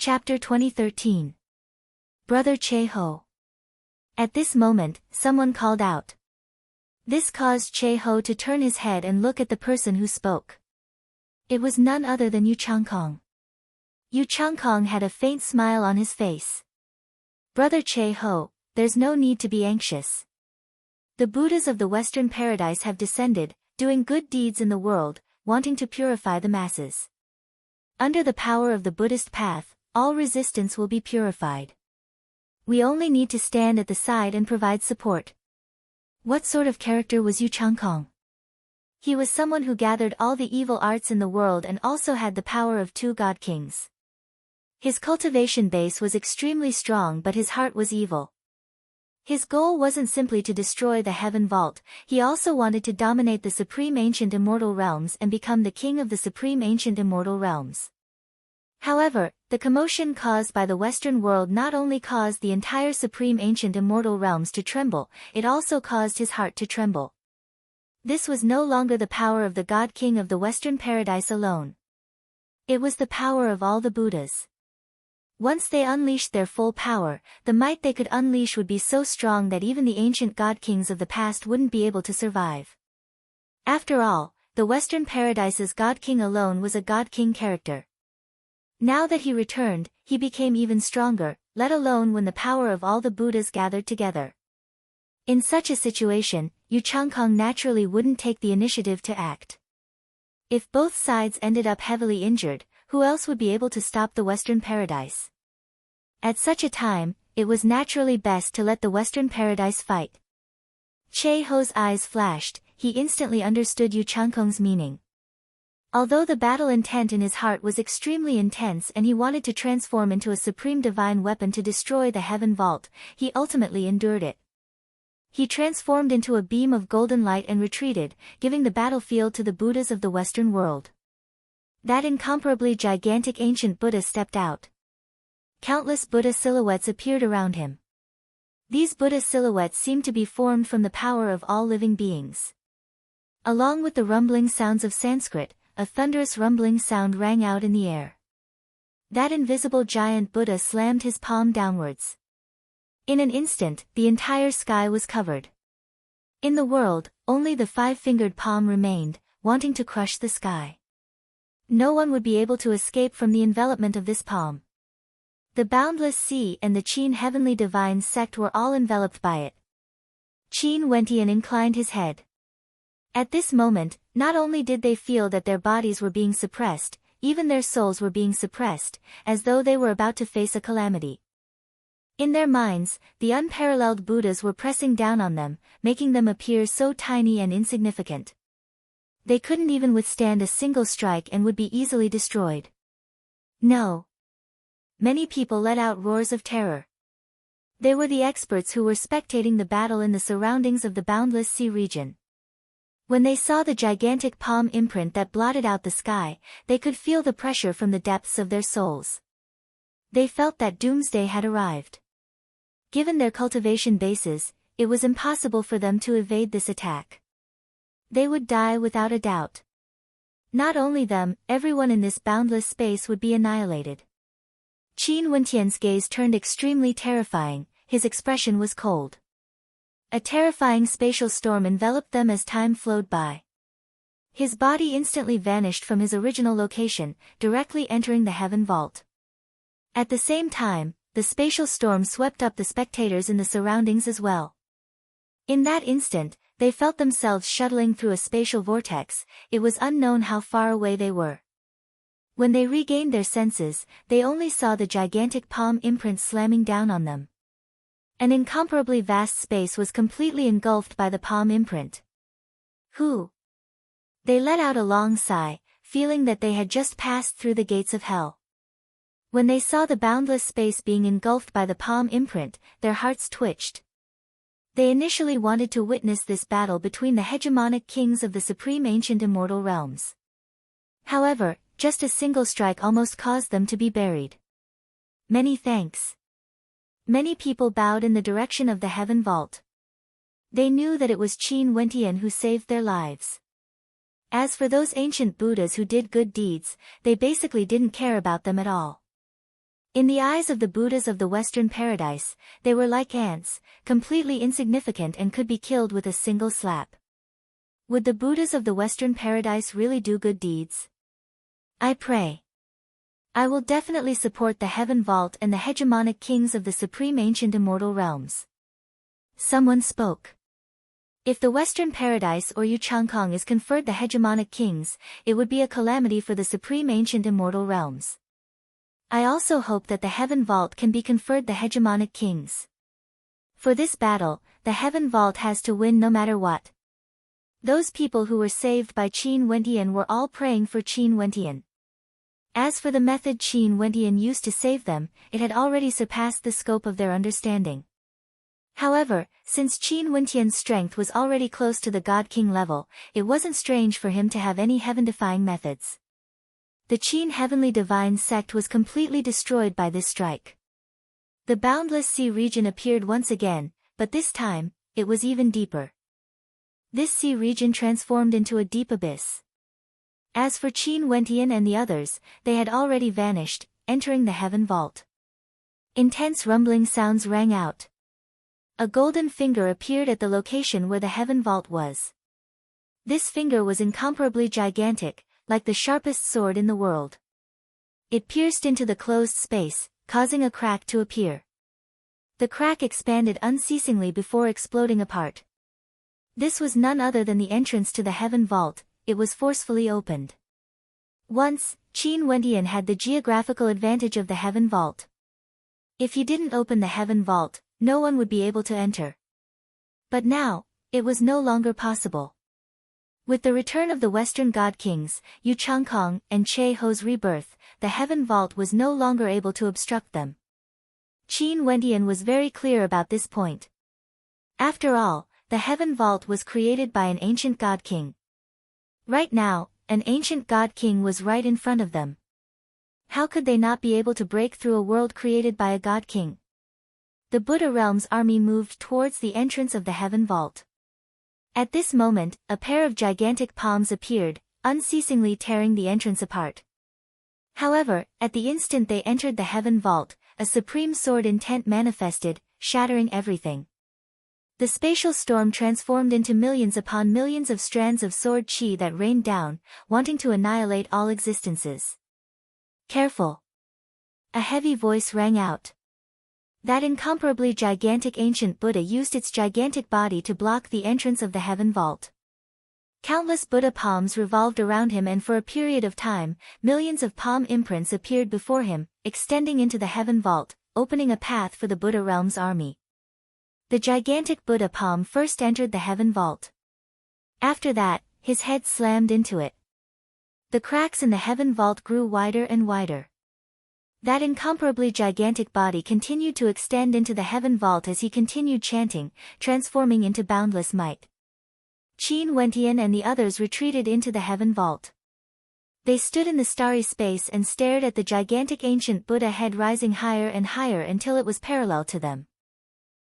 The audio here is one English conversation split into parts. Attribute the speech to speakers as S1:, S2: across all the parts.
S1: Chapter 2013. Brother Che-ho. At this moment, someone called out. This caused Che-ho to turn his head and look at the person who spoke. It was none other than Yu Changkong. Yu Changkong had a faint smile on his face. Brother Che-ho, there's no need to be anxious. The Buddhas of the Western Paradise have descended, doing good deeds in the world, wanting to purify the masses. Under the power of the Buddhist path, all resistance will be purified. We only need to stand at the side and provide support. What sort of character was Yu Changkong? He was someone who gathered all the evil arts in the world and also had the power of 2 god kings. His cultivation base was extremely strong, but his heart was evil. His goal wasn't simply to destroy the heaven vault, he also wanted to dominate the supreme ancient immortal realms and become the king of the supreme ancient immortal realms. However, the commotion caused by the Western world not only caused the entire supreme ancient immortal realms to tremble, it also caused his heart to tremble. This was no longer the power of the God King of the Western Paradise alone. It was the power of all the Buddhas. Once they unleashed their full power, the might they could unleash would be so strong that even the ancient God Kings of the past wouldn't be able to survive. After all, the Western Paradise's God King alone was a God King character. Now that he returned, he became even stronger, let alone when the power of all the Buddhas gathered together. In such a situation, Yu Changkong naturally wouldn't take the initiative to act. If both sides ended up heavily injured, who else would be able to stop the Western Paradise? At such a time, it was naturally best to let the Western Paradise fight. Che-ho's eyes flashed, he instantly understood Yu Changkong's meaning. Although the battle intent in his heart was extremely intense and he wanted to transform into a supreme divine weapon to destroy the heaven vault, he ultimately endured it. He transformed into a beam of golden light and retreated, giving the battlefield to the Buddhas of the Western world. That incomparably gigantic ancient Buddha stepped out. Countless Buddha silhouettes appeared around him. These Buddha silhouettes seemed to be formed from the power of all living beings. Along with the rumbling sounds of Sanskrit, a thunderous rumbling sound rang out in the air. That invisible giant Buddha slammed his palm downwards. In an instant, the entire sky was covered. In the world, only the 5-fingered palm remained, wanting to crush the sky. No one would be able to escape from the envelopment of this palm. The boundless sea and the Qin heavenly divine sect were all enveloped by it. Qin Wentian inclined his head. At this moment, not only did they feel that their bodies were being suppressed, even their souls were being suppressed, as though they were about to face a calamity. In their minds, the unparalleled Buddhas were pressing down on them, making them appear so tiny and insignificant. They couldn't even withstand a single strike and would be easily destroyed. No. Many people let out roars of terror. They were the experts who were spectating the battle in the surroundings of the boundless sea region. When they saw the gigantic palm imprint that blotted out the sky, they could feel the pressure from the depths of their souls. They felt that doomsday had arrived. Given their cultivation bases, it was impossible for them to evade this attack. They would die without a doubt. Not only them, everyone in this boundless space would be annihilated. Qin Wentian's gaze turned extremely terrifying, his expression was cold. A terrifying spatial storm enveloped them as time flowed by. His body instantly vanished from his original location, directly entering the heaven vault. At the same time, the spatial storm swept up the spectators in the surroundings as well. In that instant, they felt themselves shuttling through a spatial vortex, it was unknown how far away they were. When they regained their senses, they only saw the gigantic palm imprint slamming down on them. An incomparably vast space was completely engulfed by the palm imprint. Who? They let out a long sigh, feeling that they had just passed through the gates of hell. When they saw the boundless space being engulfed by the palm imprint, their hearts twitched. They initially wanted to witness this battle between the hegemonic kings of the supreme ancient immortal realms. However, just a single strike almost caused them to be buried. Many thanks. Many people bowed in the direction of the heaven vault. They knew that it was Qin Wentian who saved their lives. As for those ancient Buddhas who did good deeds, they basically didn't care about them at all. In the eyes of the Buddhas of the Western paradise, they were like ants, completely insignificant and could be killed with a single slap. Would the Buddhas of the Western paradise really do good deeds? I pray. I will definitely support the Heaven Vault and the hegemonic kings of the supreme ancient immortal realms. Someone spoke. If the Western paradise or Yuchangkong is conferred the hegemonic kings, it would be a calamity for the supreme ancient immortal realms. I also hope that the Heaven Vault can be conferred the hegemonic kings. For this battle, the Heaven Vault has to win no matter what. Those people who were saved by Qin Wentian were all praying for Qin Wentian. As for the method Qin Wentian used to save them, it had already surpassed the scope of their understanding. However, since Qin Wentian's strength was already close to the God King level, it wasn't strange for him to have any heaven-defying methods. The Qin Heavenly Divine sect was completely destroyed by this strike. The boundless sea region appeared once again, but this time, it was even deeper. This sea region transformed into a deep abyss. As for Qin Wentian and the others, they had already vanished, entering the Heaven Vault. Intense rumbling sounds rang out. A golden finger appeared at the location where the Heaven Vault was. This finger was incomparably gigantic, like the sharpest sword in the world. It pierced into the closed space, causing a crack to appear. The crack expanded unceasingly before exploding apart. This was none other than the entrance to the Heaven Vault. It was forcefully opened. Once, Qin Wentian had the geographical advantage of the Heaven Vault. If he didn't open the Heaven Vault, no one would be able to enter. But now, it was no longer possible. With the return of the Western God Kings, Yuchangkong, and Che Ho's rebirth, the Heaven Vault was no longer able to obstruct them. Qin Wentian was very clear about this point. After all, the Heaven Vault was created by an ancient God King. Right now, an ancient God King was right in front of them. How could they not be able to break through a world created by a God King? The Buddha realm's army moved towards the entrance of the Heaven Vault. At this moment, a pair of gigantic palms appeared, unceasingly tearing the entrance apart. However, at the instant they entered the Heaven Vault, a supreme sword intent manifested, shattering everything. The spatial storm transformed into millions upon millions of strands of sword chi that rained down, wanting to annihilate all existences. Careful! A heavy voice rang out. That incomparably gigantic ancient Buddha used its gigantic body to block the entrance of the Heaven Vault. Countless Buddha palms revolved around him, and for a period of time, millions of palm imprints appeared before him, extending into the Heaven Vault, opening a path for the Buddha realm's army. The gigantic Buddha palm first entered the Heaven Vault. After that, his head slammed into it. The cracks in the Heaven Vault grew wider and wider. That incomparably gigantic body continued to extend into the Heaven Vault as he continued chanting, transforming into boundless might. Qin Wentian and the others retreated into the Heaven Vault. They stood in the starry space and stared at the gigantic ancient Buddha head rising higher and higher until it was parallel to them.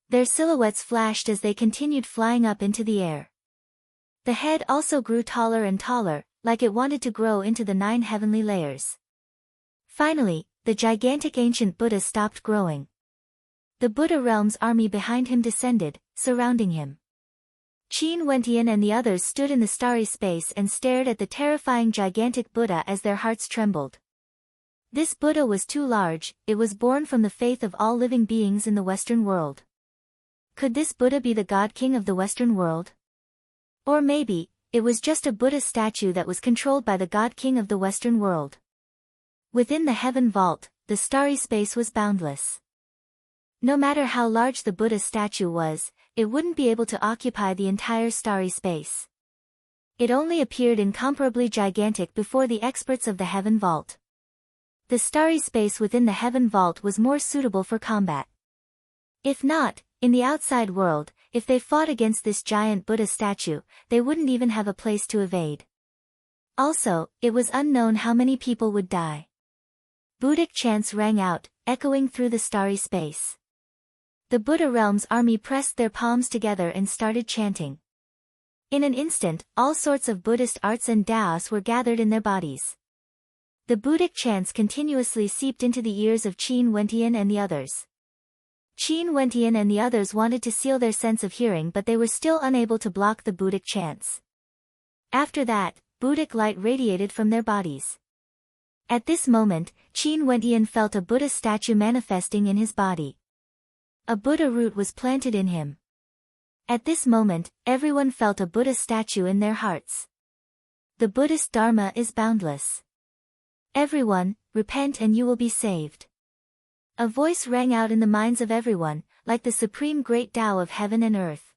S1: Their silhouettes flashed as they continued flying up into the air. The head also grew taller and taller, like it wanted to grow into the 9 heavenly layers. Finally, the gigantic ancient Buddha stopped growing. The Buddha realm's army behind him descended, surrounding him. Qin Wentian and the others stood in the starry space and stared at the terrifying gigantic Buddha as their hearts trembled. This Buddha was too large. It was born from the faith of all living beings in the Western world. Could this Buddha be the God King of the Western world? Or maybe, it was just a Buddha statue that was controlled by the God King of the Western world. Within the Heaven Vault, the starry space was boundless. No matter how large the Buddha statue was, it wouldn't be able to occupy the entire starry space. It only appeared incomparably gigantic before the experts of the Heaven Vault. The starry space within the Heaven Vault was more suitable for combat. If not, in the outside world, if they fought against this giant Buddha statue, they wouldn't even have a place to evade. Also, it was unknown how many people would die. Buddhic chants rang out, echoing through the starry space. The Buddha realm's army pressed their palms together and started chanting. In an instant, all sorts of Buddhist arts and Taoists were gathered in their bodies. The Buddhic chants continuously seeped into the ears of Qin Wentian and the others. Qin Wentian and the others wanted to seal their sense of hearing, but they were still unable to block the Buddhic chants. After that, Buddhic light radiated from their bodies. At this moment, Qin Wentian felt a Buddha statue manifesting in his body. A Buddha root was planted in him. At this moment, everyone felt a Buddha statue in their hearts. The Buddhist Dharma is boundless. Everyone, repent and you will be saved. A voice rang out in the minds of everyone, like the supreme great Tao of heaven and earth.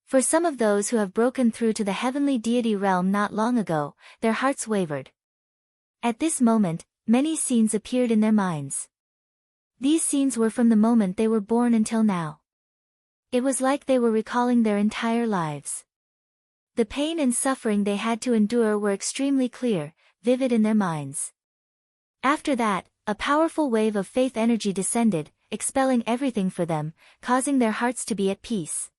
S1: For some of those who have broken through to the heavenly deity realm not long ago, their hearts wavered. At this moment, many scenes appeared in their minds. These scenes were from the moment they were born until now. It was like they were recalling their entire lives. The pain and suffering they had to endure were extremely clear, vivid in their minds. After that, a powerful wave of faith energy descended, expelling everything for them, causing their hearts to be at peace.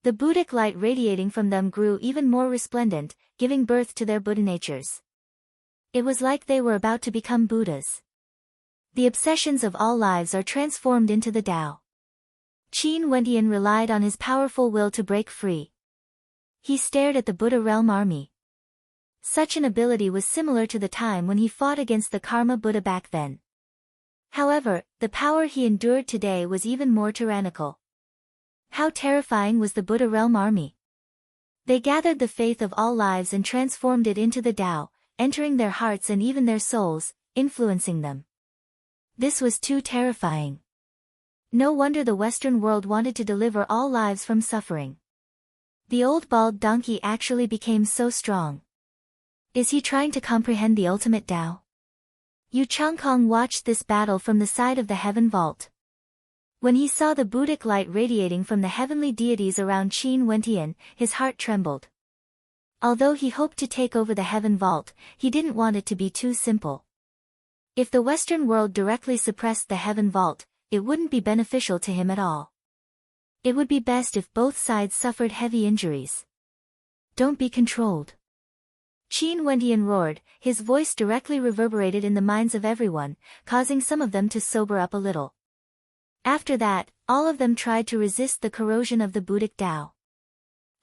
S1: The Buddhic light radiating from them grew even more resplendent, giving birth to their Buddha natures. It was like they were about to become Buddhas. The obsessions of all lives are transformed into the Tao. Qin Wentian relied on his powerful will to break free. He stared at the Buddha realm army. Such an ability was similar to the time when he fought against the Karma Buddha back then. However, the power he endured today was even more tyrannical. How terrifying was the Buddha realm army! They gathered the faith of all lives and transformed it into the Tao, entering their hearts and even their souls, influencing them. This was too terrifying. No wonder the Western world wanted to deliver all lives from suffering. The old bald donkey actually became so strong. Is he trying to comprehend the ultimate Tao? Yu Changkong watched this battle from the side of the heaven vault. When he saw the Buddhic light radiating from the heavenly deities around Qin Wentian, his heart trembled. Although he hoped to take over the heaven vault, he didn't want it to be too simple. If the Western world directly suppressed the heaven vault, it wouldn't be beneficial to him at all. It would be best if both sides suffered heavy injuries. Don't be controlled. Qin Wentian roared, his voice directly reverberated in the minds of everyone, causing some of them to sober up a little. After that, all of them tried to resist the corrosion of the Buddhic Tao.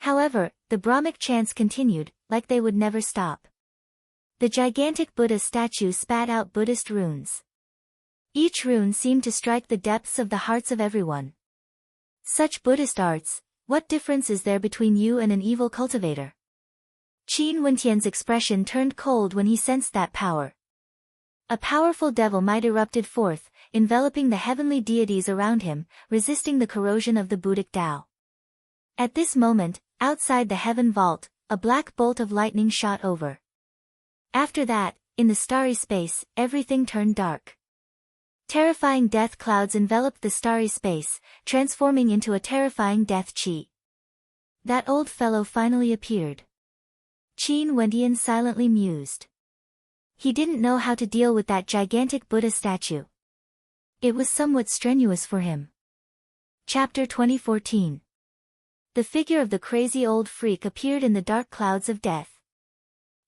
S1: However, the Brahmic chants continued, like they would never stop. The gigantic Buddha statue spat out Buddhist runes. Each rune seemed to strike the depths of the hearts of everyone. Such Buddhist arts, what difference is there between you and an evil cultivator? Qin Wentian's expression turned cold when he sensed that power. A powerful devil might erupted forth, enveloping the heavenly deities around him, resisting the corrosion of the Buddhic Tao. At this moment, outside the heaven vault, a black bolt of lightning shot over. After that, in the starry space, everything turned dark. Terrifying death clouds enveloped the starry space, transforming into a terrifying death chi. That old fellow finally appeared. Qin Wentian silently mused. He didn't know how to deal with that gigantic Buddha statue. It was somewhat strenuous for him. Chapter 2014. The figure of the crazy old freak appeared in the dark clouds of death.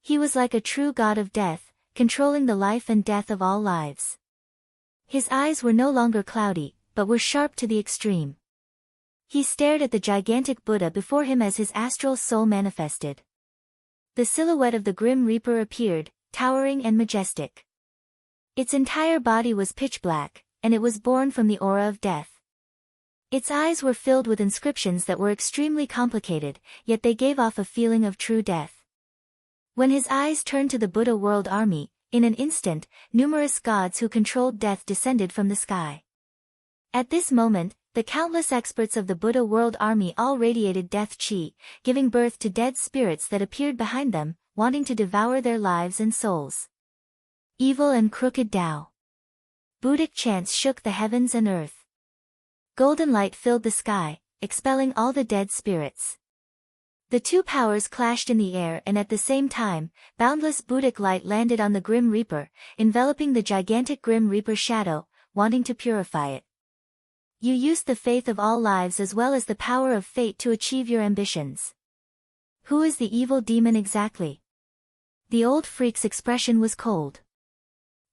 S1: He was like a true god of death, controlling the life and death of all lives. His eyes were no longer cloudy, but were sharp to the extreme. He stared at the gigantic Buddha before him as his astral soul manifested. The silhouette of the Grim Reaper appeared, towering and majestic. Its entire body was pitch black, and it was born from the aura of death. Its eyes were filled with inscriptions that were extremely complicated, yet they gave off a feeling of true death. When his eyes turned to the Buddha world army, in an instant, numerous gods who controlled death descended from the sky. At this moment, the countless experts of the Buddha world army all radiated death chi, giving birth to dead spirits that appeared behind them, wanting to devour their lives and souls. Evil and crooked Tao. Buddhic chants shook the heavens and earth. Golden light filled the sky, expelling all the dead spirits. The two powers clashed in the air, and at the same time, boundless Buddhic light landed on the Grim Reaper, enveloping the gigantic Grim Reaper shadow, wanting to purify it. You used the faith of all lives as well as the power of fate to achieve your ambitions. Who is the evil demon exactly? The old freak's expression was cold.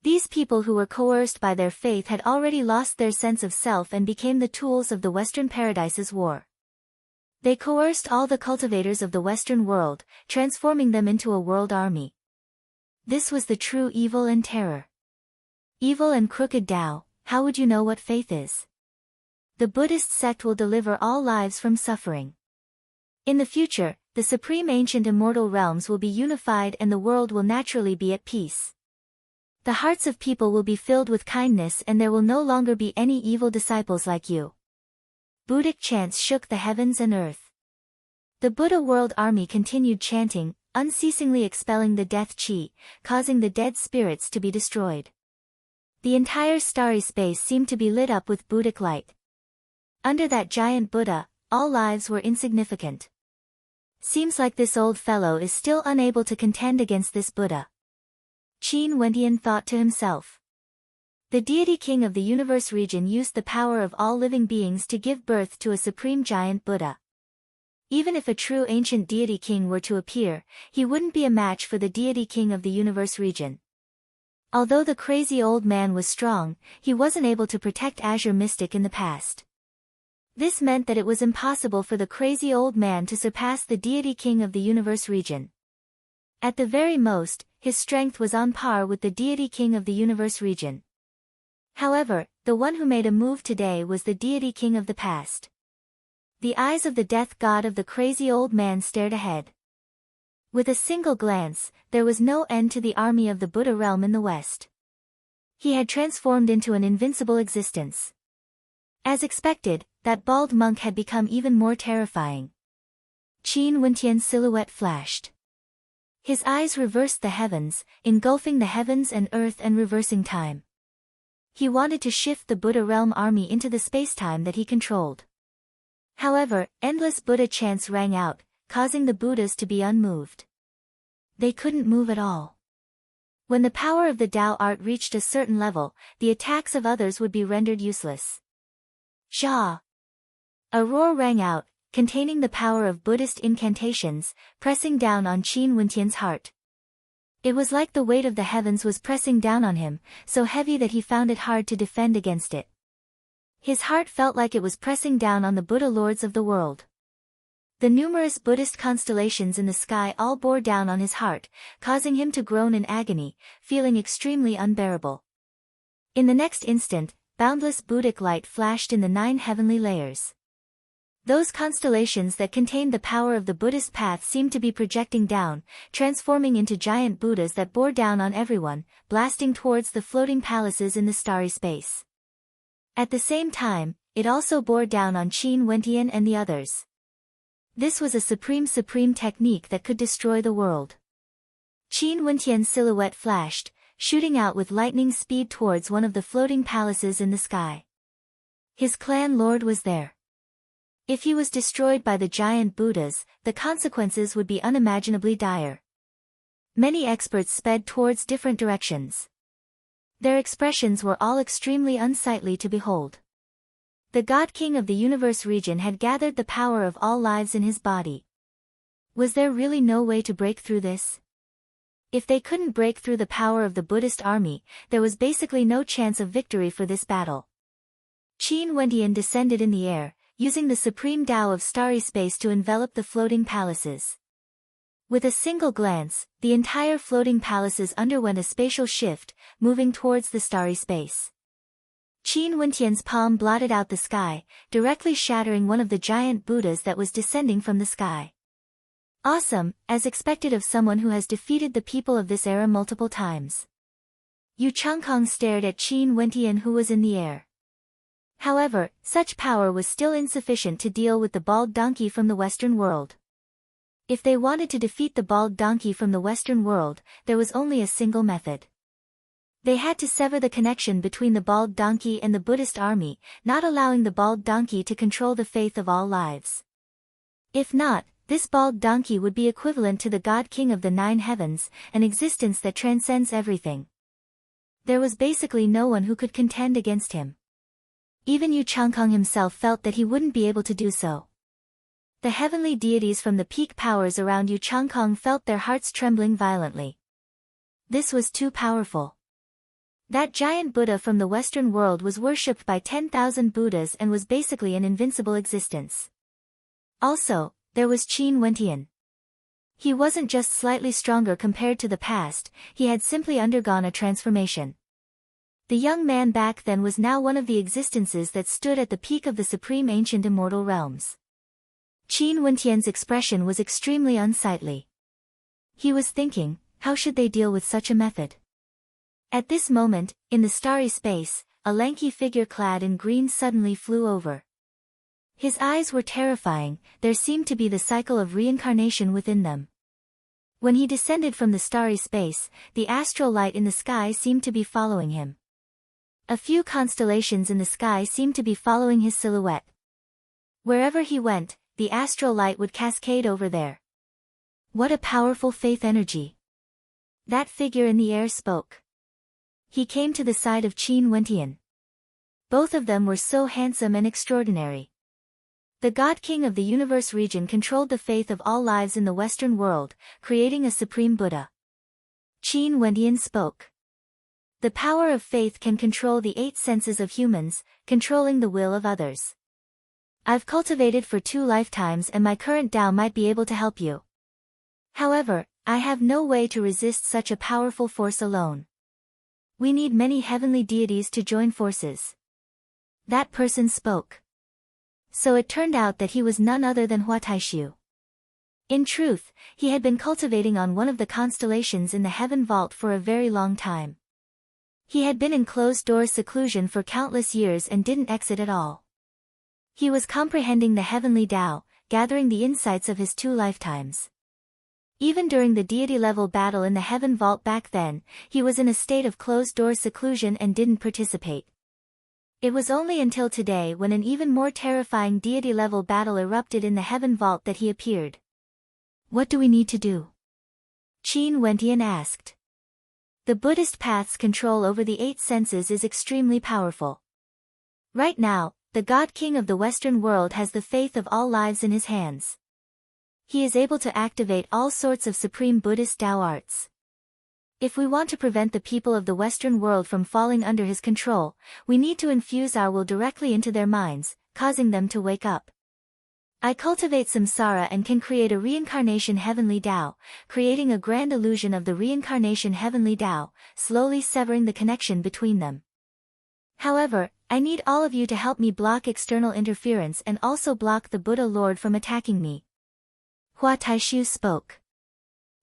S1: These people who were coerced by their faith had already lost their sense of self and became the tools of the Western Paradise's war. They coerced all the cultivators of the Western world, transforming them into a world army. This was the true evil and terror. Evil and crooked Tao, how would you know what faith is? The Buddhist sect will deliver all lives from suffering. In the future, the supreme ancient immortal realms will be unified and the world will naturally be at peace. The hearts of people will be filled with kindness and there will no longer be any evil disciples like you. Buddhic chants shook the heavens and earth. The Buddha World Army continued chanting, unceasingly expelling the death chi, causing the dead spirits to be destroyed. The entire starry space seemed to be lit up with Buddhic light. Under that giant Buddha, all lives were insignificant. Seems like this old fellow is still unable to contend against this Buddha. Qin Wentian thought to himself. The deity king of the universe region used the power of all living beings to give birth to a supreme giant Buddha. Even if a true ancient deity king were to appear, he wouldn't be a match for the deity king of the universe region. Although the crazy old man was strong, he wasn't able to protect Azure Mystic in the past. This meant that it was impossible for the crazy old man to surpass the deity king of the universe region. At the very most, his strength was on par with the deity king of the universe region. However, the one who made a move today was the deity king of the past. The eyes of the death god of the crazy old man stared ahead. With a single glance, there was no end to the army of the Buddha realm in the west. He had transformed into an invincible existence. As expected, that bald monk had become even more terrifying. Qin Wentian's silhouette flashed. His eyes reversed the heavens, engulfing the heavens and earth and reversing time. He wanted to shift the Buddha realm army into the spacetime that he controlled. However, endless Buddha chants rang out, causing the Buddhas to be unmoved. They couldn't move at all. When the power of the Tao art reached a certain level, the attacks of others would be rendered useless. Sha! A roar rang out, containing the power of Buddhist incantations, pressing down on Qin Wentian's heart. It was like the weight of the heavens was pressing down on him, so heavy that he found it hard to defend against it. His heart felt like it was pressing down on the Buddha lords of the world. The numerous Buddhist constellations in the sky all bore down on his heart, causing him to groan in agony, feeling extremely unbearable. In the next instant, boundless Buddhic light flashed in the 9 heavenly layers. Those constellations that contained the power of the Buddhist path seemed to be projecting down, transforming into giant Buddhas that bore down on everyone, blasting towards the floating palaces in the starry space. At the same time, it also bore down on Qin Wentian and the others. This was a supreme technique that could destroy the world. Qin Wentian's silhouette flashed, shooting out with lightning speed towards one of the floating palaces in the sky. His clan lord was there. If he was destroyed by the giant Buddhas, the consequences would be unimaginably dire. Many experts sped towards different directions. Their expressions were all extremely unsightly to behold. The God King of the universe region had gathered the power of all lives in his body. Was there really no way to break through this? If they couldn't break through the power of the Buddhist army, there was basically no chance of victory for this battle. Qin Wentian descended in the air, using the supreme Tao of starry space to envelop the floating palaces. With a single glance, the entire floating palaces underwent a spatial shift, moving towards the starry space. Qin Wentian's palm blotted out the sky, directly shattering one of the giant Buddhas that was descending from the sky. Awesome, as expected of someone who has defeated the people of this era multiple times. Yu Changkong stared at Qin Wentian who was in the air. However, such power was still insufficient to deal with the bald donkey from the Western world. If they wanted to defeat the bald donkey from the Western world, there was only a single method. They had to sever the connection between the bald donkey and the Buddhist army, not allowing the bald donkey to control the faith of all lives. If not, this bald donkey would be equivalent to the God King of the 9 heavens, an existence that transcends everything. There was basically no one who could contend against him. Even Yu Changkong himself felt that he wouldn't be able to do so. The heavenly deities from the peak powers around Yu Changkong felt their hearts trembling violently. This was too powerful. That giant Buddha from the Western world was worshipped by 10,000 Buddhas and was basically an invincible existence. Also, there was Qin Wentian. He wasn't just slightly stronger compared to the past, he had simply undergone a transformation. The young man back then was now one of the existences that stood at the peak of the supreme ancient immortal realms. Qin Wentian's expression was extremely unsightly. He was thinking, how should they deal with such a method? At this moment, in the starry space, a lanky figure clad in green suddenly flew over. His eyes were terrifying, there seemed to be the cycle of reincarnation within them. When he descended from the starry space, the astral light in the sky seemed to be following him. A few constellations in the sky seemed to be following his silhouette. Wherever he went, the astral light would cascade over there. What a powerful faith energy! That figure in the air spoke. He came to the side of Qin Wentian. Both of them were so handsome and extraordinary. The God King of the universe region controlled the faith of all lives in the Western world, creating a supreme Buddha. Qin Wentian spoke. The power of faith can control the 8 senses of humans, controlling the will of others. I've cultivated for 2 lifetimes and my current Tao might be able to help you. However, I have no way to resist such a powerful force alone. We need many heavenly deities to join forces. That person spoke. So it turned out that he was none other than Huataishu. In truth, he had been cultivating on one of the constellations in the heaven vault for a very long time. He had been in closed-door seclusion for countless years and didn't exit at all. He was comprehending the heavenly Tao, gathering the insights of his 2 lifetimes. Even during the deity-level battle in the heaven vault back then, he was in a state of closed-door seclusion and didn't participate. It was only until today when an even more terrifying deity-level battle erupted in the heaven vault that he appeared. What do we need to do? Qin Wentian asked. The Buddhist path's control over the 8 senses is extremely powerful. Right now, the God King of the Western world has the faith of all lives in his hands. He is able to activate all sorts of supreme Buddhist Tao arts. If we want to prevent the people of the Western world from falling under his control, we need to infuse our will directly into their minds, causing them to wake up. I cultivate samsara and can create a reincarnation heavenly Tao, creating a grand illusion of the reincarnation heavenly Tao, slowly severing the connection between them. However, I need all of you to help me block external interference and also block the Buddha Lord from attacking me. Huataishu spoke.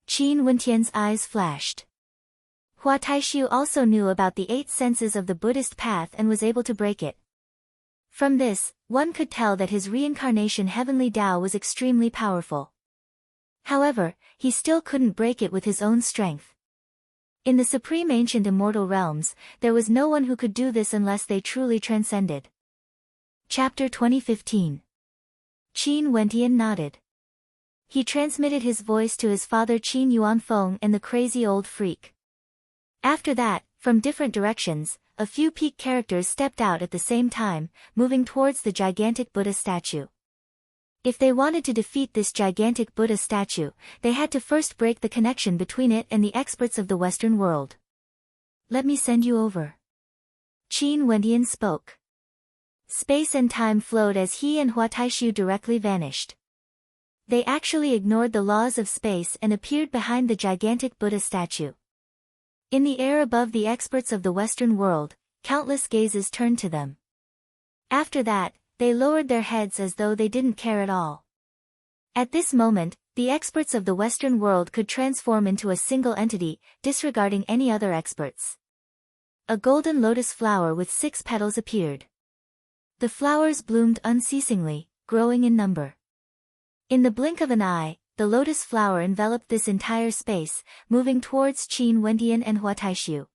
S1: Qin Wentian's eyes flashed. Huataishu also knew about the 8 senses of the Buddhist path and was able to break it. From this, one could tell that his reincarnation heavenly Tao was extremely powerful. However, he still couldn't break it with his own strength. In the supreme ancient immortal realms, there was no one who could do this unless they truly transcended. Chapter 2015. Qin Wentian nodded. He transmitted his voice to his father Qin Yuanfeng and the crazy old freak. After that, from different directions, a few peak characters stepped out at the same time, moving towards the gigantic Buddha statue. If they wanted to defeat this gigantic Buddha statue, they had to first break the connection between it and the experts of the Western world. Let me send you over. Qin Wentian spoke. Space and time flowed as he and Huataishu directly vanished. They actually ignored the laws of space and appeared behind the gigantic Buddha statue. In the air above the experts of the Western world, countless gazes turned to them. After that, they lowered their heads as though they didn't care at all. At this moment, the experts of the Western world could transform into a single entity, disregarding any other experts. A golden lotus flower with 6 petals appeared. The flowers bloomed unceasingly, growing in number. In the blink of an eye, the lotus flower enveloped this entire space, moving towards Qin Wentian and Huataishu.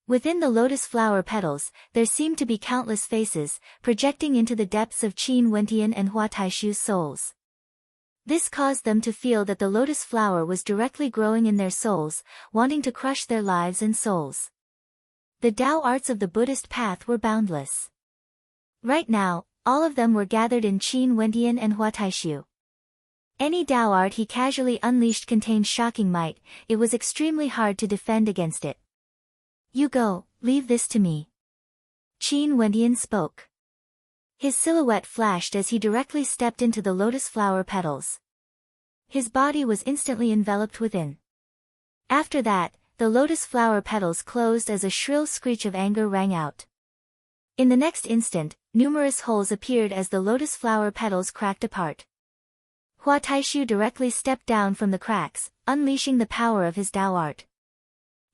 S1: Within the lotus flower petals, there seemed to be countless faces, projecting into the depths of Qin Wentian and Huataishu's souls. This caused them to feel that the lotus flower was directly growing in their souls, wanting to crush their lives and souls. The Tao arts of the Buddhist path were boundless. Right now, all of them were gathered in Qin Wentian and Huataishu. Any Tao art he casually unleashed contained shocking might, it was extremely hard to defend against it. You go, leave this to me. Qin Wendian spoke. His silhouette flashed as he directly stepped into the lotus flower petals. His body was instantly enveloped within. After that, the lotus flower petals closed as a shrill screech of anger rang out. In the next instant, numerous holes appeared as the lotus flower petals cracked apart. Hua Taishu directly stepped down from the cracks, unleashing the power of his Tao art.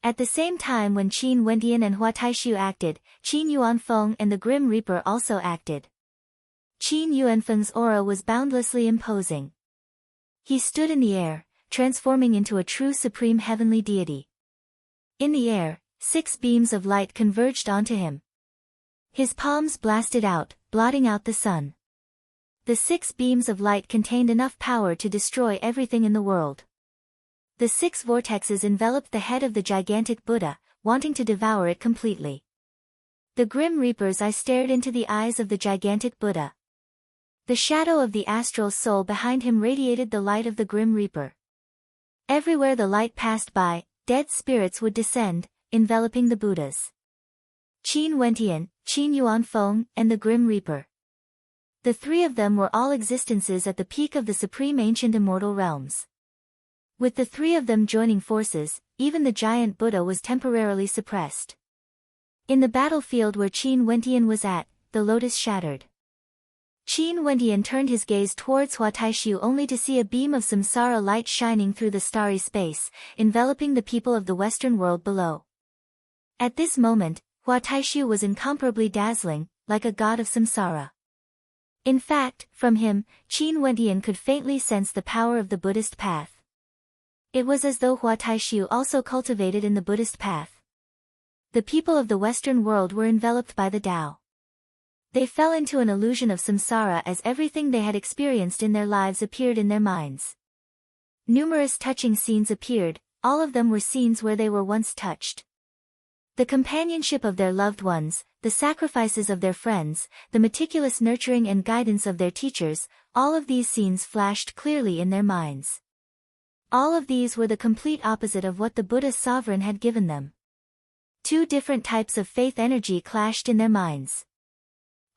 S1: At the same time when Qin Wendian and Hua Taishu acted, Qin Yuanfeng and the Grim Reaper also acted. Qin Yuanfeng's aura was boundlessly imposing. He stood in the air, transforming into a true supreme heavenly deity. In the air, 6 beams of light converged onto him. His palms blasted out, blotting out the sun. The 6 beams of light contained enough power to destroy everything in the world. The 6 vortexes enveloped the head of the gigantic Buddha, wanting to devour it completely. The Grim Reaper's eye stared into the eyes of the gigantic Buddha. The shadow of the astral soul behind him radiated the light of the Grim Reaper. Everywhere the light passed by, dead spirits would descend, enveloping the Buddhas. Qin Wendian, Qin Yuanfeng, and the Grim Reaper. The 3 of them were all existences at the peak of the supreme ancient immortal realms. With the 3 of them joining forces, even the giant Buddha was temporarily suppressed. In the battlefield where Qin Wendian was at, the lotus shattered. Qin Wendian turned his gaze towards Hua Taishu only to see a beam of samsara light shining through the starry space, enveloping the people of the Western world below. At this moment, Hua Taishu was incomparably dazzling, like a god of samsara. In fact, from him, Qin Wendian could faintly sense the power of the Buddhist path. It was as though Hua Taishu also cultivated in the Buddhist path. The people of the Western world were enveloped by the Tao. They fell into an illusion of samsara as everything they had experienced in their lives appeared in their minds. Numerous touching scenes appeared, all of them were scenes where they were once touched. The companionship of their loved ones, the sacrifices of their friends, the meticulous nurturing and guidance of their teachers, all of these scenes flashed clearly in their minds. All of these were the complete opposite of what the Buddha sovereign had given them. 2 different types of faith energy clashed in their minds.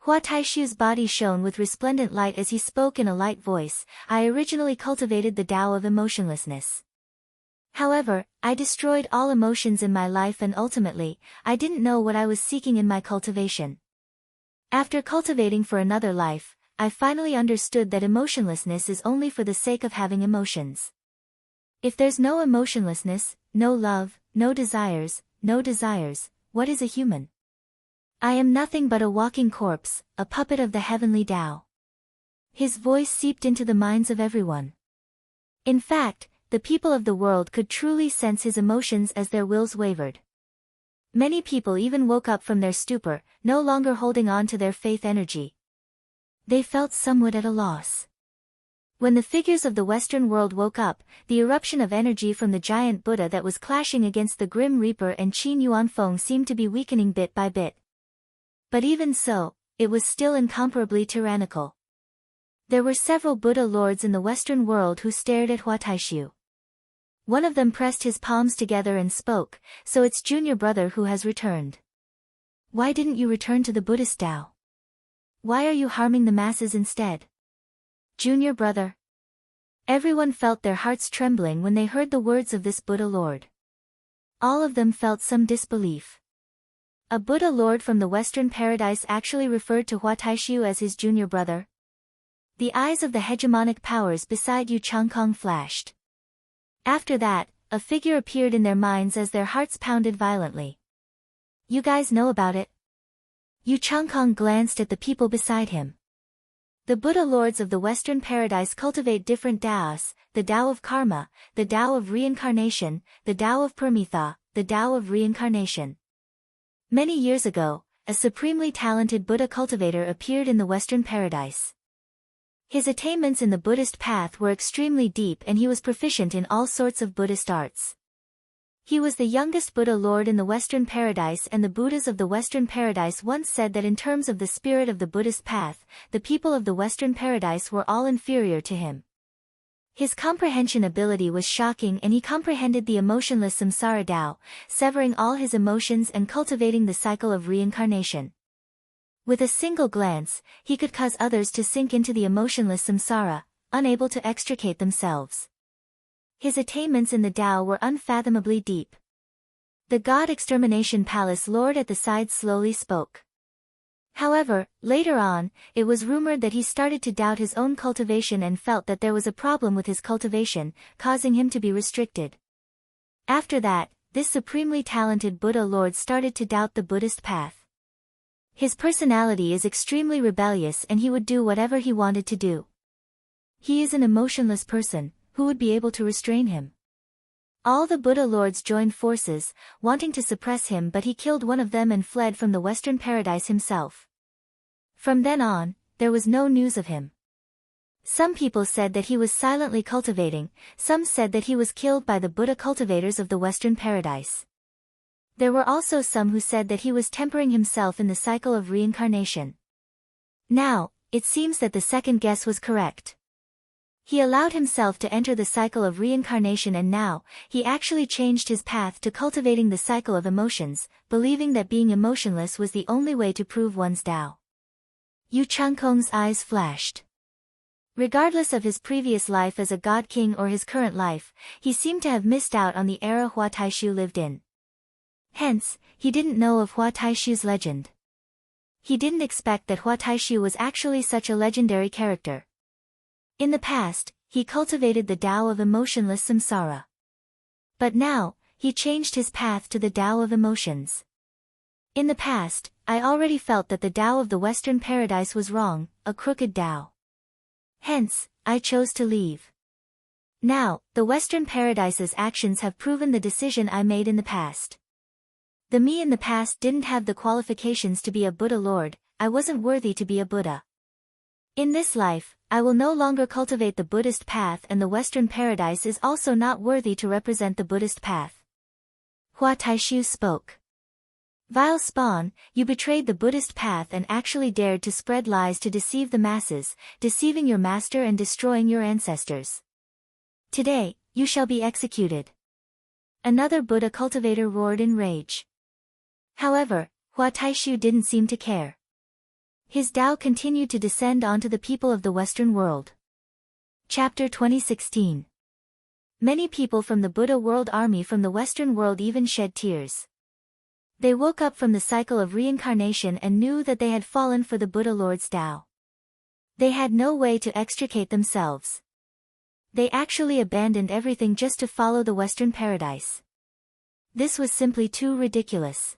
S1: Hua Taishu's body shone with resplendent light as he spoke in a light voice. I originally cultivated the Tao of emotionlessness. However, I destroyed all emotions in my life and ultimately, I didn't know what I was seeking in my cultivation. After cultivating for another life, I finally understood that emotionlessness is only for the sake of having emotions. If there's no emotionlessness, no love, no desires, what is a human? I am nothing but a walking corpse, a puppet of the heavenly Tao. His voice seeped into the minds of everyone. In fact, the people of the world could truly sense his emotions as their wills wavered. Many people even woke up from their stupor, no longer holding on to their faith energy. They felt somewhat at a loss. When the figures of the Western world woke up, the eruption of energy from the giant Buddha that was clashing against the Grim Reaper and Qin Yuanfeng seemed to be weakening bit by bit. But even so, it was still incomparably tyrannical. There were several Buddha lords in the Western world who stared at Hua Taishu. One of them pressed his palms together and spoke, so it's junior brother who has returned. Why didn't you return to the Buddhist Tao? Why are you harming the masses instead? Junior brother. Everyone felt their hearts trembling when they heard the words of this Buddha lord. All of them felt some disbelief. A Buddha lord from the Western paradise actually referred to Hua Taishu as his junior brother? The eyes of the hegemonic powers beside Yu Changkong flashed. After that, a figure appeared in their minds as their hearts pounded violently. You guys know about it? Yu Changkong glanced at the people beside him. The Buddha lords of the Western paradise cultivate different Taos, the Tao of karma, the Tao of reincarnation, the Tao of Paramitha, the Tao of reincarnation. Many years ago, a supremely talented Buddha cultivator appeared in the Western paradise. His attainments in the Buddhist path were extremely deep and he was proficient in all sorts of Buddhist arts. He was the youngest Buddha lord in the Western paradise, and the Buddhas of the Western paradise once said that in terms of the spirit of the Buddhist path, the people of the Western paradise were all inferior to him. His comprehension ability was shocking, and he comprehended the emotionless samsara Tao, severing all his emotions and cultivating the cycle of reincarnation. With a single glance, he could cause others to sink into the emotionless samsara, unable to extricate themselves. His attainments in the Tao were unfathomably deep. The God Extermination Palace Lord at the side slowly spoke. However, later on, it was rumored that he started to doubt his own cultivation and felt that there was a problem with his cultivation, causing him to be restricted. After that, this supremely talented Buddha Lord started to doubt the Buddhist path. His personality is extremely rebellious and he would do whatever he wanted to do. He is an emotionless person, who would be able to restrain him? All the Buddha Lords joined forces, wanting to suppress him, but he killed one of them and fled from the Western Paradise himself. From then on, there was no news of him. Some people said that he was silently cultivating, some said that he was killed by the Buddha cultivators of the Western Paradise. There were also some who said that he was tempering himself in the cycle of reincarnation. Now, it seems that the second guess was correct. He allowed himself to enter the cycle of reincarnation, and now, he actually changed his path to cultivating the cycle of emotions, believing that being emotionless was the only way to prove one's Tao. Yu Changkong's eyes flashed. Regardless of his previous life as a god king or his current life, he seemed to have missed out on the era Hua Taishu lived in. Hence, he didn't know of Hua Taishu's legend. He didn't expect that Hua Taishu was actually such a legendary character. In the past, he cultivated the Tao of emotionless samsara. But now, he changed his path to the Tao of emotions. In the past, I already felt that the Tao of the Western Paradise was wrong, a crooked Tao. Hence, I chose to leave. Now, the Western Paradise's actions have proven the decision I made in the past. The me in the past didn't have the qualifications to be a Buddha Lord, I wasn't worthy to be a Buddha. In this life, I will no longer cultivate the Buddhist path, and the Western Paradise is also not worthy to represent the Buddhist path. Hua Taishu spoke. Vile spawn, you betrayed the Buddhist path and actually dared to spread lies to deceive the masses, deceiving your master and destroying your ancestors. Today, you shall be executed. Another Buddha cultivator roared in rage. However, Hua Taishu didn't seem to care. His Tao continued to descend onto the people of the Western world. Chapter 2016. Many people from the Buddha World Army from the Western world even shed tears. They woke up from the cycle of reincarnation and knew that they had fallen for the Buddha Lord's Tao. They had no way to extricate themselves. They actually abandoned everything just to follow the Western Paradise. This was simply too ridiculous.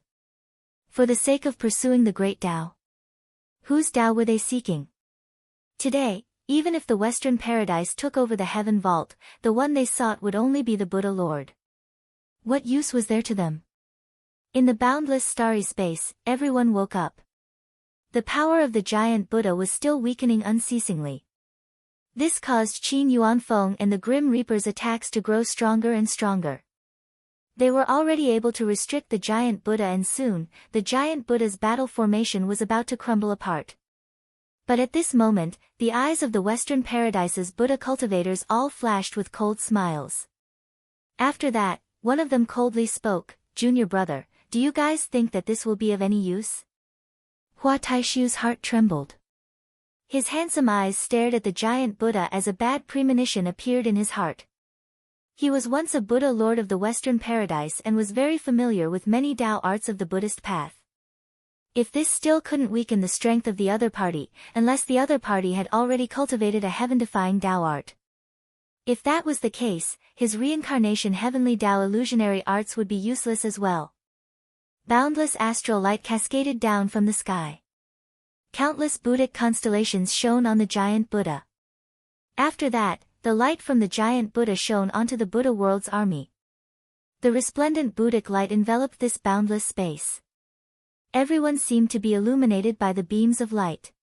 S1: For the sake of pursuing the great Tao. Whose Tao were they seeking? Today, even if the Western Paradise took over the heaven vault, the one they sought would only be the Buddha Lord. What use was there to them? In the boundless starry space, everyone woke up. The power of the giant Buddha was still weakening unceasingly. This caused Qin Yuanfeng and the Grim Reaper's attacks to grow stronger and stronger. They were already able to restrict the giant Buddha, and soon, the giant Buddha's battle formation was about to crumble apart. But at this moment, the eyes of the Western Paradise's Buddha cultivators all flashed with cold smiles. After that, one of them coldly spoke, "Junior brother, do you guys think that this will be of any use?" Hua Taishu's heart trembled. His handsome eyes stared at the giant Buddha as a bad premonition appeared in his heart. He was once a Buddha Lord of the Western Paradise and was very familiar with many Tao arts of the Buddhist path. If this still couldn't weaken the strength of the other party, unless the other party had already cultivated a heaven-defying Tao art. If that was the case, his reincarnation heavenly Tao illusionary arts would be useless as well. Boundless astral light cascaded down from the sky. Countless Buddhic constellations shone on the giant Buddha. After that, the light from the giant Buddha shone onto the Buddha world's army. The resplendent Buddhic light enveloped this boundless space. Everyone seemed to be illuminated by the beams of light.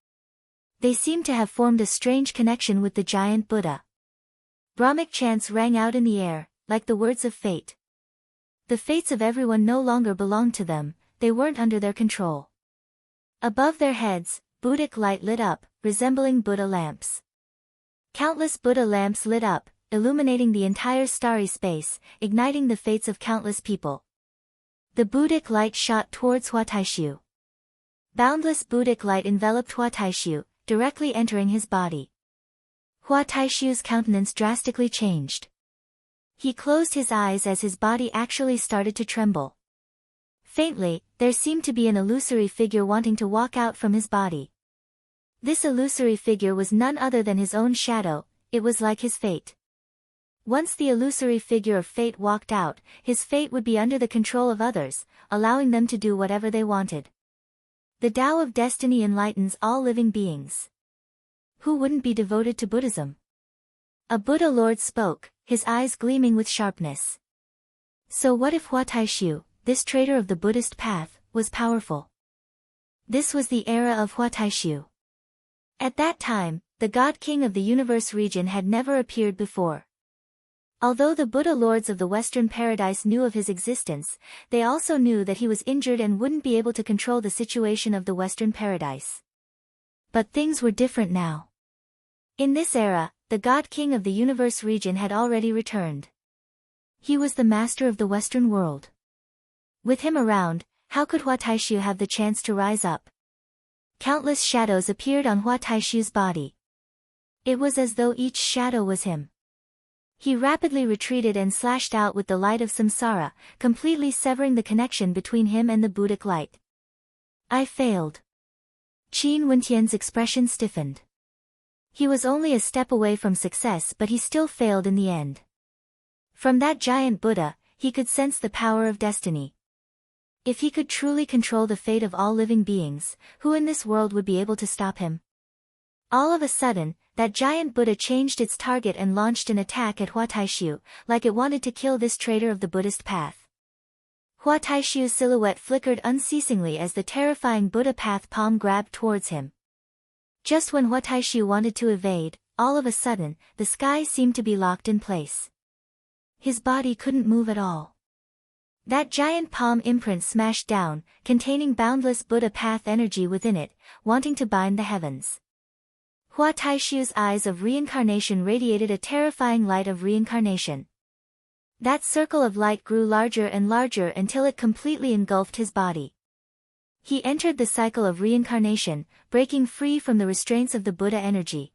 S1: They seemed to have formed a strange connection with the giant Buddha. Brahmic chants rang out in the air, like the words of fate. The fates of everyone no longer belonged to them, they weren't under their control. Above their heads, Buddhic light lit up, resembling Buddha lamps. Countless Buddha lamps lit up, illuminating the entire starry space, igniting the fates of countless people. The Buddhic light shot towards Hua Taishu. Boundless Buddhic light enveloped Hua Taishu, directly entering his body. Hua Taishu's countenance drastically changed. He closed his eyes as his body actually started to tremble. Faintly, there seemed to be an illusory figure wanting to walk out from his body. This illusory figure was none other than his own shadow. It was like his fate. Once the illusory figure of fate walked out, his fate would be under the control of others, allowing them to do whatever they wanted. The Tao of Destiny enlightens all living beings. Who wouldn't be devoted to Buddhism? A Buddha Lord spoke, his eyes gleaming with sharpness. So what if Hua Taishu, this traitor of the Buddhist path, was powerful? This was the era of Hua Taishu. At that time, the God King of the Universe region had never appeared before. Although the Buddha lords of the Western Paradise knew of his existence, they also knew that he was injured and wouldn't be able to control the situation of the Western Paradise. But things were different now. In this era, the God King of the Universe region had already returned. He was the master of the Western world. With him around, how could Hua Taishu have the chance to rise up? Countless shadows appeared on Hua Taishu's body. It was as though each shadow was him. He rapidly retreated and slashed out with the light of samsara, completely severing the connection between him and the Buddhic light. I failed. Qin Wentian's expression stiffened. He was only a step away from success, but he still failed in the end. From that giant Buddha, he could sense the power of destiny. If he could truly control the fate of all living beings, who in this world would be able to stop him? All of a sudden, that giant Buddha changed its target and launched an attack at Hua Taishu, like it wanted to kill this traitor of the Buddhist path. Hua Taishu's silhouette flickered unceasingly as the terrifying Buddha path palm grabbed towards him. Just when Hua Taishu wanted to evade, all of a sudden, the sky seemed to be locked in place. His body couldn't move at all. That giant palm imprint smashed down, containing boundless Buddha path energy within it, wanting to bind the heavens. Hua Taishu's eyes of reincarnation radiated a terrifying light of reincarnation. That circle of light grew larger and larger until it completely engulfed his body. He entered the cycle of reincarnation, breaking free from the restraints of the Buddha energy.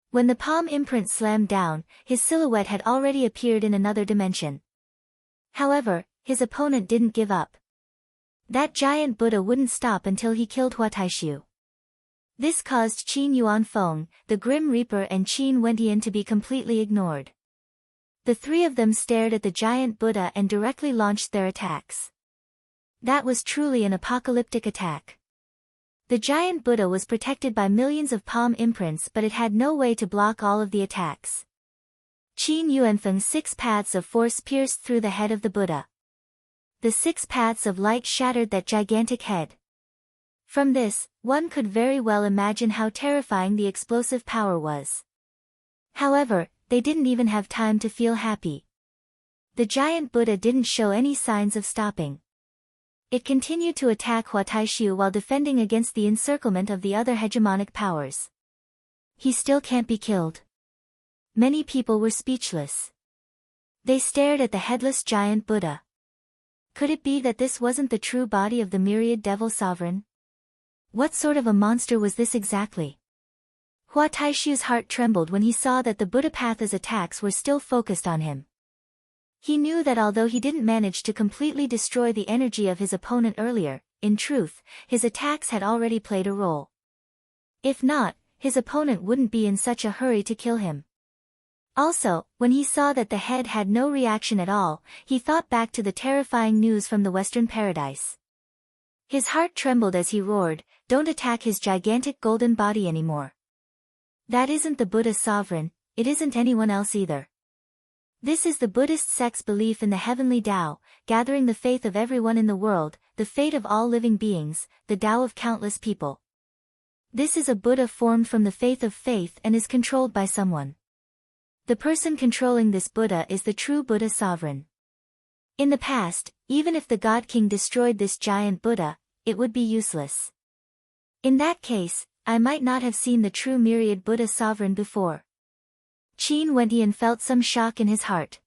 S1: When the palm imprint slammed down, his silhouette had already appeared in another dimension. However, his opponent didn't give up. That giant Buddha wouldn't stop until he killed Hua Taishu. This caused Qin Yuanfeng, the Grim Reaper and Qin Wentian to be completely ignored. The three of them stared at the giant Buddha and directly launched their attacks. That was truly an apocalyptic attack. The giant Buddha was protected by millions of palm imprints, but it had no way to block all of the attacks. Qin Yuanfeng's 6 paths of force pierced through the head of the Buddha. The 6 paths of light shattered that gigantic head. From this, one could very well imagine how terrifying the explosive power was. However, they didn't even have time to feel happy. The giant Buddha didn't show any signs of stopping. It continued to attack Hua Taishu while defending against the encirclement of the other hegemonic powers. He still can't be killed. Many people were speechless. They stared at the headless giant Buddha. Could it be that this wasn't the true body of the myriad devil sovereign? What sort of a monster was this exactly? Hua Taishu's heart trembled when he saw that the Buddha path's attacks were still focused on him. He knew that although he didn't manage to completely destroy the energy of his opponent earlier, in truth, his attacks had already played a role. If not, his opponent wouldn't be in such a hurry to kill him. Also, when he saw that the head had no reaction at all, he thought back to the terrifying news from the Western Paradise. His heart trembled as he roared, "Don't attack his gigantic golden body anymore. That isn't the Buddha sovereign, it isn't anyone else either. This is the Buddhist sect's belief in the heavenly Tao, gathering the faith of everyone in the world, the fate of all living beings, the Tao of countless people. This is a Buddha formed from the faith of faith and is controlled by someone. The person controlling this Buddha is the true Buddha sovereign. In the past, even if the God King destroyed this giant Buddha, it would be useless. In that case, I might not have seen the true myriad Buddha sovereign before. Qin Wentian felt some shock in his heart.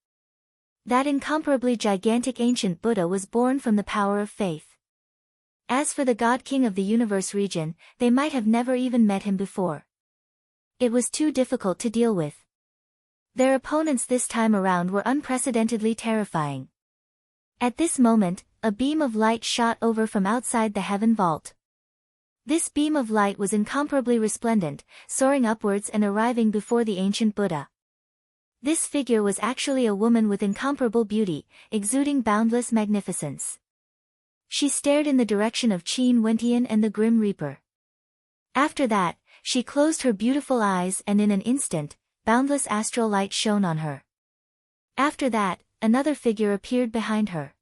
S1: That incomparably gigantic ancient Buddha was born from the power of faith. As for the God King of the Universe region, they might have never even met him before. It was too difficult to deal with. Their opponents this time around were unprecedentedly terrifying. At this moment, a beam of light shot over from outside the heaven vault. This beam of light was incomparably resplendent, soaring upwards and arriving before the ancient Buddha. This figure was actually a woman with incomparable beauty, exuding boundless magnificence. She stared in the direction of Qin Wentian and the Grim Reaper. After that, she closed her beautiful eyes and in an instant, boundless astral light shone on her. After that, another figure appeared behind her.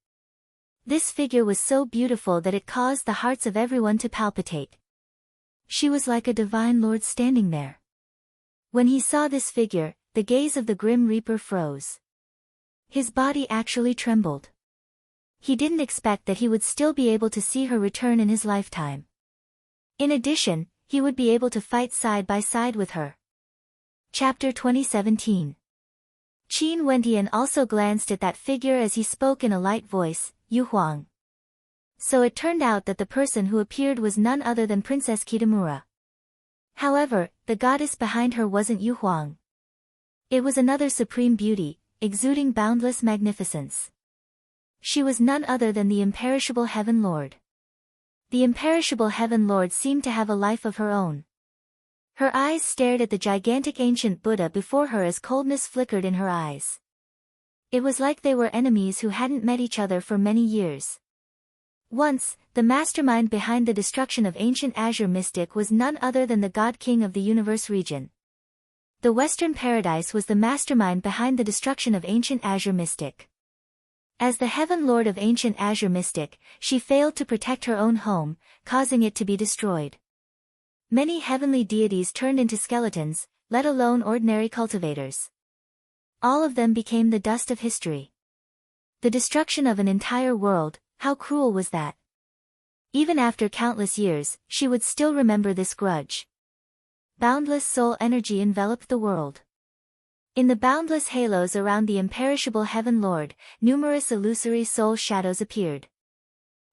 S1: This figure was so beautiful that it caused the hearts of everyone to palpitate. She was like a divine lord standing there. When he saw this figure, the gaze of the Grim Reaper froze. His body actually trembled. He didn't expect that he would still be able to see her return in his lifetime. In addition, he would be able to fight side by side with her. Chapter 2017. Qin Wentian also glanced at that figure as he spoke in a light voice, Yu Huang. So it turned out that the person who appeared was none other than Princess Kitamura. However, the goddess behind her wasn't Yu Huang. It was another supreme beauty, exuding boundless magnificence. She was none other than the imperishable Heaven Lord. The imperishable Heaven Lord seemed to have a life of her own. Her eyes stared at the gigantic ancient Buddha before her as coldness flickered in her eyes. It was like they were enemies who hadn't met each other for many years. Once, the mastermind behind the destruction of ancient Azure Mystic was none other than the God King of the Universe region. The Western Paradise was the mastermind behind the destruction of ancient Azure Mystic. As the Heaven Lord of ancient Azure Mystic, she failed to protect her own home, causing it to be destroyed. Many heavenly deities turned into skeletons, let alone ordinary cultivators. All of them became the dust of history. The destruction of an entire world, how cruel was that? Even after countless years, she would still remember this grudge. Boundless soul energy enveloped the world. In the boundless halos around the imperishable Heaven Lord, numerous illusory soul shadows appeared.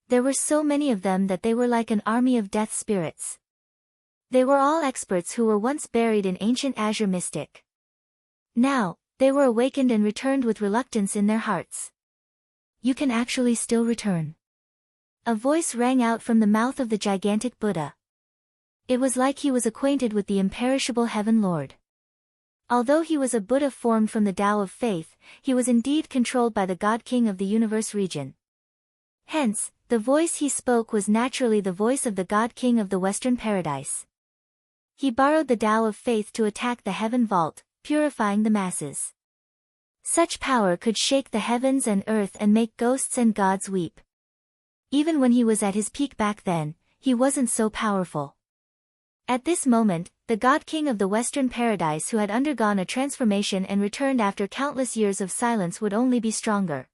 S1: There were so many of them that they were like an army of death spirits. They were all experts who were once buried in ancient Azure Mystic. Now, they were awakened and returned with reluctance in their hearts. You can actually still return. A voice rang out from the mouth of the gigantic Buddha. It was like he was acquainted with the imperishable Heaven Lord. Although he was a Buddha formed from the Tao of Faith, he was indeed controlled by the God King of the Universe region. Hence, the voice he spoke was naturally the voice of the God King of the Western Paradise. He borrowed the Tao of Faith to attack the Heaven Vault, purifying the masses. Such power could shake the heavens and earth and make ghosts and gods weep. Even when he was at his peak back then, he wasn't so powerful. At this moment, the God King of the Western Paradise who had undergone a transformation and returned after countless years of silence would only be stronger.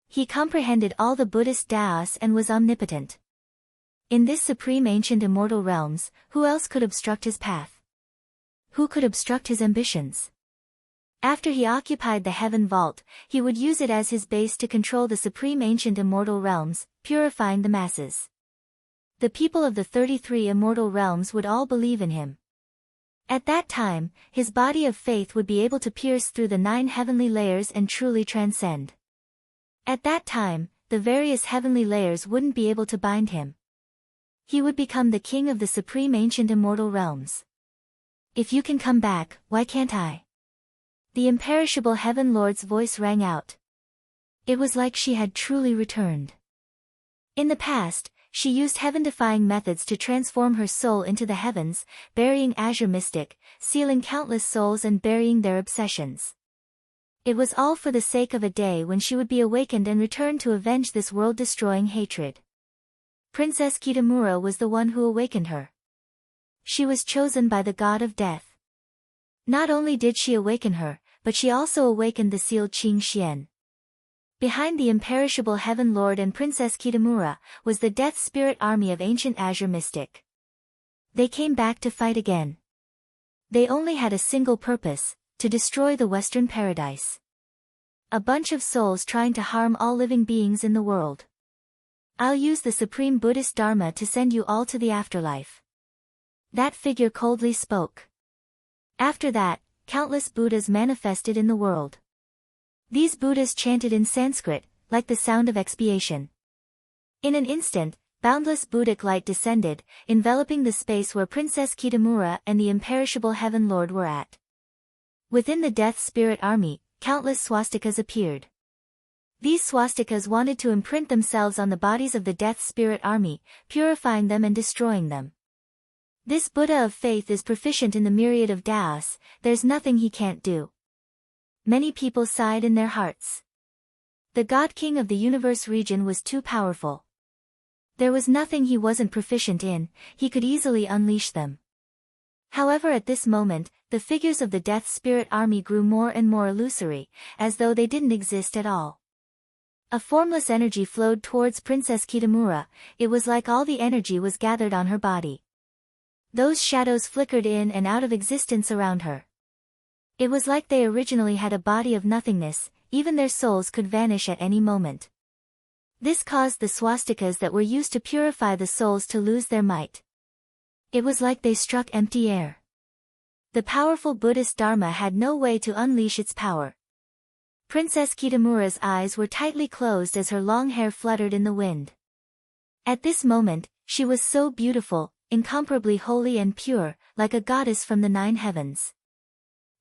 S1: He comprehended all the Buddhist Taos and was omnipotent. In this supreme ancient immortal realms, who else could obstruct his path? Who could obstruct his ambitions? After he occupied the Heaven Vault, he would use it as his base to control the supreme ancient immortal realms, purifying the masses. The people of the 33 immortal realms would all believe in him. At that time, his body of faith would be able to pierce through the 9 heavenly layers and truly transcend. At that time, the various heavenly layers wouldn't be able to bind him. He would become the king of the supreme ancient immortal realms. If you can come back, why can't I? The imperishable Heaven Lord's voice rang out. It was like she had truly returned. In the past, she used heaven-defying methods to transform her soul into the heavens, burying Azure Mystic, sealing countless souls and burying their obsessions. It was all for the sake of a day when she would be awakened and return to avenge this world-destroying hatred. Princess Kitamura was the one who awakened her. She was chosen by the god of death. Not only did she awaken her, but she also awakened the sealed Qing Xian. Behind the imperishable Heaven Lord and Princess Kitamura, was the death spirit army of ancient Azure Mystic. They came back to fight again. They only had a single purpose, to destroy the Western paradise. A bunch of souls trying to harm all living beings in the world. I'll use the Supreme Buddhist Dharma to send you all to the afterlife. That figure coldly spoke. After that, countless Buddhas manifested in the world. These Buddhas chanted in Sanskrit, like the sound of expiation. In an instant, boundless Buddhic light descended, enveloping the space where Princess Kitamura and the imperishable Heaven Lord were at. Within the Death Spirit Army, countless swastikas appeared. These swastikas wanted to imprint themselves on the bodies of the Death Spirit Army, purifying them and destroying them. This Buddha of faith is proficient in the myriad of Taos, there's nothing he can't do. Many people sighed in their hearts. The God King of the Universe region was too powerful. There was nothing he wasn't proficient in, he could easily unleash them. However, at this moment, the figures of the Death Spirit Army grew more and more illusory, as though they didn't exist at all. A formless energy flowed towards Princess Kitamura, it was like all the energy was gathered on her body. Those shadows flickered in and out of existence around her. It was like they originally had a body of nothingness, even their souls could vanish at any moment. This caused the swastikas that were used to purify the souls to lose their might. It was like they struck empty air. The powerful Buddhist Dharma had no way to unleash its power. Princess Kitamura's eyes were tightly closed as her long hair fluttered in the wind. At this moment, she was so beautiful, incomparably holy and pure, like a goddess from the 9 heavens.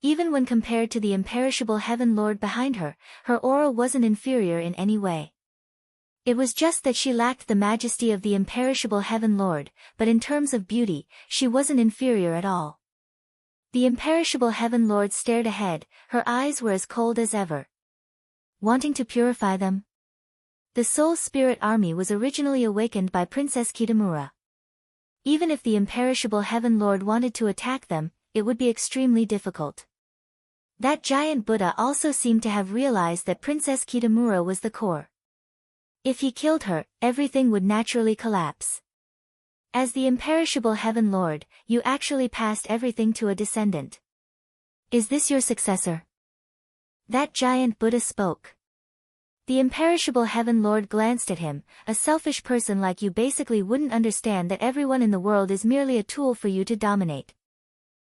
S1: Even when compared to the imperishable Heaven Lord behind her, her aura wasn't inferior in any way. It was just that she lacked the majesty of the imperishable Heaven Lord, but in terms of beauty, she wasn't inferior at all. The imperishable Heaven Lord stared ahead, her eyes were as cold as ever. Wanting to purify them? The Soul Spirit Army was originally awakened by Princess Kitamura. Even if the imperishable Heaven Lord wanted to attack them, it would be extremely difficult. That giant Buddha also seemed to have realized that Princess Kitamura was the core. If he killed her, everything would naturally collapse. As the imperishable Heaven Lord, you actually passed everything to a descendant. Is this your successor? That giant Buddha spoke. The imperishable Heaven Lord glanced at him, a selfish person like you basically wouldn't understand that everyone in the world is merely a tool for you to dominate.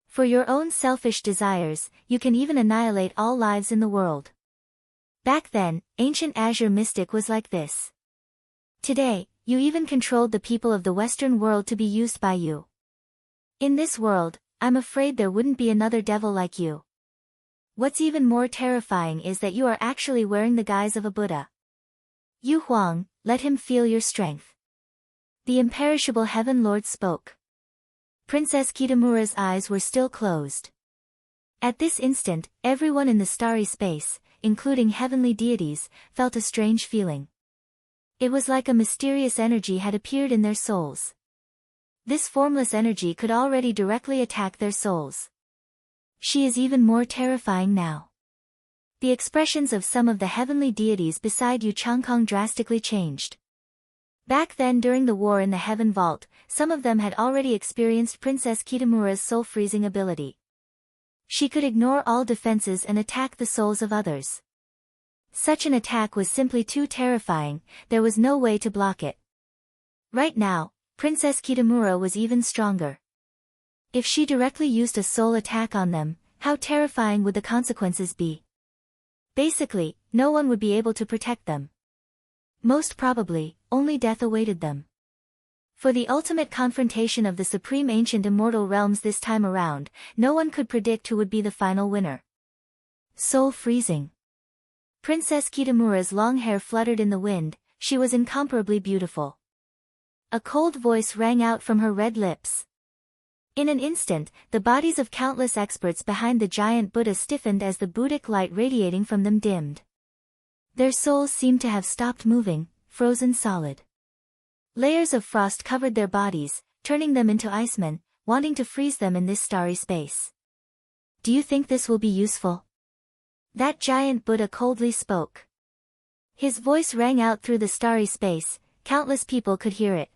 S1: For your own selfish desires, you can even annihilate all lives in the world. Back then, ancient Azure mystic was like this. Today, you even controlled the people of the Western world to be used by you. In this world, I'm afraid there wouldn't be another devil like you. What's even more terrifying is that you are actually wearing the guise of a Buddha. Yu Huang, let him feel your strength. The imperishable Heaven Lord spoke. Princess Kitamura's eyes were still closed. At this instant, everyone in the starry space, including heavenly deities, felt a strange feeling. It was like a mysterious energy had appeared in their souls. This formless energy could already directly attack their souls. She is even more terrifying now. The expressions of some of the heavenly deities beside Yu Changkong drastically changed. Back then during the war in the Heaven Vault, some of them had already experienced Princess Kitamura's soul-freezing ability. She could ignore all defenses and attack the souls of others. Such an attack was simply too terrifying, there was no way to block it. Right now, Princess Kitamura was even stronger. If she directly used a soul attack on them, how terrifying would the consequences be? Basically, no one would be able to protect them. Most probably, only death awaited them. For the ultimate confrontation of the Supreme Ancient Immortal Realms this time around, no one could predict who would be the final winner. Soul freezing. Princess Kitamura's long hair fluttered in the wind, she was incomparably beautiful. A cold voice rang out from her red lips. In an instant, the bodies of countless experts behind the giant Buddha stiffened as the Buddhic light radiating from them dimmed. Their souls seemed to have stopped moving, frozen solid. Layers of frost covered their bodies, turning them into icemen, wanting to freeze them in this starry space. Do you think this will be useful? That giant Buddha coldly spoke. His voice rang out through the starry space, countless people could hear it.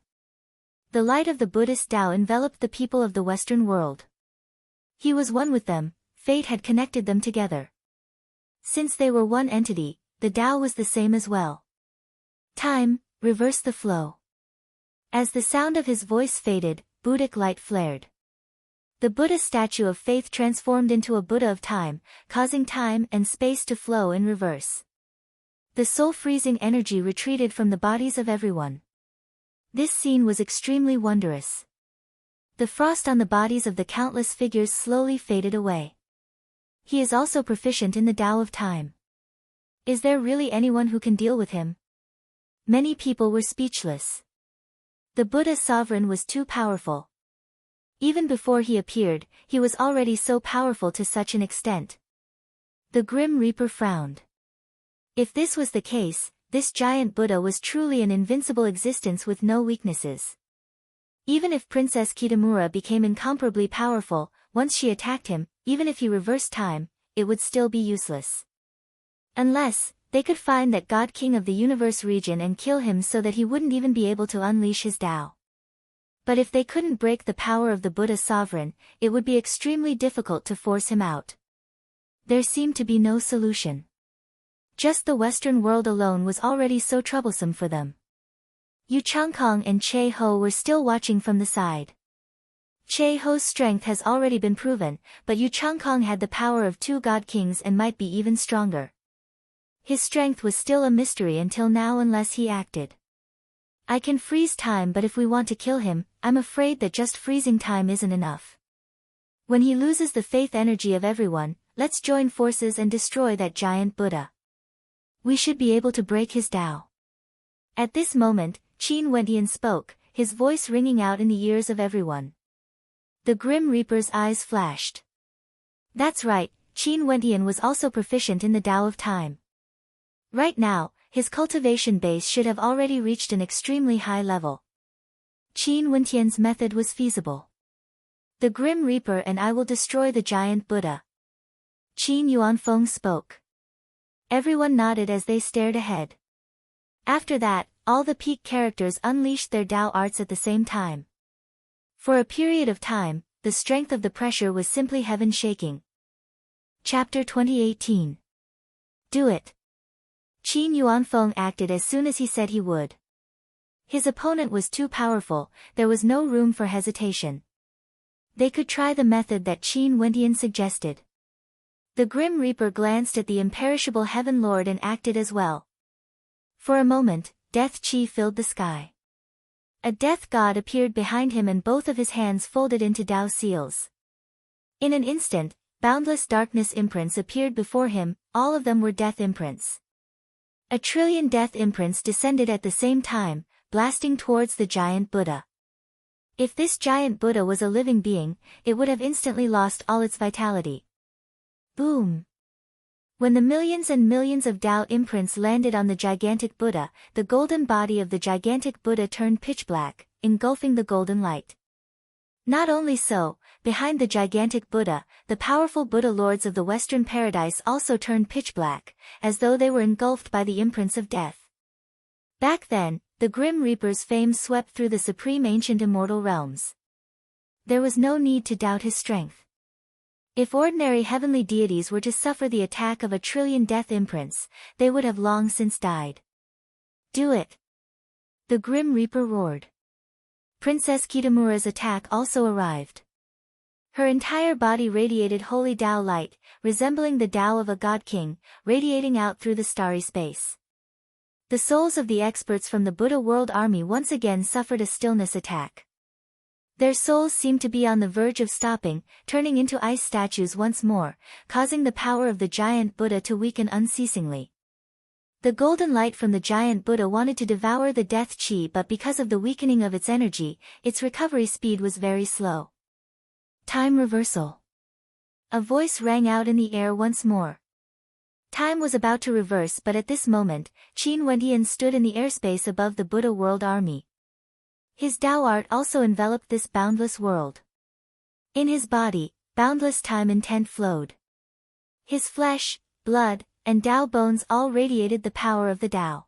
S1: The light of the Buddhist Tao enveloped the people of the Western world. He was one with them, fate had connected them together. Since they were one entity, the Tao was the same as well. Time, reverse the flow. As the sound of his voice faded, Buddhic light flared. The Buddha statue of faith transformed into a Buddha of time, causing time and space to flow in reverse. The soul-freezing energy retreated from the bodies of everyone. This scene was extremely wondrous. The frost on the bodies of the countless figures slowly faded away. He is also proficient in the Tao of time. Is there really anyone who can deal with him? Many people were speechless. The Buddha sovereign was too powerful. Even before he appeared, he was already so powerful to such an extent. The Grim Reaper frowned. If this was the case, this giant Buddha was truly an invincible existence with no weaknesses. Even if Princess Kitamura became incomparably powerful, once she attacked him, even if he reversed time, it would still be useless. Unless, they could find that God King of the Universe region and kill him so that he wouldn't even be able to unleash his Tao. But if they couldn't break the power of the Buddha sovereign, it would be extremely difficult to force him out. There seemed to be no solution. Just the Western world alone was already so troublesome for them. Yu Changkong and Che Ho were still watching from the side. Che Ho's strength has already been proven, but Yu Changkong had the power of 2 God Kings and might be even stronger. His strength was still a mystery until now unless he acted. I can freeze time, but if we want to kill him, I'm afraid that just freezing time isn't enough. When he loses the faith energy of everyone, let's join forces and destroy that giant Buddha. We should be able to break his Tao. At this moment, Qin Wentian spoke, his voice ringing out in the ears of everyone. The Grim Reaper's eyes flashed. That's right, Qin Wentian was also proficient in the Tao of time. Right now, his cultivation base should have already reached an extremely high level. Qin Wentian's method was feasible. The Grim Reaper and I will destroy the giant Buddha. Qin Yuanfeng spoke. Everyone nodded as they stared ahead. After that, all the peak characters unleashed their Tao arts at the same time. For a period of time, the strength of the pressure was simply heaven-shaking. Chapter 2018. Do it. Qin Yuanfeng acted as soon as he said he would. His opponent was too powerful, there was no room for hesitation. They could try the method that Qin Wentian suggested. The Grim Reaper glanced at the imperishable Heaven Lord and acted as well. For a moment, death chi filled the sky. A death god appeared behind him and both of his hands folded into Tao seals. In an instant, boundless darkness imprints appeared before him, all of them were death imprints. 1 trillion death imprints descended at the same time, blasting towards the giant Buddha. If this giant Buddha was a living being, it would have instantly lost all its vitality. Boom! When the millions and millions of Tao imprints landed on the gigantic Buddha, the golden body of the gigantic Buddha turned pitch black, engulfing the golden light. Not only so, behind the gigantic Buddha, the powerful Buddha lords of the Western paradise also turned pitch black, as though they were engulfed by the imprints of death. Back then, the Grim Reaper's fame swept through the supreme ancient immortal realms. There was no need to doubt his strength. If ordinary heavenly deities were to suffer the attack of 1 trillion death imprints, they would have long since died. Do it! The Grim Reaper roared. Princess Kitamura's attack also arrived. Her entire body radiated holy Tao light, resembling the Tao of a god king, radiating out through the starry space. The souls of the experts from the Buddha World Army once again suffered a stillness attack. Their souls seemed to be on the verge of stopping, turning into ice statues once more, causing the power of the giant Buddha to weaken unceasingly. The golden light from the giant Buddha wanted to devour the death chi, but because of the weakening of its energy, its recovery speed was very slow. Time reversal. A voice rang out in the air once more. Time was about to reverse, but at this moment, Qin Wentian stood in the airspace above the Buddha World Army. His Tao art also enveloped this boundless world. In his body, boundless time intent flowed. His flesh, blood, and Tao bones all radiated the power of the Tao.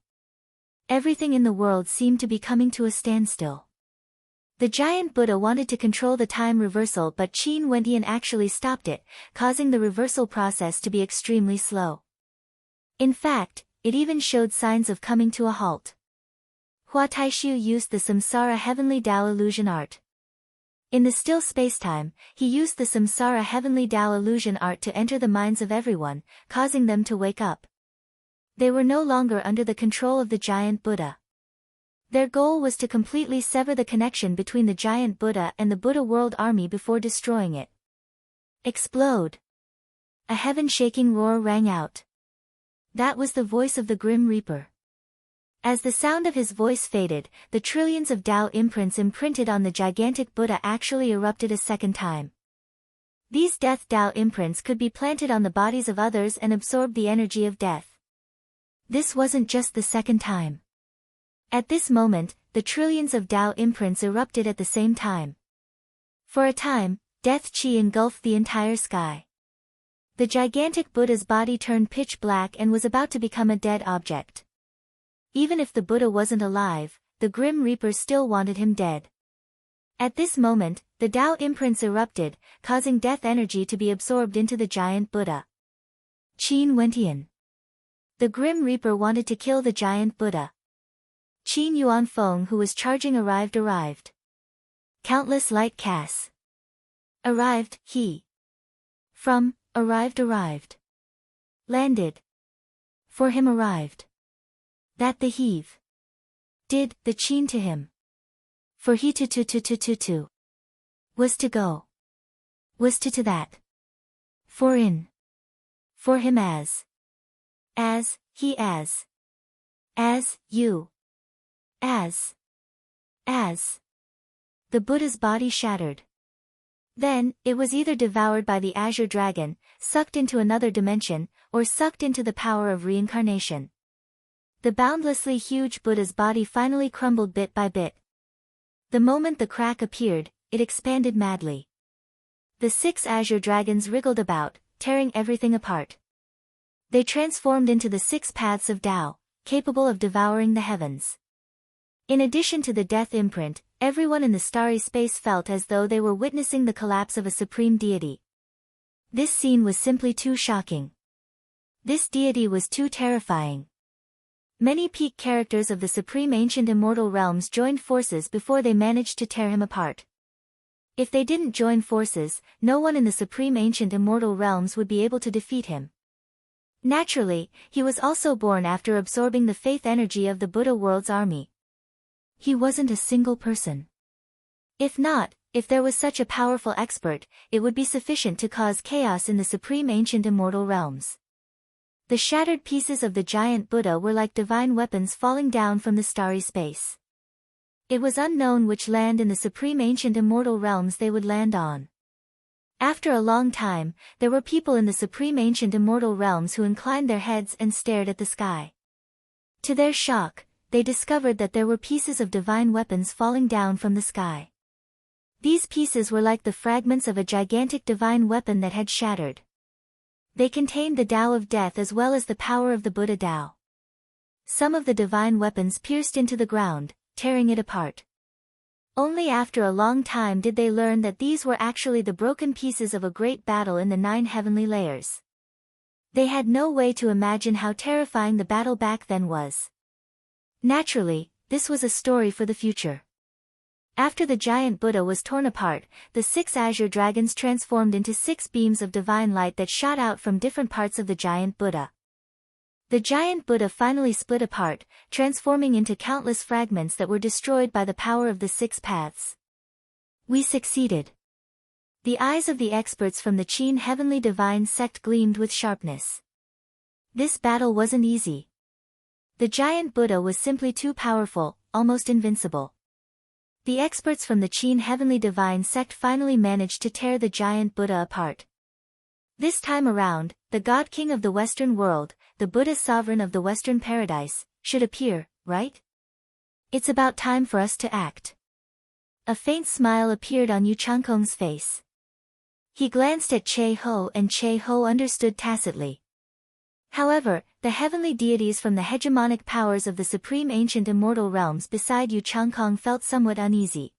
S1: Everything in the world seemed to be coming to a standstill. The giant Buddha wanted to control the time reversal, but Qin Wentian actually stopped it, causing the reversal process to be extremely slow. In fact, it even showed signs of coming to a halt. Hua Taishu used the Samsara Heavenly Tao illusion art. In the still spacetime, he used the Samsara Heavenly Tao illusion art to enter the minds of everyone, causing them to wake up. They were no longer under the control of the giant Buddha. Their goal was to completely sever the connection between the giant Buddha and the Buddha world army before destroying it. Explode! A heaven-shaking roar rang out. That was the voice of the Grim Reaper. As the sound of his voice faded, the trillions of Tao imprints imprinted on the gigantic Buddha actually erupted a second time. These death Tao imprints could be planted on the bodies of others and absorb the energy of death. This wasn't just the second time. At this moment, the trillions of Tao imprints erupted at the same time. For a time, death chi engulfed the entire sky. The gigantic Buddha's body turned pitch black and was about to become a dead object. Even if the Buddha wasn't alive, the Grim Reaper still wanted him dead. At this moment, the Tao imprints erupted, causing death energy to be absorbed into the giant Buddha. Qin Wentian. The Grim Reaper wanted to kill the giant Buddha. Qin Yuanfeng, who was charging, arrived. Countless light casts. Arrived, he. From, arrived. Landed. For him arrived. That the heave. Did, the Qin to him. For he to. Was to go. Was to that. For in. For him as. As, he as. As, you. As. The Buddha's body shattered. Then, it was either devoured by the Azure Dragon, sucked into another dimension, or sucked into the power of reincarnation. The boundlessly huge Buddha's body finally crumbled bit by bit. The moment the crack appeared, it expanded madly. The 6 Azure Dragons wriggled about, tearing everything apart. They transformed into the 6 paths of Tao, capable of devouring the heavens. In addition to the death imprint, everyone in the starry space felt as though they were witnessing the collapse of a supreme deity. This scene was simply too shocking. This deity was too terrifying. Many peak characters of the supreme ancient immortal realms joined forces before they managed to tear him apart. If they didn't join forces, no one in the supreme ancient immortal realms would be able to defeat him. Naturally, he was also born after absorbing the faith energy of the Buddha world's army. He wasn't a single person. If there was such a powerful expert, it would be sufficient to cause chaos in the supreme ancient immortal realms. The shattered pieces of the giant Buddha were like divine weapons falling down from the starry space. It was unknown which land in the supreme ancient immortal realms they would land on. After a long time, there were people in the supreme ancient immortal realms who inclined their heads and stared at the sky. To their shock, they discovered that there were pieces of divine weapons falling down from the sky. These pieces were like the fragments of a gigantic divine weapon that had shattered. They contained the Tao of death as well as the power of the Buddha Tao. Some of the divine weapons pierced into the ground, tearing it apart. Only after a long time did they learn that these were actually the broken pieces of a great battle in the 9 heavenly layers. They had no way to imagine how terrifying the battle back then was. Naturally, this was a story for the future. After the giant Buddha was torn apart, the 6 Azure Dragons transformed into 6 beams of divine light that shot out from different parts of the giant Buddha. The giant Buddha finally split apart, transforming into countless fragments that were destroyed by the power of the 6 paths. We succeeded. The eyes of the experts from the Qin Heavenly Divine sect gleamed with sharpness. This battle wasn't easy. The giant Buddha was simply too powerful, almost invincible. The experts from the Qin Heavenly Divine sect finally managed to tear the giant Buddha apart. This time around, the God King of the Western world, the Buddha sovereign of the Western paradise, should appear, right? It's about time for us to act. A faint smile appeared on Yu Changkong's face. He glanced at Che Ho and Che Ho understood tacitly. However, the heavenly deities from the hegemonic powers of the supreme ancient immortal realms beside Yu Changkong felt somewhat uneasy.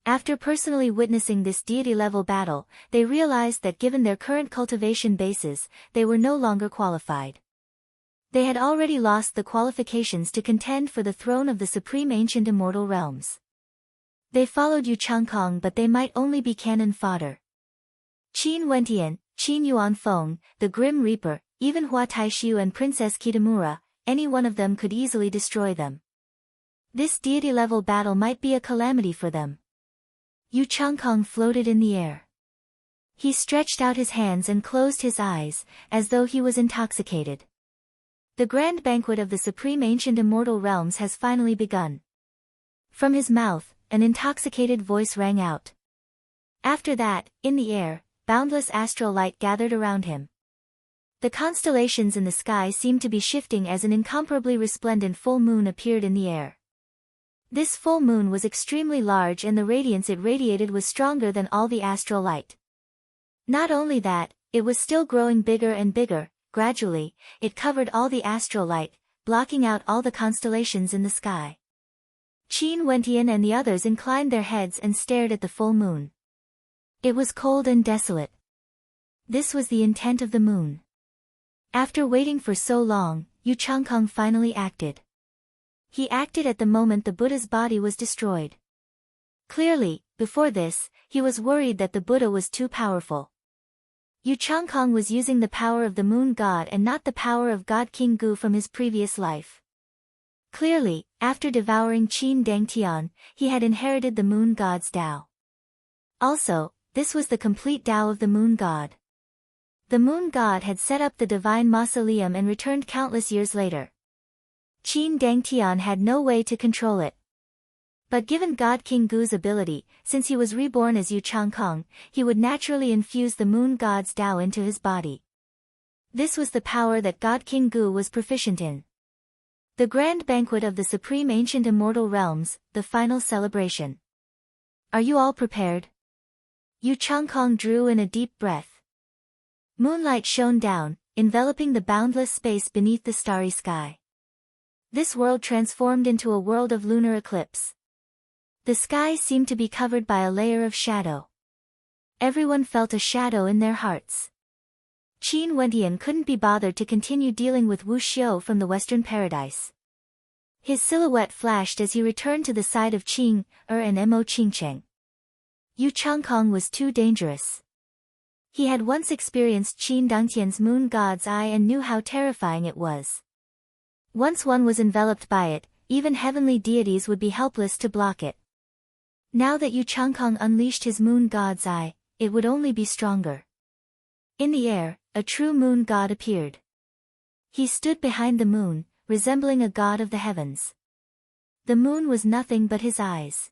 S1: After personally witnessing this deity-level battle, they realized that given their current cultivation bases, they were no longer qualified. They had already lost the qualifications to contend for the throne of the supreme ancient immortal realms. They followed Yu Changkong, but they might only be cannon fodder. Qin Wentian, Qin Yuanfeng, the Grim Reaper, even Hua Taishu and Princess Kitamura, any one of them could easily destroy them. This deity-level battle might be a calamity for them. Yu Changkong floated in the air. He stretched out his hands and closed his eyes, as though he was intoxicated. The grand banquet of the supreme ancient immortal realms has finally begun. From his mouth, an intoxicated voice rang out. After that, in the air, boundless astral light gathered around him. The constellations in the sky seemed to be shifting as an incomparably resplendent full moon appeared in the air. This full moon was extremely large, and the radiance it radiated was stronger than all the astral light. Not only that, it was still growing bigger and bigger. Gradually, it covered all the astral light, blocking out all the constellations in the sky. Qin Wentian and the others inclined their heads and stared at the full moon. It was cold and desolate. This was the intent of the moon. After waiting for so long, Yu Changkong finally acted. He acted at the moment the Buddha's body was destroyed. Clearly, before this, he was worried that the Buddha was too powerful. Yu Changkong was using the power of the moon god and not the power of God King Gu from his previous life. Clearly, after devouring Qin Dangtian, he had inherited the moon god's Tao. Also, this was the complete Tao of the moon god. The moon god had set up the divine mausoleum and returned countless years later. Qin Dangtian had no way to control it. But given God King Gu's ability, since he was reborn as Yu Changkong, he would naturally infuse the moon god's Tao into his body. This was the power that God King Gu was proficient in. The grand banquet of the supreme ancient immortal realms, the final celebration. Are you all prepared? Yu Changkong drew in a deep breath. Moonlight shone down, enveloping the boundless space beneath the starry sky. This world transformed into a world of lunar eclipse. The sky seemed to be covered by a layer of shadow. Everyone felt a shadow in their hearts. Qin Wentian couldn't be bothered to continue dealing with Wu Xiu from the Western Paradise. His silhouette flashed as he returned to the side of Qing and Mo Qingcheng. Yu Changkong was too dangerous. He had once experienced Qin Dangtian's moon god's eye and knew how terrifying it was. Once one was enveloped by it, even heavenly deities would be helpless to block it. Now that Yu Changkong unleashed his moon god's eye, it would only be stronger. In the air, a true moon god appeared. He stood behind the moon, resembling a god of the heavens. The moon was nothing but his eyes.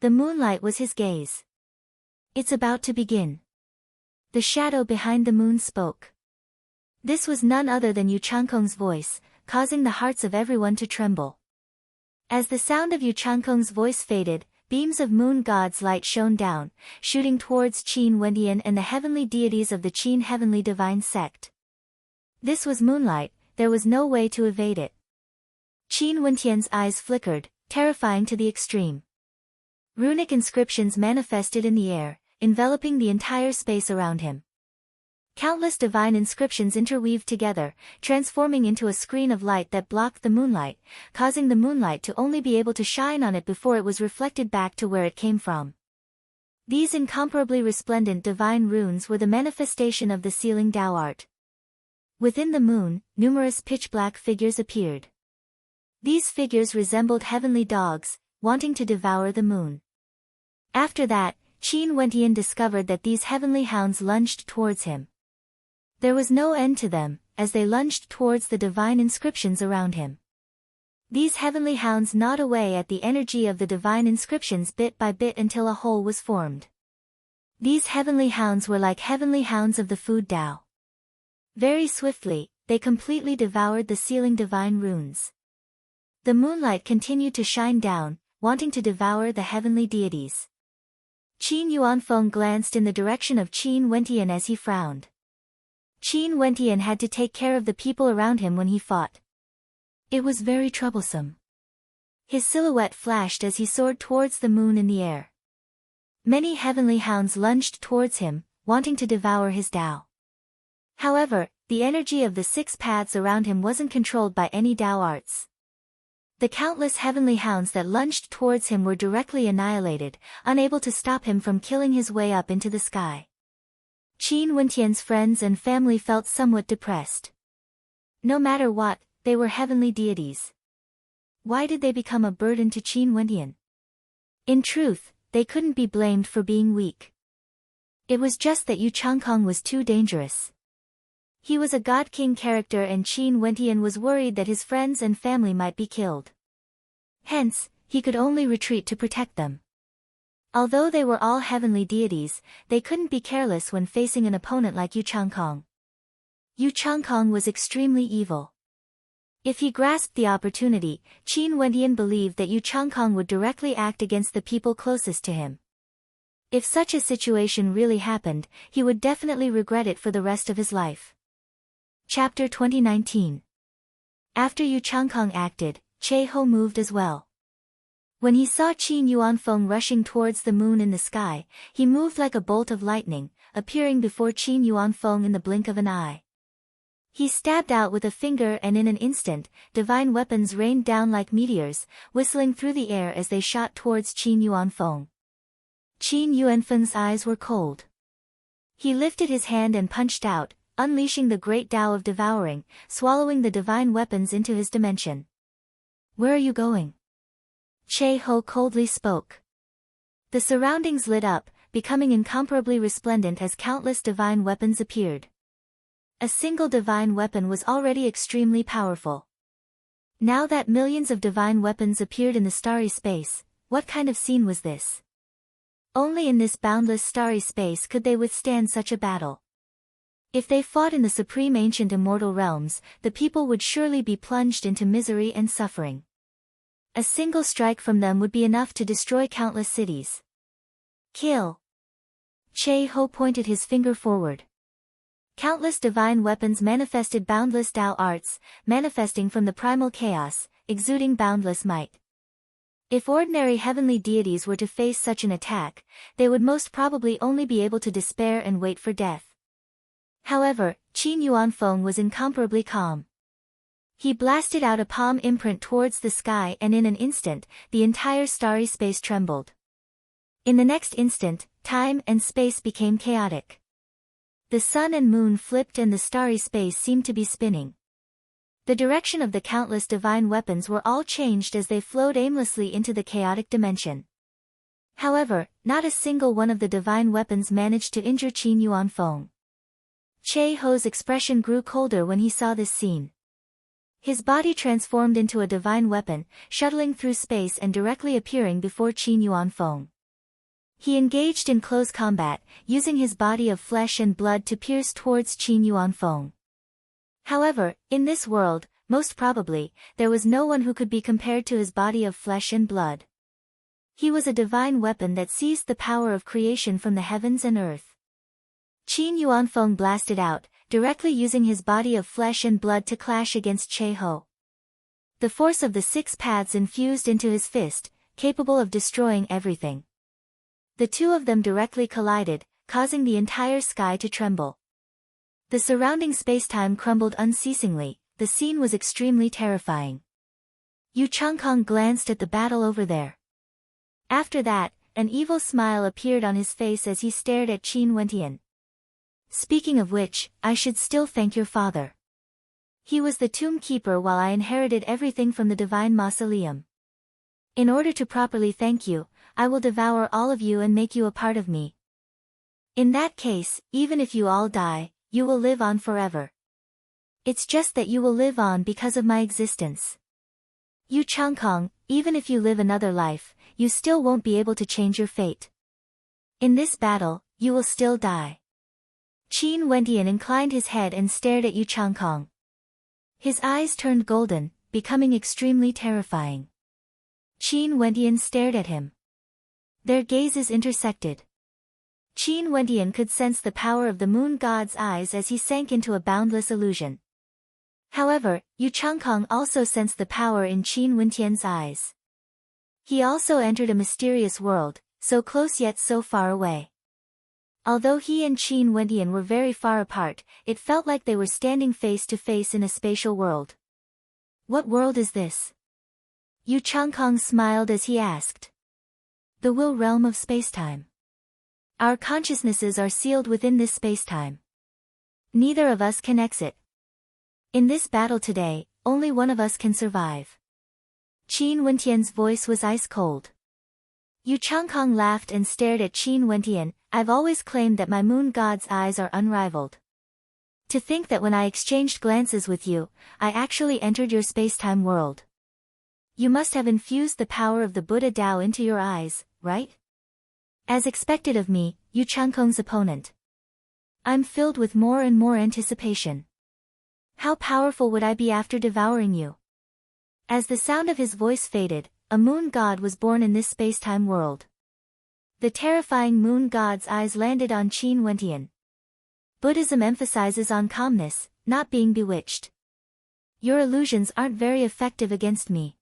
S1: The moonlight was his gaze. It's about to begin. The shadow behind the moon spoke. This was none other than Yu Changkong's voice, causing the hearts of everyone to tremble. As the sound of Yu Changkong's voice faded, beams of moon god's light shone down, shooting towards Qin Wentian and the heavenly deities of the Qin heavenly divine sect. This was moonlight, there was no way to evade it. Qin Wentian's eyes flickered, terrifying to the extreme. Runic inscriptions manifested in the air, enveloping the entire space around him. Countless divine inscriptions interweaved together, transforming into a screen of light that blocked the moonlight, causing the moonlight to only be able to shine on it before it was reflected back to where it came from. These incomparably resplendent divine runes were the manifestation of the sealing Tao art. Within the moon, numerous pitch-black figures appeared. These figures resembled heavenly dogs, wanting to devour the moon. After that, Qin Wentian discovered that these heavenly hounds lunged towards him. There was no end to them, as they lunged towards the divine inscriptions around him. These heavenly hounds gnawed away at the energy of the divine inscriptions bit by bit until a hole was formed. These heavenly hounds were like heavenly hounds of the food Tao. Very swiftly, they completely devoured the sealing divine runes. The moonlight continued to shine down, wanting to devour the heavenly deities. Qin Yuanfeng glanced in the direction of Qin Wentian as he frowned. Qin Wentian had to take care of the people around him when he fought. It was very troublesome. His silhouette flashed as he soared towards the moon in the air. Many heavenly hounds lunged towards him, wanting to devour his Tao. However, the energy of the 6 paths around him wasn't controlled by any Tao arts. The countless heavenly hounds that lunged towards him were directly annihilated, unable to stop him from killing his way up into the sky. Qin Wentian's friends and family felt somewhat depressed. No matter what, they were heavenly deities. Why did they become a burden to Qin Wentian? In truth, they couldn't be blamed for being weak. It was just that Yu Changkong was too dangerous. He was a god-king character and Qin Wentian was worried that his friends and family might be killed. Hence, he could only retreat to protect them. Although they were all heavenly deities, they couldn't be careless when facing an opponent like Yu Changkong. Yu Changkong was extremely evil. If he grasped the opportunity, Qin Wentian believed that Yu Changkong would directly act against the people closest to him. If such a situation really happened, he would definitely regret it for the rest of his life. Chapter 2019. After Yu Changkong acted, Che Ho moved as well. When he saw Qin Yuanfeng rushing towards the moon in the sky, he moved like a bolt of lightning, appearing before Qin Yuanfeng in the blink of an eye. He stabbed out with a finger and in an instant, divine weapons rained down like meteors, whistling through the air as they shot towards Qin Yuanfeng. Qin Yuanfeng's eyes were cold. He lifted his hand and punched out, unleashing the great Tao of devouring, swallowing the divine weapons into his dimension. "Where are you going?" Che Ho coldly spoke. The surroundings lit up, becoming incomparably resplendent as countless divine weapons appeared. A single divine weapon was already extremely powerful. Now that millions of divine weapons appeared in the starry space, what kind of scene was this? Only in this boundless starry space could they withstand such a battle. If they fought in the supreme ancient immortal realms, the people would surely be plunged into misery and suffering. A single strike from them would be enough to destroy countless cities. Kill! Che Ho pointed his finger forward. Countless divine weapons manifested boundless Tao arts, manifesting from the primal chaos, exuding boundless might. If ordinary heavenly deities were to face such an attack, they would most probably only be able to despair and wait for death. However, Qin Yuanfeng was incomparably calm. He blasted out a palm imprint towards the sky and in an instant, the entire starry space trembled. In the next instant, time and space became chaotic. The sun and moon flipped and the starry space seemed to be spinning. The direction of the countless divine weapons were all changed as they flowed aimlessly into the chaotic dimension. However, not a single one of the divine weapons managed to injure Qin Yuanfeng. Che Ho's expression grew colder when he saw this scene. His body transformed into a divine weapon, shuttling through space and directly appearing before Qin Yuanfeng. He engaged in close combat, using his body of flesh and blood to pierce towards Qin Yuanfeng. However, in this world, most probably, there was no one who could be compared to his body of flesh and blood. He was a divine weapon that seized the power of creation from the heavens and earth. Qin Yuanfeng blasted out, directly using his body of flesh and blood to clash against Che Ho. The force of the 6 paths infused into his fist, capable of destroying everything. The two of them directly collided, causing the entire sky to tremble. The surrounding spacetime crumbled unceasingly. The scene was extremely terrifying. Yu Changkong glanced at the battle over there. After that, an evil smile appeared on his face as he stared at Qin Wentian. "Speaking of which, I should still thank your father. He was the tomb keeper while I inherited everything from the divine mausoleum. In order to properly thank you, I will devour all of you and make you a part of me. In that case, even if you all die, you will live on forever. It's just that you will live on because of my existence. Yu Changkong, even if you live another life, you still won't be able to change your fate. In this battle, you will still die." Qin Wentian inclined his head and stared at Yu Changkong. His eyes turned golden, becoming extremely terrifying. Qin Wentian stared at him. Their gazes intersected. Qin Wentian could sense the power of the moon god's eyes as he sank into a boundless illusion. However, Yu Changkong also sensed the power in Qin Wentian's eyes. He also entered a mysterious world, So close yet so far away. Although he and Qin Wentian were very far apart, it felt like they were standing face to face in a spatial world. What world is this? Yu Changkong smiled as he asked. The will realm of spacetime. Our consciousnesses are sealed within this spacetime. Neither of us can exit. In this battle today, only one of us can survive. Qin Wentian's voice was ice cold. Yu Changkong laughed and stared at Qin Wentian. I've always claimed that my moon god's eyes are unrivaled. To think that when I exchanged glances with you, I actually entered your spacetime world. You must have infused the power of the Buddha Tao into your eyes, right? As expected of me, Yu Changkong's opponent. I'm filled with more and more anticipation. How powerful would I be after devouring you? As the sound of his voice faded, a moon god was born in this spacetime world. The terrifying moon god's eyes landed on Qin Wentian. Buddhism emphasizes on calmness, not being bewitched. Your illusions aren't very effective against me.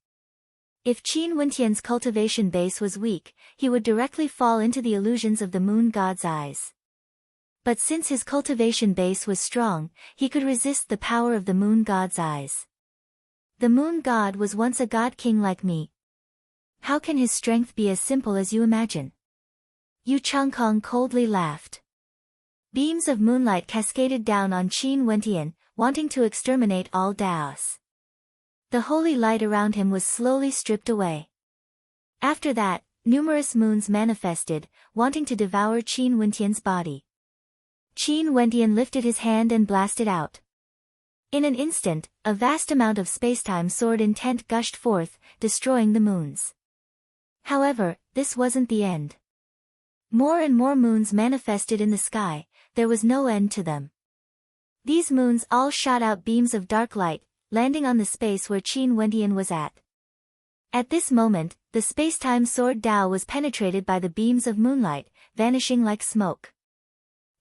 S1: If Qin Wentian's cultivation base was weak, he would directly fall into the illusions of the moon god's eyes. But since his cultivation base was strong, he could resist the power of the moon god's eyes. The moon god was once a god king like me. How can his strength be as simple as you imagine? Yu Changkong coldly laughed. Beams of moonlight cascaded down on Qin Wentian, wanting to exterminate all Daos. The holy light around him was slowly stripped away. After that, numerous moons manifested, wanting to devour Qin Wentian's body. Qin Wentian lifted his hand and blasted out. In an instant, a vast amount of spacetime sword intent gushed forth, destroying the moons. However, this wasn't the end. More and more moons manifested in the sky, there was no end to them. These moons all shot out beams of dark light, landing on the space where Qin Wentian was at. At this moment, the spacetime sword Tao was penetrated by the beams of moonlight, vanishing like smoke.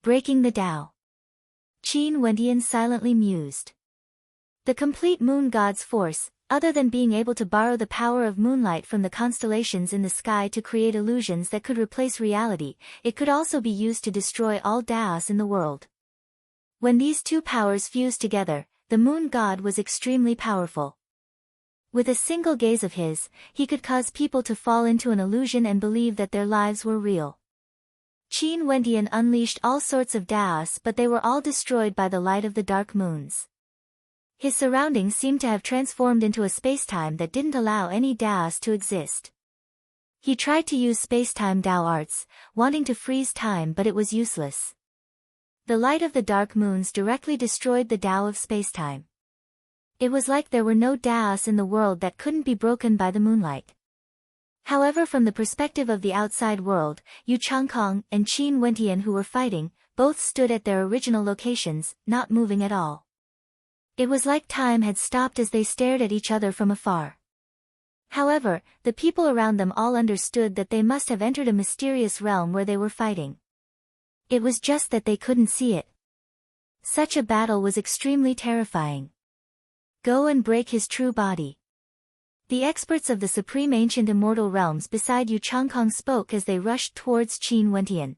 S1: Breaking the Tao. Qin Wentian silently mused. The complete moon god's force, other than being able to borrow the power of moonlight from the constellations in the sky to create illusions that could replace reality, it could also be used to destroy all Daos in the world. When these two powers fused together, the moon god was extremely powerful. With a single gaze of his, he could cause people to fall into an illusion and believe that their lives were real. Qin Wentian unleashed all sorts of Daos, but they were all destroyed by the light of the dark moons. His surroundings seemed to have transformed into a spacetime that didn't allow any Daos to exist. He tried to use spacetime Tao arts, wanting to freeze time, but it was useless. The light of the dark moons directly destroyed the Tao of spacetime. It was like there were no Daos in the world that couldn't be broken by the moonlight. However, from the perspective of the outside world, Yu Changkong and Qin Wentian, who were fighting, both stood at their original locations, not moving at all. It was like time had stopped as they stared at each other from afar. However, the people around them all understood that they must have entered a mysterious realm where they were fighting. It was just that they couldn't see it. Such a battle was extremely terrifying. Go and break his true body. The experts of the supreme ancient immortal realms beside Yu Changkong spoke as they rushed towards Qin Wentian.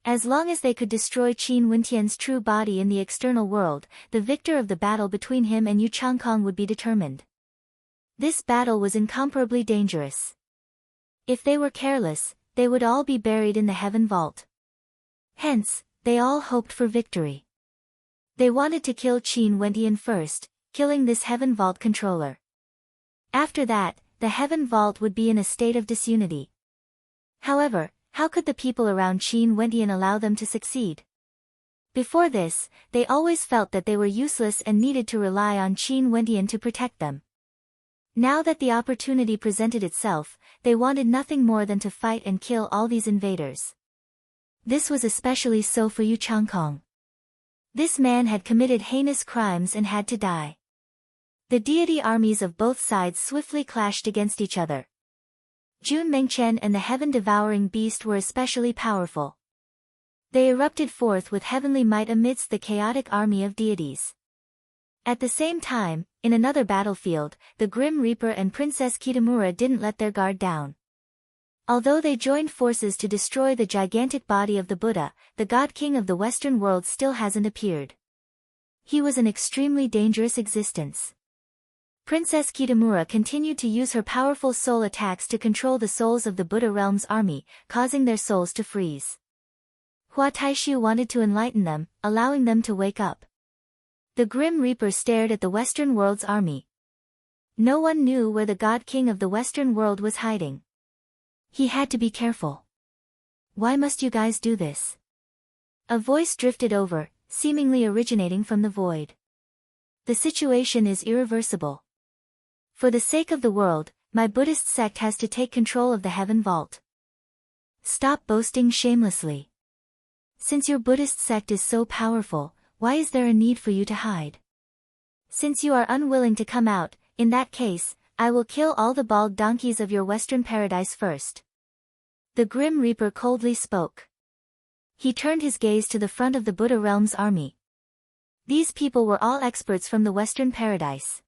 S1: As long as they could destroy Qin Wentian's true body in the external world, the victor of the battle between him and Yu Changkong would be determined. This battle was incomparably dangerous. If they were careless, they would all be buried in the heaven vault. Hence, they all hoped for victory. They wanted to kill Qin Wentian first, killing this heaven vault controller. After that, the heaven vault would be in a state of disunity. However, how could the people around Qin Wentian allow them to succeed? Before this, they always felt that they were useless and needed to rely on Qin Wentian to protect them. Now that the opportunity presented itself, they wanted nothing more than to fight and kill all these invaders. This was especially so for Yu Changkong. This man had committed heinous crimes and had to die. The deity armies of both sides swiftly clashed against each other. Jun Mengchen and the heaven-devouring beast were especially powerful. They erupted forth with heavenly might amidst the chaotic army of deities. At the same time, in another battlefield, the Grim Reaper and Princess Kitamura didn't let their guard down. Although they joined forces to destroy the gigantic body of the Buddha, the God King of the Western world still hasn't appeared. He was an extremely dangerous existence. Princess Kitamura continued to use her powerful soul attacks to control the souls of the Buddha realm's army, causing their souls to freeze. Hua Taishu wanted to enlighten them, allowing them to wake up. The Grim Reaper stared at the Western world's army. No one knew where the God King of the Western world was hiding. He had to be careful. Why must you guys do this? A voice drifted over, seemingly originating from the void. The situation is irreversible. For the sake of the world, my Buddhist sect has to take control of the heaven vault. Stop boasting shamelessly. Since your Buddhist sect is so powerful, why is there a need for you to hide? Since you are unwilling to come out, in that case, I will kill all the bald donkeys of your Western paradise first. The Grim Reaper coldly spoke. He turned his gaze to the front of the Buddha realm's army. These people were all experts from the Western paradise.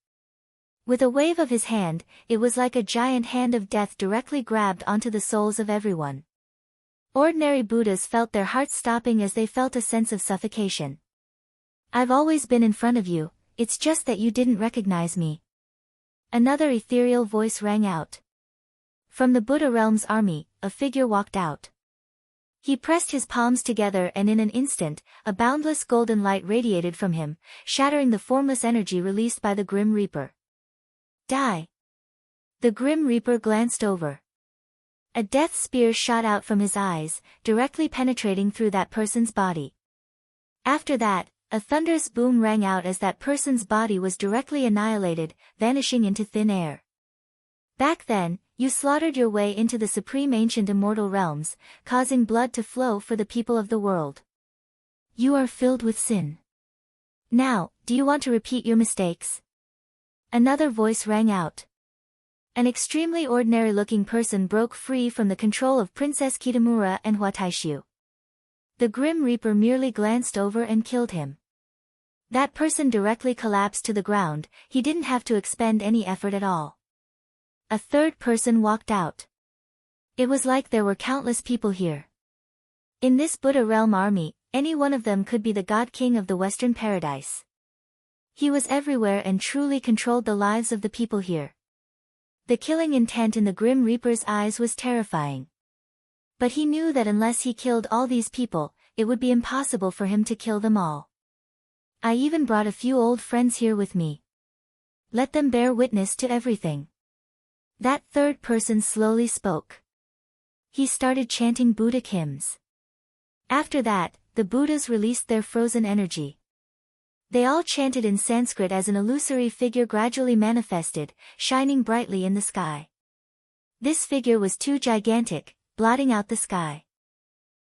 S1: With a wave of his hand, it was like a giant hand of death directly grabbed onto the souls of everyone. Ordinary Buddhas felt their hearts stopping as they felt a sense of suffocation. I've always been in front of you, it's just that you didn't recognize me. Another ethereal voice rang out. From the Buddha realm's army, a figure walked out. He pressed his palms together and in an instant, a boundless golden light radiated from him, shattering the formless energy released by the Grim Reaper. Die! The Grim Reaper glanced over. A death spear shot out from his eyes, directly penetrating through that person's body. After that, a thunderous boom rang out as that person's body was directly annihilated, vanishing into thin air. Back then, you slaughtered your way into the supreme ancient immortal realms, causing blood to flow for the people of the world. You are filled with sin. Now, do you want to repeat your mistakes? Another voice rang out. An extremely ordinary-looking person broke free from the control of Princess Kitamura and Hua Taishu. The Grim Reaper merely glanced over and killed him. That person directly collapsed to the ground, he didn't have to expend any effort at all. A third person walked out. It was like there were countless people here. In this Buddha realm army, any one of them could be the God King of the Western paradise. He was everywhere and truly controlled the lives of the people here. The killing intent in the Grim Reaper's eyes was terrifying. But he knew that unless he killed all these people, it would be impossible for him to kill them all. I even brought a few old friends here with me. Let them bear witness to everything. That third person slowly spoke. He started chanting Buddhic hymns. After that, the Buddhas released their frozen energy. They all chanted in Sanskrit as an illusory figure gradually manifested, shining brightly in the sky. This figure was too gigantic, blotting out the sky.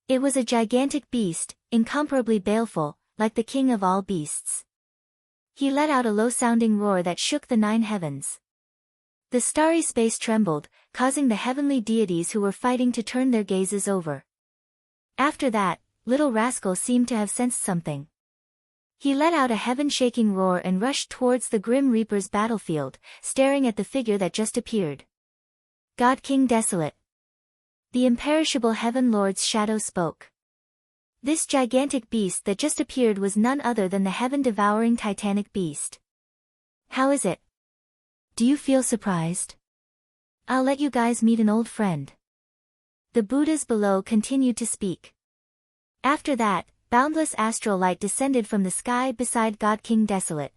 S1: It was a gigantic beast, incomparably baleful, like the king of all beasts. He let out a low-sounding roar that shook the 9 heavens. The starry space trembled, causing the heavenly deities who were fighting to turn their gazes over. After that, Little Rascal seemed to have sensed something. He let out a heaven-shaking roar and rushed towards the Grim Reaper's battlefield, staring at the figure that just appeared. God King Desolate. The imperishable Heaven Lord's shadow spoke. This gigantic beast that just appeared was none other than the heaven-devouring titanic beast. How is it? Do you feel surprised? I'll let you guys meet an old friend. The Buddhas below continued to speak. After that, boundless astral light descended from the sky beside God King Desolate.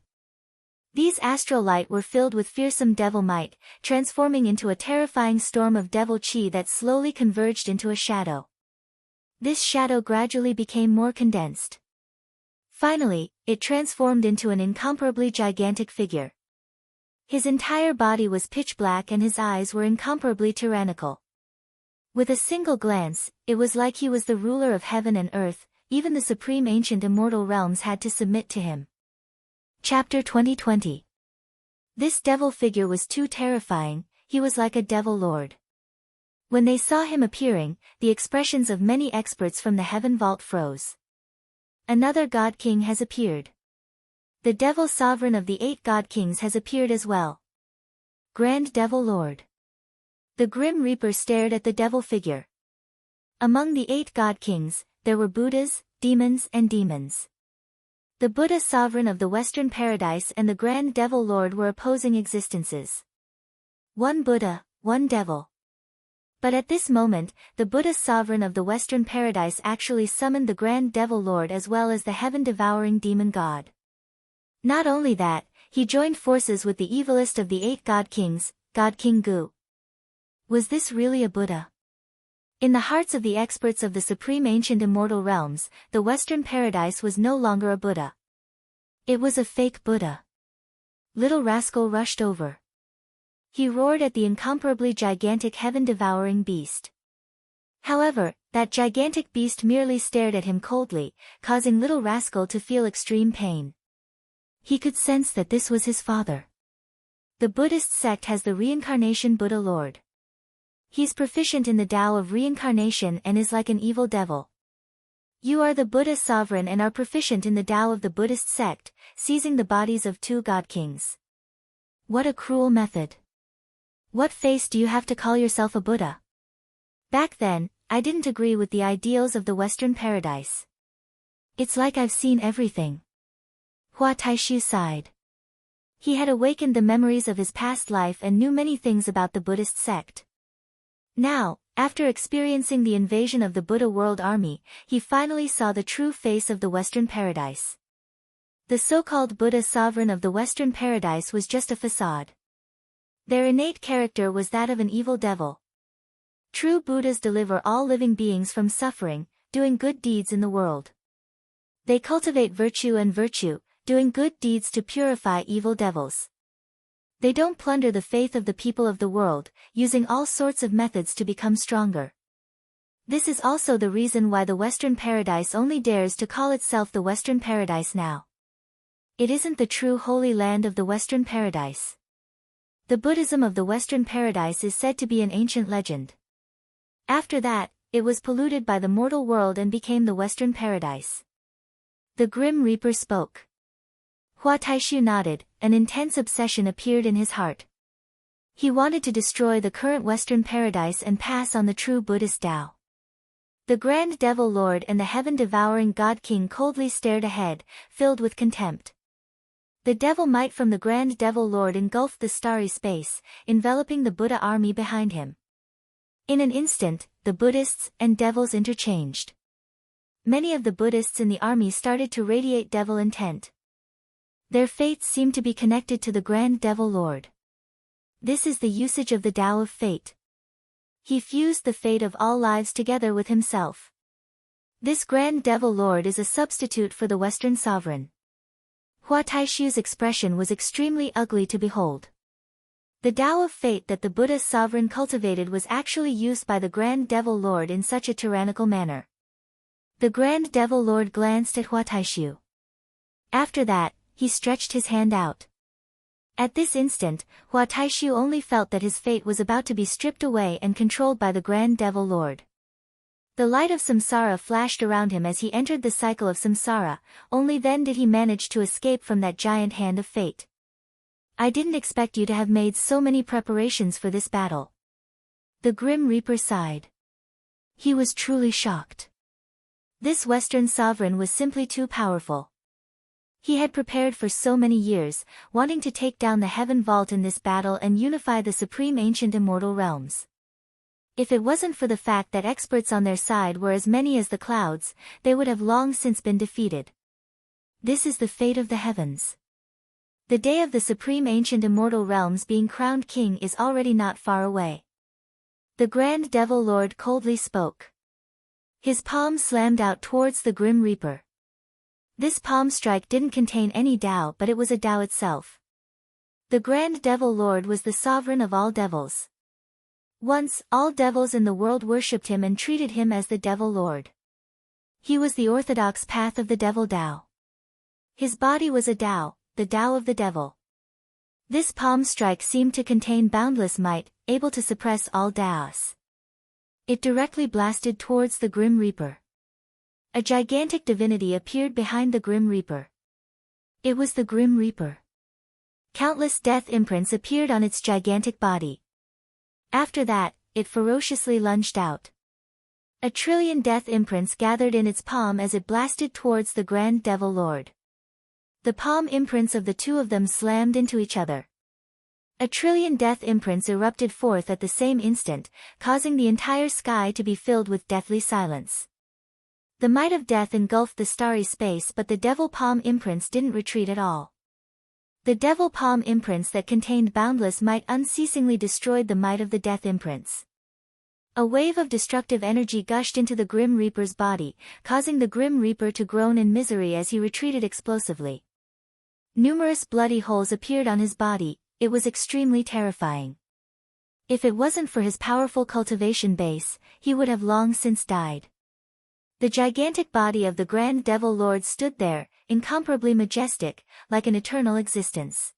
S1: These astral light were filled with fearsome devil might, transforming into a terrifying storm of devil chi that slowly converged into a shadow. This shadow gradually became more condensed. Finally, it transformed into an incomparably gigantic figure. His entire body was pitch black and his eyes were incomparably tyrannical. With a single glance, it was like he was the ruler of heaven and earth. Even the supreme ancient immortal realms had to submit to him. Chapter 2020. This devil figure was too terrifying, he was like a devil lord. When they saw him appearing, the expressions of many experts from the heaven vault froze. Another God King has appeared. The devil sovereign of the 8 God Kings has appeared as well. Grand Devil Lord. The Grim Reaper stared at the devil figure. Among the 8 god kings, there were Buddhas, demons and demons. The Buddha sovereign of the Western Paradise and the Grand Devil Lord were opposing existences. One Buddha, one devil. But at this moment, the Buddha sovereign of the Western Paradise actually summoned the Grand Devil Lord as well as the heaven-devouring demon god. Not only that, he joined forces with the evilest of the 8 god kings, God King Gu. Was this really a Buddha? In the hearts of the experts of the supreme ancient immortal realms, the Western Paradise was no longer a Buddha. It was a fake Buddha. Little Rascal rushed over. He roared at the incomparably gigantic heaven-devouring beast. However, that gigantic beast merely stared at him coldly, causing Little Rascal to feel extreme pain. He could sense that this was his father. The Buddhist sect has the reincarnation Buddha Lord. He's proficient in the Tao of reincarnation and is like an evil devil. You are the Buddha sovereign and are proficient in the Tao of the Buddhist sect, seizing the bodies of 2 god kings. What a cruel method. What face do you have to call yourself a Buddha? Back then, I didn't agree with the ideals of the Western Paradise. It's like I've seen everything. Hua Taishu sighed. He had awakened the memories of his past life and knew many things about the Buddhist sect. Now, after experiencing the invasion of the Buddha world army, he finally saw the true face of the Western Paradise. The so-called Buddha sovereign of the Western Paradise was just a facade. Their innate character was that of an evil devil. True Buddhas deliver all living beings from suffering, doing good deeds in the world. They cultivate virtue and virtue, doing good deeds to purify evil devils. They don't plunder the faith of the people of the world, using all sorts of methods to become stronger. This is also the reason why the Western Paradise only dares to call itself the Western Paradise now. It isn't the true holy land of the Western Paradise. The Buddhism of the Western Paradise is said to be an ancient legend. After that, it was polluted by the mortal world and became the Western Paradise. The Grim Reaper spoke. Hua Taishu nodded, an intense obsession appeared in his heart. He wanted to destroy the current Western Paradise and pass on the true Buddhist Tao. The Grand Devil Lord and the heaven-devouring God King coldly stared ahead, filled with contempt. The devil might from the Grand Devil Lord engulfed the starry space, enveloping the Buddha army behind him. In an instant, the Buddhists and devils interchanged. Many of the Buddhists in the army started to radiate devil intent. Their fates seemed to be connected to the Grand Devil Lord. This is the usage of the Tao of fate. He fused the fate of all lives together with himself. This Grand Devil Lord is a substitute for the Western sovereign. Hua Taishu's expression was extremely ugly to behold. The Tao of fate that the Buddha sovereign cultivated was actually used by the Grand Devil Lord in such a tyrannical manner. The Grand Devil Lord glanced at Hua Taishu. After that, he stretched his hand out. At this instant, Hua Taishu only felt that his fate was about to be stripped away and controlled by the Grand Devil Lord. The light of samsara flashed around him as he entered the cycle of samsara, only then did he manage to escape from that giant hand of fate. I didn't expect you to have made so many preparations for this battle. The Grim Reaper sighed. He was truly shocked. This Western sovereign was simply too powerful. He had prepared for so many years, wanting to take down the heaven vault in this battle and unify the supreme ancient immortal realms. If it wasn't for the fact that experts on their side were as many as the clouds, they would have long since been defeated. This is the fate of the heavens. The day of the supreme ancient immortal realms being crowned king is already not far away. The Grand Devil Lord coldly spoke. His palm slammed out towards the Grim Reaper. This palm strike didn't contain any Tao, but it was a Tao itself. The Grand Devil Lord was the sovereign of all devils. Once, all devils in the world worshipped him and treated him as the Devil Lord. He was the orthodox path of the Devil Tao. His body was a Tao, the Tao of the Devil. This palm strike seemed to contain boundless might, able to suppress all Taos. It directly blasted towards the Grim Reaper. A gigantic divinity appeared behind the Grim Reaper. It was the Grim Reaper. Countless death imprints appeared on its gigantic body. After that, it ferociously lunged out. 1,000,000,000,000 death imprints gathered in its palm as it blasted towards the Grand Devil Lord. The palm imprints of the two of them slammed into each other. 1,000,000,000,000 death imprints erupted forth at the same instant, causing the entire sky to be filled with deathly silence. The might of death engulfed the starry space, but the devil palm imprints didn't retreat at all. The devil palm imprints that contained boundless might unceasingly destroyed the might of the death imprints. A wave of destructive energy gushed into the Grim Reaper's body, causing the Grim Reaper to groan in misery as he retreated explosively. Numerous bloody holes appeared on his body. It was extremely terrifying. If it wasn't for his powerful cultivation base, he would have long since died. The gigantic body of the Grand Devil Lord stood there, incomparably majestic, like an eternal existence.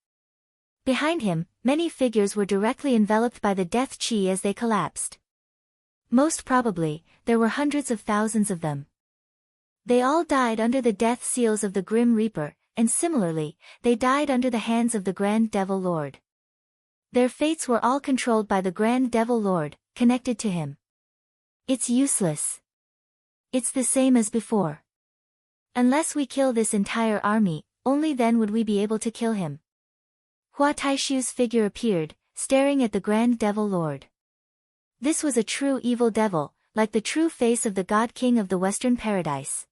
S1: Behind him, many figures were directly enveloped by the death chi as they collapsed. Most probably, there were hundreds of thousands of them. They all died under the death seals of the Grim Reaper, and similarly, they died under the hands of the Grand Devil Lord. Their fates were all controlled by the Grand Devil Lord, connected to him. It's useless. It's the same as before. Unless we kill this entire army, only then would we be able to kill him. Hua Taishu's figure appeared, staring at the Grand Devil Lord. This was a true evil devil, like the true face of the God King of the Western Paradise.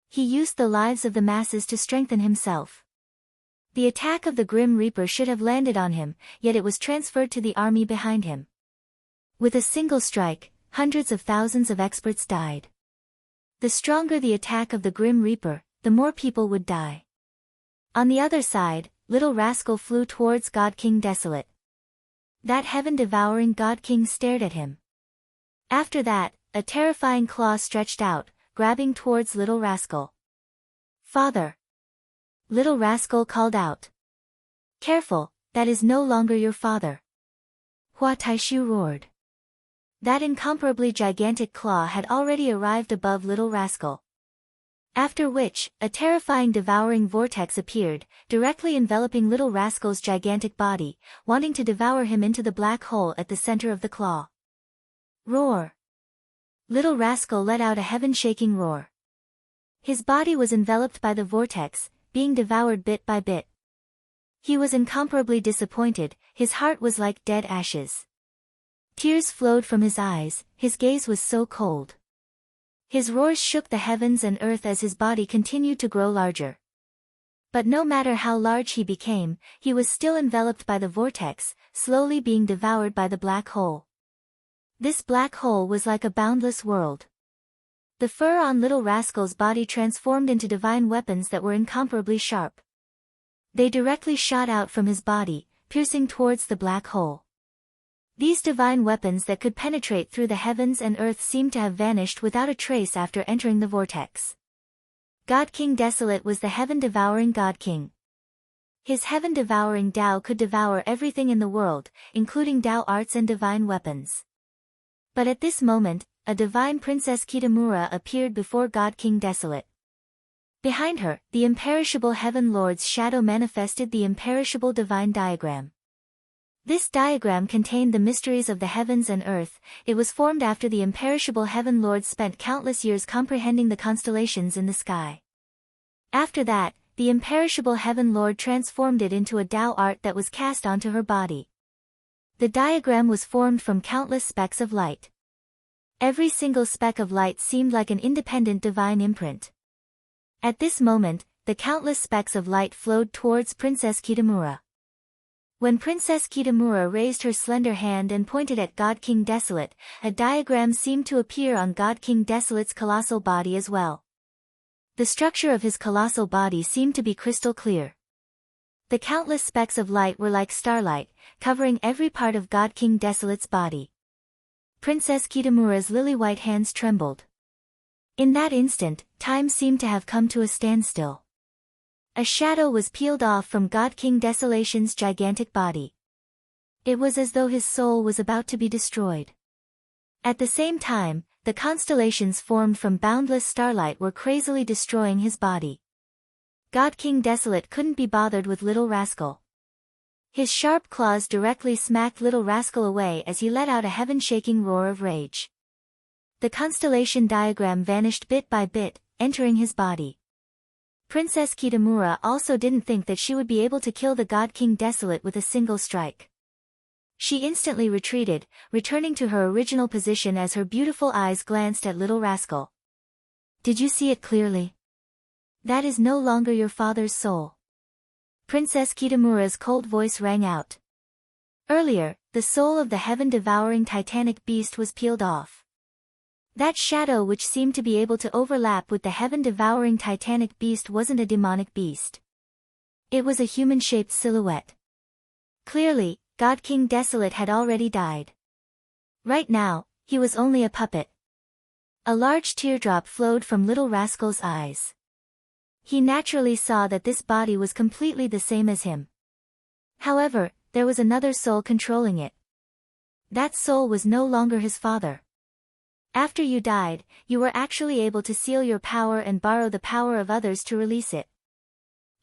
S1: He used the lives of the masses to strengthen himself. The attack of the Grim Reaper should have landed on him, yet it was transferred to the army behind him. With a single strike, hundreds of thousands of experts died. The stronger the attack of the Grim Reaper, the more people would die. On the other side, Little Rascal flew towards God King Desolate. That heaven-devouring God King stared at him. After that, a terrifying claw stretched out, grabbing towards Little Rascal. "Father!" Little Rascal called out. "Careful, that is no longer your father." Hua Taishu roared. That incomparably gigantic claw had already arrived above Little Rascal. After which, a terrifying devouring vortex appeared, directly enveloping Little Rascal's gigantic body, wanting to devour him into the black hole at the center of the claw. Roar! Little Rascal let out a heaven-shaking roar. His body was enveloped by the vortex, being devoured bit by bit. He was incomparably disappointed, his heart was like dead ashes. Tears flowed from his eyes, his gaze was so cold. His roars shook the heavens and earth as his body continued to grow larger. But no matter how large he became, he was still enveloped by the vortex, slowly being devoured by the black hole. This black hole was like a boundless world. The fur on Little Rascal's body transformed into divine weapons that were incomparably sharp. They directly shot out from his body, piercing towards the black hole. These divine weapons that could penetrate through the heavens and earth seemed to have vanished without a trace after entering the vortex. God King Desolate was the heaven-devouring God King. His heaven-devouring Tao could devour everything in the world, including Tao arts and divine weapons. But at this moment, a divine Princess Kitamura appeared before God King Desolate. Behind her, the imperishable Heaven Lord's shadow manifested the imperishable divine diagram. This diagram contained the mysteries of the heavens and earth. It was formed after the imperishable Heaven Lord spent countless years comprehending the constellations in the sky. After that, the imperishable Heaven Lord transformed it into a Tao art that was cast onto her body. The diagram was formed from countless specks of light. Every single speck of light seemed like an independent divine imprint. At this moment, the countless specks of light flowed towards Princess Kitamura. When Princess Kitamura raised her slender hand and pointed at God King Desolate, a diagram seemed to appear on God King Desolate's colossal body as well. The structure of his colossal body seemed to be crystal clear. The countless specks of light were like starlight, covering every part of God King Desolate's body. Princess Kitamura's lily-white hands trembled. In that instant, time seemed to have come to a standstill. A shadow was peeled off from God King Desolation's gigantic body. It was as though his soul was about to be destroyed. At the same time, the constellations formed from boundless starlight were crazily destroying his body. God King Desolate couldn't be bothered with Little Rascal. His sharp claws directly smacked Little Rascal away as he let out a heaven-shaking roar of rage. The constellation diagram vanished bit by bit, entering his body. Princess Kitamura also didn't think that she would be able to kill the God King Desolate with a single strike. She instantly retreated, returning to her original position as her beautiful eyes glanced at Little Rascal. Did you see it clearly? That is no longer your father's soul. Princess Kitamura's cold voice rang out. Earlier, the soul of the heaven-devouring titanic beast was peeled off. That shadow which seemed to be able to overlap with the heaven-devouring titanic beast wasn't a demonic beast. It was a human-shaped silhouette. Clearly, God King Desolate had already died. Right now, he was only a puppet. A large teardrop flowed from Little Rascal's eyes. He naturally saw that this body was completely the same as him. However, there was another soul controlling it. That soul was no longer his father. After you died, you were actually able to seal your power and borrow the power of others to release it.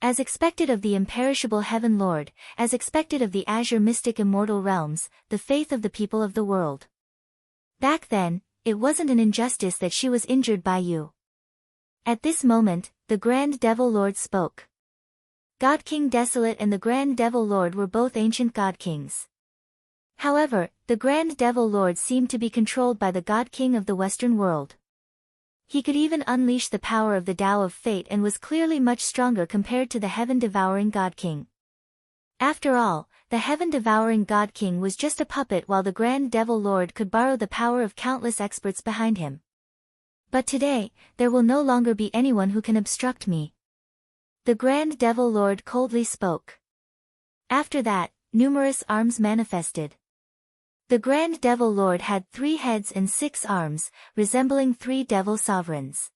S1: As expected of the imperishable Heaven Lord, as expected of the Azure Mystic Immortal Realms, the faith of the people of the world. Back then, it wasn't an injustice that she was injured by you. At this moment, the Grand Devil Lord spoke. God King Desolate and the Grand Devil Lord were both ancient God Kings. However, the Grand Devil Lord seemed to be controlled by the God King of the Western world. He could even unleash the power of the Tao of Fate and was clearly much stronger compared to the heaven-devouring God King. After all, the heaven-devouring God King was just a puppet while the Grand Devil Lord could borrow the power of countless experts behind him. But today, there will no longer be anyone who can obstruct me. The Grand Devil Lord coldly spoke. After that, numerous arms manifested. The Grand Devil Lord had 3 heads and 6 arms, resembling 3 devil sovereigns.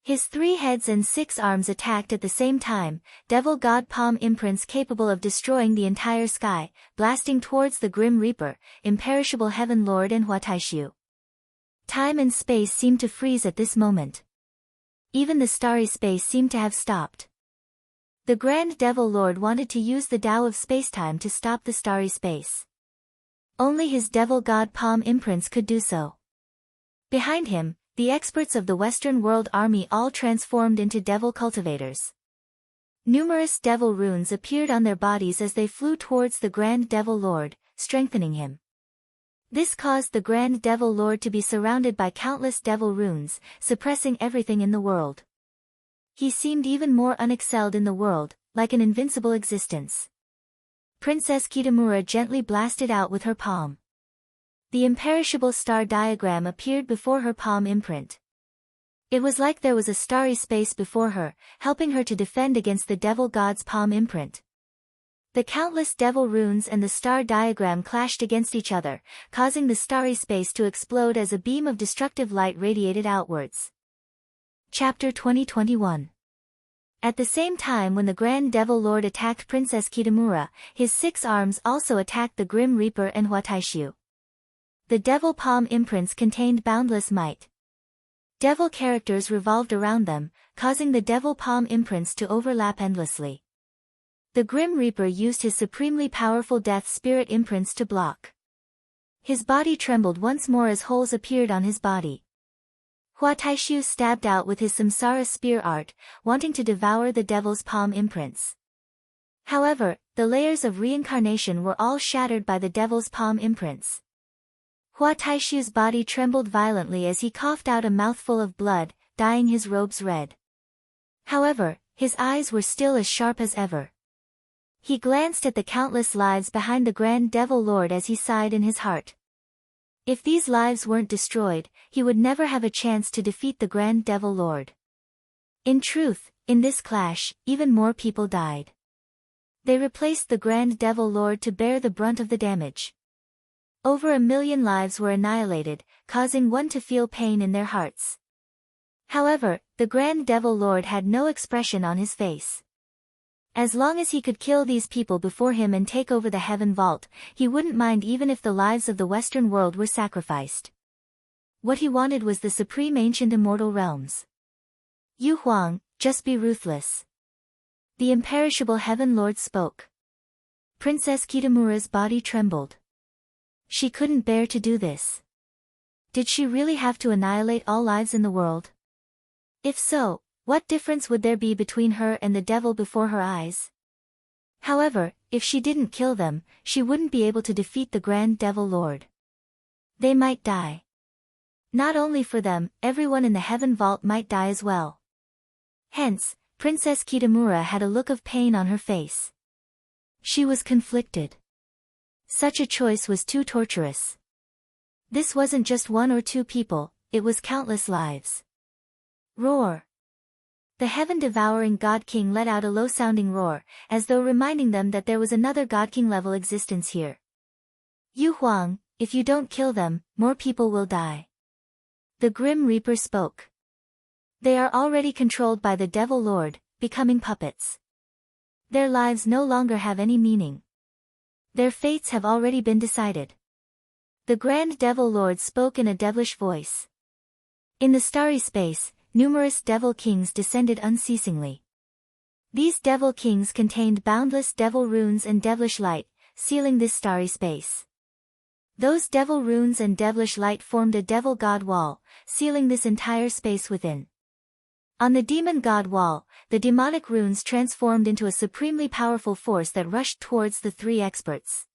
S1: His 3 heads and 6 arms attacked at the same time, devil god palm imprints capable of destroying the entire sky, blasting towards the Grim Reaper, imperishable Heaven Lord and Huataishu. Time and space seemed to freeze at this moment. Even the starry space seemed to have stopped. The Grand Devil Lord wanted to use the Tao of Spacetime to stop the starry space. Only his devil god palm imprints could do so. Behind him, the experts of the Western World Army all transformed into devil cultivators. Numerous devil runes appeared on their bodies as they flew towards the Grand Devil Lord, strengthening him. This caused the Grand Devil Lord to be surrounded by countless devil runes, suppressing everything in the world. He seemed even more unexcelled in the world, like an invincible existence. Princess Kitamura gently blasted out with her palm. The imperishable star diagram appeared before her palm imprint. It was like there was a starry space before her, helping her to defend against the devil god's palm imprint. The countless devil runes and the star diagram clashed against each other, causing the starry space to explode as a beam of destructive light radiated outwards. Chapter 2021. At the same time when the Grand Devil Lord attacked Princess Kitamura, his 6 arms also attacked the Grim Reaper and Huataishu. The devil palm imprints contained boundless might. Devil characters revolved around them, causing the devil palm imprints to overlap endlessly. The Grim Reaper used his supremely powerful death spirit imprints to block. His body trembled once more as holes appeared on his body. Huataishu stabbed out with his Samsara spear art, wanting to devour the devil's palm imprints. However, the layers of reincarnation were all shattered by the devil's palm imprints. Huataishu's body trembled violently as he coughed out a mouthful of blood, dyeing his robes red. However, his eyes were still as sharp as ever. He glanced at the countless lives behind the Grand Devil Lord as he sighed in his heart. If these lives weren't destroyed, he would never have a chance to defeat the Grand Devil Lord. In truth, in this clash, even more people died. They replaced the Grand Devil Lord to bear the brunt of the damage. Over 1 million lives were annihilated, causing one to feel pain in their hearts. However, the Grand Devil Lord had no expression on his face. As long as he could kill these people before him and take over the Heaven Vault, he wouldn't mind even if the lives of the Western world were sacrificed. What he wanted was the supreme ancient immortal realms. Yu Huang, just be ruthless. The imperishable Heaven Lord spoke. Princess Kitamura's body trembled. She couldn't bear to do this. Did she really have to annihilate all lives in the world? If so, what difference would there be between her and the devil before her eyes? However, if she didn't kill them, she wouldn't be able to defeat the Grand Devil Lord. They might die. Not only for them, everyone in the Heaven Vault might die as well. Hence, Princess Kitamura had a look of pain on her face. She was conflicted. Such a choice was too torturous. This wasn't just one or two people, it was countless lives. Roar! The heaven-devouring God King let out a low-sounding roar, as though reminding them that there was another God King-level existence here. Yu Huang, if you don't kill them, more people will die. The Grim Reaper spoke. They are already controlled by the Devil Lord, becoming puppets. Their lives no longer have any meaning. Their fates have already been decided. The Grand Devil Lord spoke in a devilish voice. In the starry space, numerous Devil Kings descended unceasingly. These Devil Kings contained boundless devil runes and devilish light, sealing this starry space. Those devil runes and devilish light formed a devil god wall, sealing this entire space within. On the demon god wall, the demonic runes transformed into a supremely powerful force that rushed towards the three experts.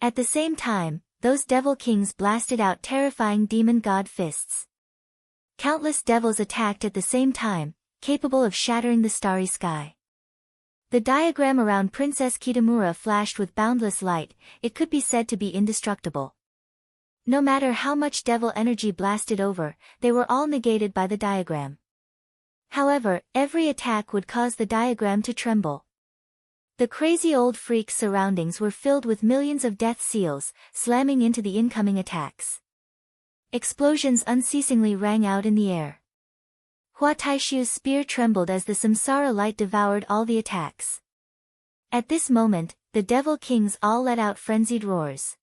S1: At the same time, those devil kings blasted out terrifying demon god fists. Countless devils attacked at the same time, capable of shattering the starry sky. The diagram around Princess Kitamura flashed with boundless light, it could be said to be indestructible. No matter how much devil energy blasted over, they were all negated by the diagram. However, every attack would cause the diagram to tremble. The crazy old freak's surroundings were filled with millions of death seals, slamming into the incoming attacks. Explosions unceasingly rang out in the air. Hua Taishu's spear trembled as the samsara light devoured all the attacks. At this moment, the devil kings all let out frenzied roars.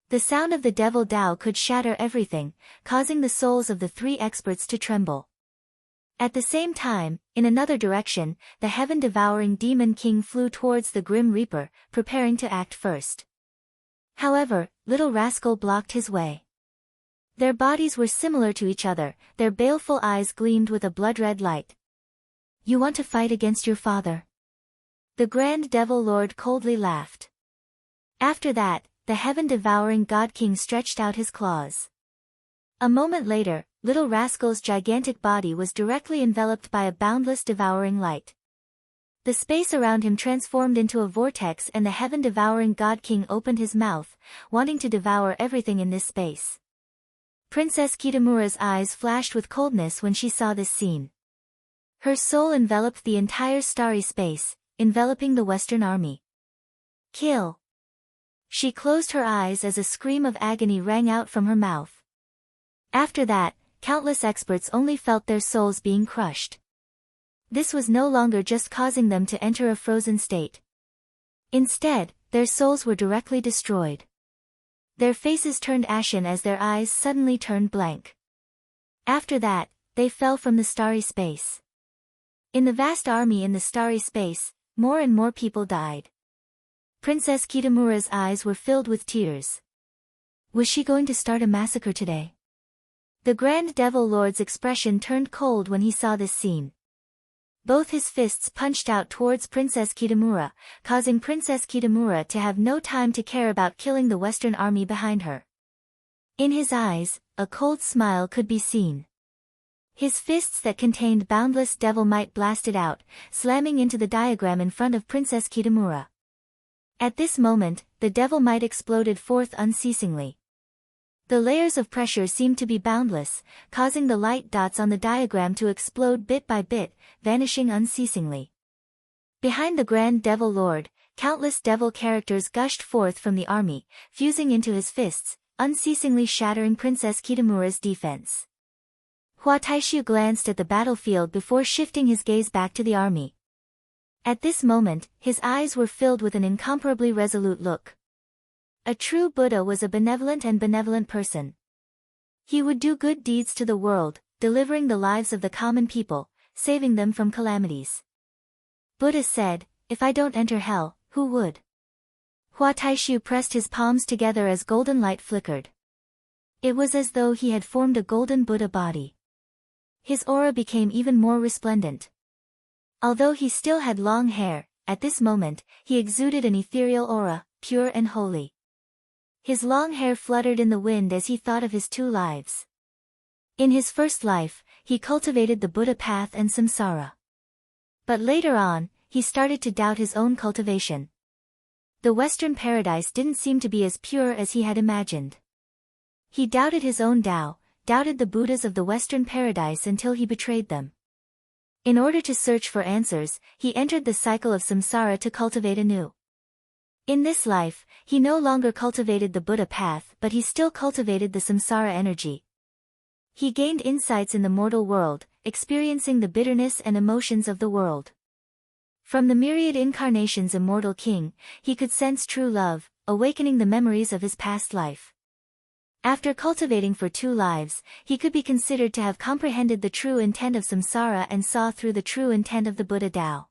S1: The sound of the devil Dao could shatter everything, causing the souls of the three experts to tremble. At the same time, in another direction, the heaven-devouring demon king flew towards the Grim Reaper, preparing to act first. However, Little Rascal blocked his way. Their bodies were similar to each other, their baleful eyes gleamed with a blood-red light. You want to fight against your father? The Grand Devil Lord coldly laughed. After that, the heaven-devouring God King stretched out his claws. A moment later, Little Rascal's gigantic body was directly enveloped by a boundless devouring light. The space around him transformed into a vortex and the heaven-devouring God King opened his mouth, wanting to devour everything in this space. Princess Kitamura's eyes flashed with coldness when she saw this scene. Her soul enveloped the entire starry space, enveloping the Western Army. Kill! She closed her eyes as a scream of agony rang out from her mouth. After that, countless experts only felt their souls being crushed. This was no longer just causing them to enter a frozen state. Instead, their souls were directly destroyed. Their faces turned ashen as their eyes suddenly turned blank. After that, they fell from the starry space. In the vast army in the starry space, more and more people died. Princess Kitamura's eyes were filled with tears. Was she going to start a massacre today? The Grand Devil Lord's expression turned cold when he saw this scene. Both his fists punched out towards Princess Kitamura, causing Princess Kitamura to have no time to care about killing the Western army behind her. In his eyes, a cold smile could be seen. His fists that contained boundless devil might blasted out, slamming into the diagram in front of Princess Kitamura. At this moment, the devil might exploded forth unceasingly. The layers of pressure seemed to be boundless, causing the light dots on the diagram to explode bit by bit, vanishing unceasingly. Behind the Grand Devil Lord, countless devil characters gushed forth from the army, fusing into his fists, unceasingly shattering Princess Kitamura's defense. Hua Taishu glanced at the battlefield before shifting his gaze back to the army. At this moment, his eyes were filled with an incomparably resolute look. A true Buddha was a benevolent person. He would do good deeds to the world, delivering the lives of the common people, saving them from calamities. Buddha said, "If I don't enter hell, who would?" Hua Taishu pressed his palms together as golden light flickered. It was as though he had formed a golden Buddha body. His aura became even more resplendent. Although he still had long hair, at this moment, he exuded an ethereal aura, pure and holy. His long hair fluttered in the wind as he thought of his 2 lives. In his first life, he cultivated the Buddha path and samsara. But later on, he started to doubt his own cultivation. The Western paradise didn't seem to be as pure as he had imagined. He doubted his own Tao, doubted the Buddhas of the Western paradise until he betrayed them. In order to search for answers, he entered the cycle of samsara to cultivate anew. In this life, he no longer cultivated the Buddha path but he still cultivated the samsara energy. He gained insights in the mortal world, experiencing the bitterness and emotions of the world. From the myriad incarnations immortal king, he could sense true love, awakening the memories of his past life. After cultivating for 2 lives, he could be considered to have comprehended the true intent of samsara and saw through the true intent of the Buddha Tao.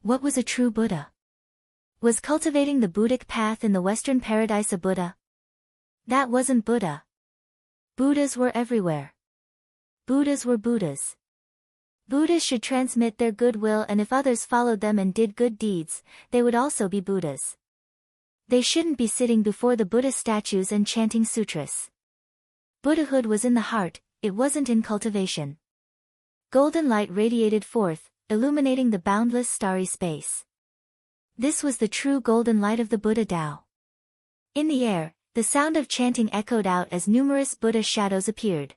S1: What was a true Buddha? Was cultivating the Buddhic path in the Western paradise a Buddha? That wasn't Buddha. Buddhas were everywhere. Buddhas were Buddhas. Buddhas should transmit their goodwill, and if others followed them and did good deeds, they would also be Buddhas. They shouldn't be sitting before the Buddha statues and chanting sutras. Buddhahood was in the heart, it wasn't in cultivation. Golden light radiated forth, illuminating the boundless starry space. This was the true golden light of the Buddha Tao. In the air, the sound of chanting echoed out as numerous Buddha shadows appeared.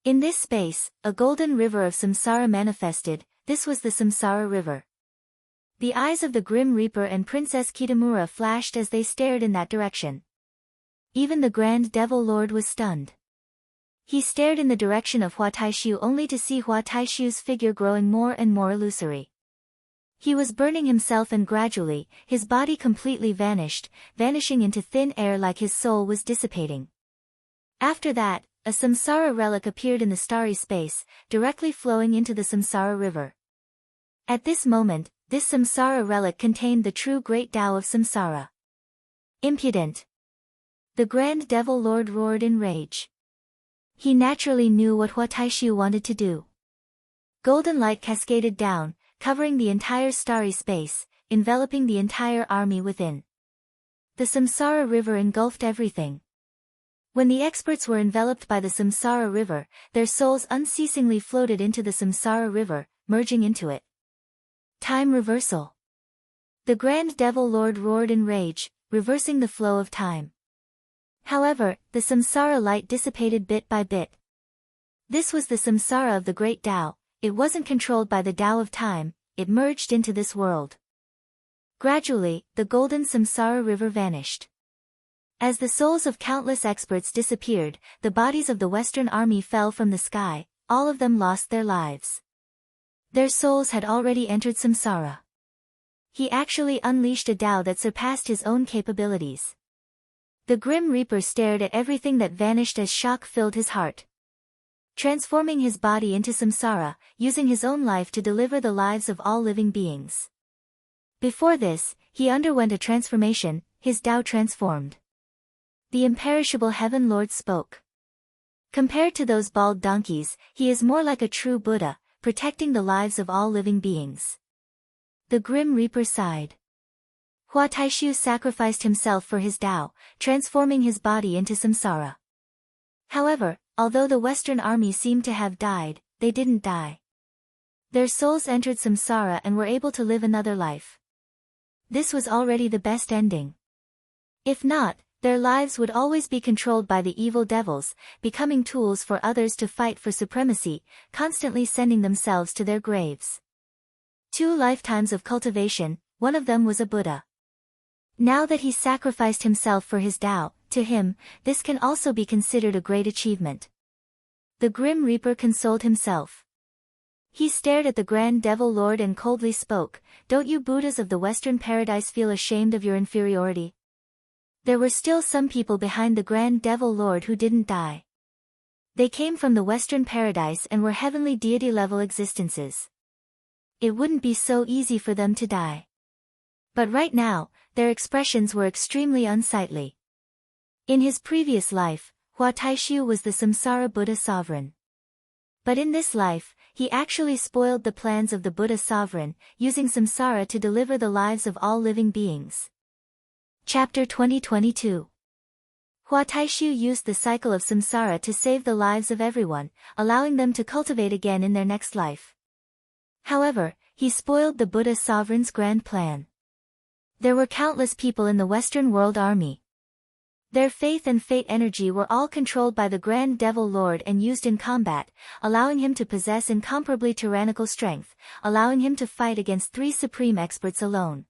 S1: In this space, a golden river of samsara manifested. This was the samsara river. The eyes of the Grim Reaper and Princess Kitamura flashed as they stared in that direction. Even the Grand Devil Lord was stunned. He stared in the direction of Hua Taishu only to see Hua Taishu's figure growing more and more illusory. He was burning himself and gradually, his body completely vanished, vanishing into thin air like his soul was dissipating. After that, a samsara relic appeared in the starry space, directly flowing into the samsara river. At this moment, this samsara relic contained the true great Tao of samsara. Impudent! The Grand Devil Lord roared in rage. He naturally knew what Hua Taishu wanted to do. Golden light cascaded down, covering the entire starry space, enveloping the entire army within. The samsara river engulfed everything. When the experts were enveloped by the samsara river, their souls unceasingly floated into the samsara river, merging into it. Time reversal. The Grand Devil Lord roared in rage, reversing the flow of time. However, the samsara light dissipated bit by bit. This was the samsara of the great Tao. It wasn't controlled by the Tao of time, it merged into this world. Gradually, the golden samsara river vanished. As the souls of countless experts disappeared, the bodies of the Western army fell from the sky, all of them lost their lives. Their souls had already entered samsara. He actually unleashed a Tao that surpassed his own capabilities. The Grim Reaper stared at everything that vanished as shock filled his heart. Transforming his body into samsara, using his own life to deliver the lives of all living beings. Before this, he underwent a transformation, his Tao transformed. The imperishable Heaven Lord spoke. Compared to those bald donkeys, he is more like a true Buddha, protecting the lives of all living beings. The Grim Reaper sighed. Hua Taishu sacrificed himself for his Tao, transforming his body into samsara. However, although the Western army seemed to have died, they didn't die. Their souls entered samsara and were able to live another life. This was already the best ending. If not, their lives would always be controlled by the evil devils, becoming tools for others to fight for supremacy, constantly sending themselves to their graves. 2 lifetimes of cultivation, one of them was a Buddha. Now that he sacrificed himself for his Tao, to him, this can also be considered a great achievement. The Grim Reaper consoled himself. He stared at the Grand Devil Lord and coldly spoke, "Don't you Buddhas of the Western paradise feel ashamed of your inferiority?" There were still some people behind the Grand Devil Lord who didn't die. They came from the Western paradise and were heavenly deity-level existences. It wouldn't be so easy for them to die. But right now, their expressions were extremely unsightly. In his previous life, Hua Taishu was the Samsara Buddha sovereign. But in this life, he actually spoiled the plans of the Buddha sovereign, using samsara to deliver the lives of all living beings. Chapter 2022. Hua Taishu used the cycle of samsara to save the lives of everyone, allowing them to cultivate again in their next life. However, he spoiled the Buddha sovereign's grand plan. There were countless people in the Western World Army. Their faith and fate energy were all controlled by the Grand Devil Lord and used in combat, allowing him to possess incomparably tyrannical strength, allowing him to fight against 3 supreme experts alone.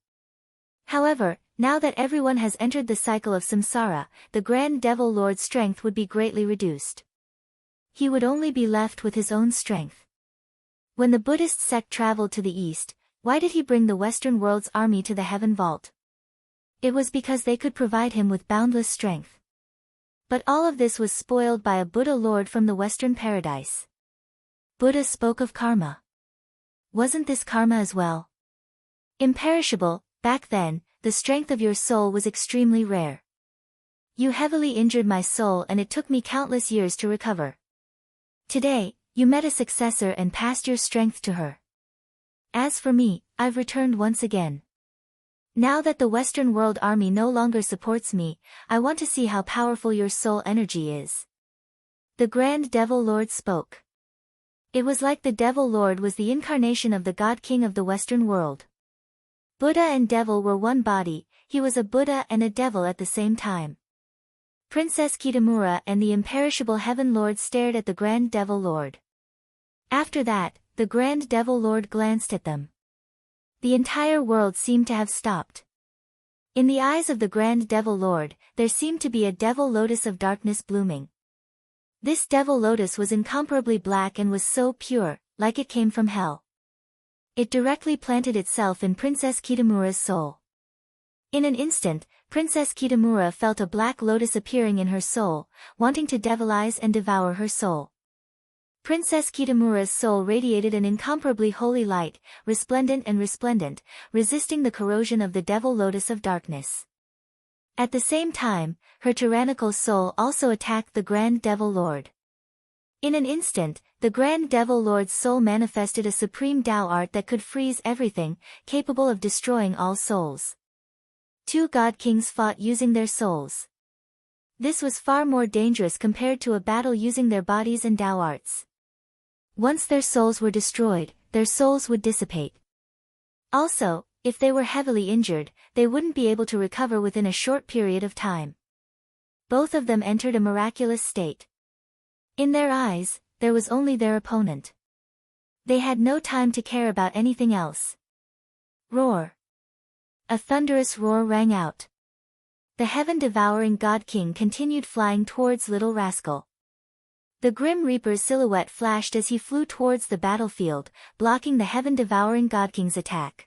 S1: However, now that everyone has entered the cycle of samsara, the Grand Devil Lord's strength would be greatly reduced. He would only be left with his own strength. When the Buddhist sect traveled to the east, why did he bring the Western world's army to the heaven vault? It was because they could provide him with boundless strength. But all of this was spoiled by a Buddha Lord from the Western paradise. Buddha spoke of karma. Wasn't this karma as well? Imperishable, back then, the strength of your soul was extremely rare. You heavily injured my soul and it took me countless years to recover. Today, you met a successor and passed your strength to her. As for me, I've returned once again. Now that the Western World Army no longer supports me, I want to see how powerful your soul energy is. The Grand Devil Lord spoke. It was like the Devil Lord was the incarnation of the God King of the Western world. Buddha and Devil were one body, he was a Buddha and a Devil at the same time. Princess Kitamura and the imperishable Heaven Lord stared at the Grand Devil Lord. After that, the Grand Devil Lord glanced at them. The entire world seemed to have stopped. In the eyes of the Grand Devil Lord, there seemed to be a devil lotus of darkness blooming. This devil lotus was incomparably black and was so pure, like it came from hell. It directly planted itself in Princess Kitamura's soul. In an instant, Princess Kitamura felt a black lotus appearing in her soul, wanting to devilize and devour her soul. Princess Kitamura's soul radiated an incomparably holy light, resplendent and resplendent, resisting the corrosion of the devil lotus of darkness. At the same time, her tyrannical soul also attacked the Grand Devil Lord. In an instant, the Grand Devil Lord's soul manifested a supreme Tao art that could freeze everything, capable of destroying all souls. 2 God Kings fought using their souls. This was far more dangerous compared to a battle using their bodies and Tao arts. Once their souls were destroyed, their souls would dissipate. Also, if they were heavily injured, they wouldn't be able to recover within a short period of time. Both of them entered a miraculous state. In their eyes, there was only their opponent. They had no time to care about anything else. Roar! A thunderous roar rang out. The heaven-devouring God King continued flying towards Little Rascal. The Grim Reaper's silhouette flashed as he flew towards the battlefield, blocking the heaven-devouring God King's attack.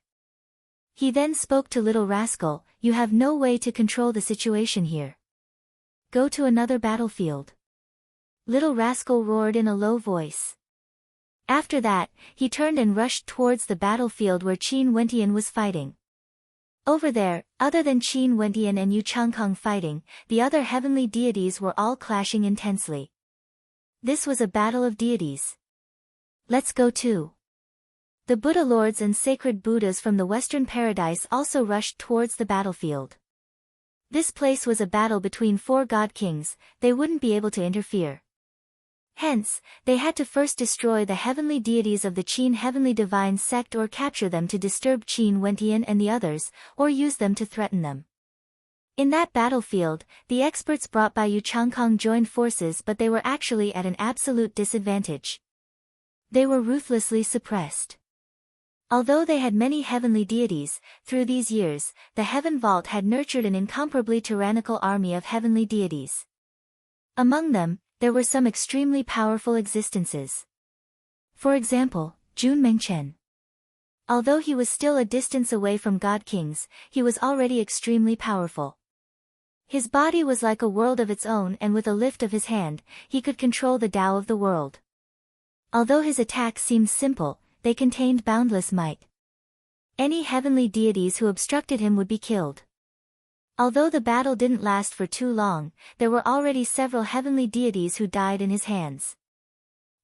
S1: He then spoke to Little Rascal, "You have no way to control the situation here. Go to another battlefield." Little Rascal roared in a low voice. After that, he turned and rushed towards the battlefield where Qin Wentian was fighting. Over there, other than Qin Wentian and Yu Changkong fighting, the other heavenly deities were all clashing intensely. This was a battle of deities. Let's go too. The Buddha Lords and sacred Buddhas from the Western Paradise also rushed towards the battlefield. This place was a battle between 4 God Kings, they wouldn't be able to interfere. Hence, they had to first destroy the heavenly deities of the Qin Heavenly Divine sect or capture them to disturb Qin Wentian and the others, or use them to threaten them. In that battlefield, the experts brought by Yu Changkong joined forces, but they were actually at an absolute disadvantage. They were ruthlessly suppressed. Although they had many heavenly deities, through these years, the Heaven Vault had nurtured an incomparably tyrannical army of heavenly deities. Among them, there were some extremely powerful existences. For example, Jun Mengchen. Although he was still a distance away from God Kings, he was already extremely powerful. His body was like a world of its own, and with a lift of his hand, he could control the Tao of the world. Although his attacks seemed simple, they contained boundless might. Any heavenly deities who obstructed him would be killed. Although the battle didn't last for too long, there were already several heavenly deities who died in his hands.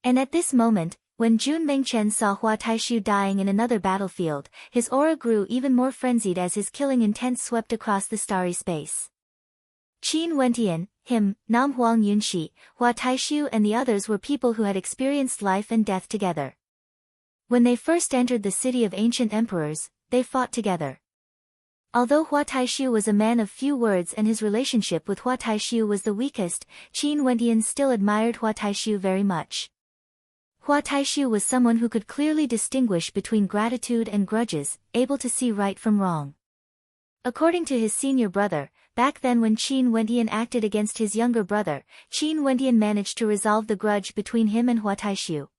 S1: And at this moment, when Jun Mengchen saw Hua Taishu dying in another battlefield, his aura grew even more frenzied as his killing intent swept across the starry space. Qin Wentian, him, Nam Huang Yunxi, Hua Taishu and the others were people who had experienced life and death together. When they first entered the city of ancient emperors, they fought together. Although Hua Taishu was a man of few words and his relationship with Hua Taishu was the weakest, Qin Wentian still admired Hua Taishu very much. Hua Taishu was someone who could clearly distinguish between gratitude and grudges, able to see right from wrong. According to his senior brother, back then when Qin Wentian acted against his younger brother, Qin Wentian managed to resolve the grudge between him and Hua Taishu.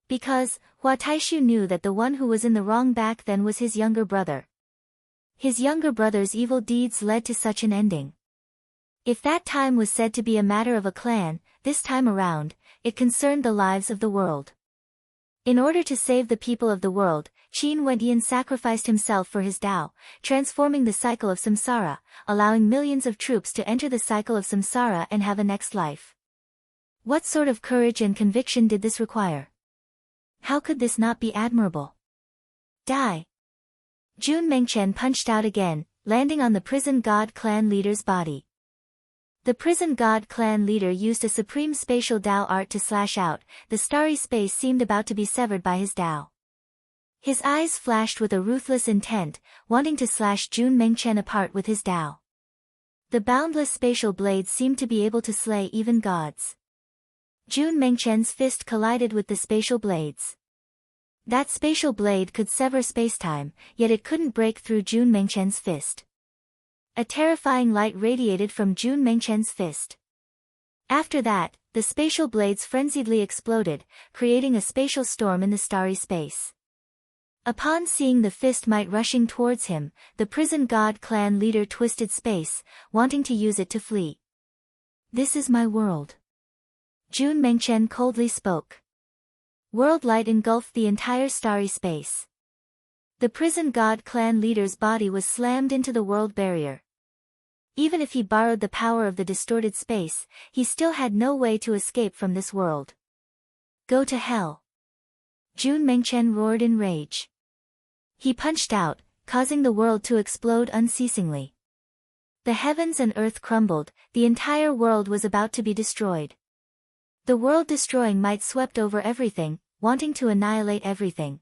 S1: Because, Hua Taishu knew that the one who was in the wrong back then was his younger brother. His younger brother's evil deeds led to such an ending. If that time was said to be a matter of a clan, this time around, it concerned the lives of the world. In order to save the people of the world, Qin Wentian sacrificed himself for his Tao, transforming the cycle of samsara, allowing millions of troops to enter the cycle of samsara and have a next life. What sort of courage and conviction did this require? How could this not be admirable? Die! Jun Mengchen punched out again, landing on the prison god clan leader's body. The prison god clan leader used a supreme spatial Tao art to slash out. The starry space seemed about to be severed by his Tao. His eyes flashed with a ruthless intent, wanting to slash Jun Mengchen apart with his Tao. The boundless spatial blade seemed to be able to slay even gods. Jun Mengchen's fist collided with the spatial blades. That spatial blade could sever spacetime, yet it couldn't break through Jun Mengchen's fist. A terrifying light radiated from Jun Mengchen's fist. After that, the spatial blades frenziedly exploded, creating a spatial storm in the starry space. Upon seeing the fist might rushing towards him, the prison god clan leader twisted space, wanting to use it to flee. "This is my world." Jun Mengchen coldly spoke. World light engulfed the entire starry space. The prison god clan leader's body was slammed into the world barrier. Even if he borrowed the power of the distorted space, he still had no way to escape from this world. "Go to hell!" Jun Mengchen roared in rage. He punched out, causing the world to explode unceasingly. The heavens and earth crumbled, the entire world was about to be destroyed. The world-destroying might swept over everything, wanting to annihilate everything.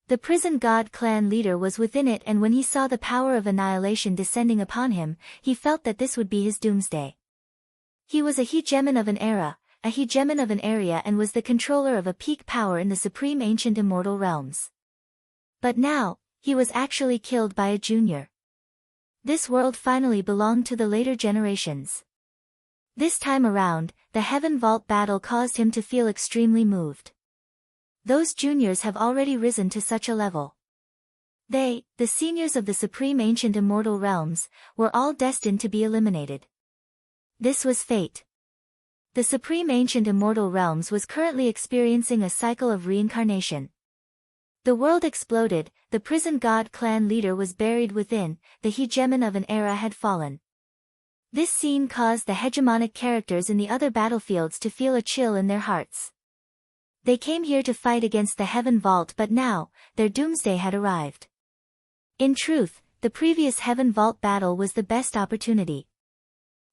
S1: The prison god clan leader was within it, and when he saw the power of annihilation descending upon him, he felt that this would be his doomsday. He was a hegemon of an era, a hegemon of an area, and was the controller of a peak power in the supreme ancient immortal realms. But now, he was actually killed by a junior. This world finally belonged to the later generations. This time around, the Heaven Vault battle caused him to feel extremely moved. Those juniors have already risen to such a level. They, the seniors of the supreme ancient immortal realms, were all destined to be eliminated. This was fate. The supreme ancient immortal realms was currently experiencing a cycle of reincarnation. The world exploded, the prison god clan leader was buried within, the hegemon of an era had fallen. This scene caused the hegemonic characters in the other battlefields to feel a chill in their hearts. They came here to fight against the Heaven Vault, but now, their doomsday had arrived. In truth, the previous Heaven Vault battle was the best opportunity.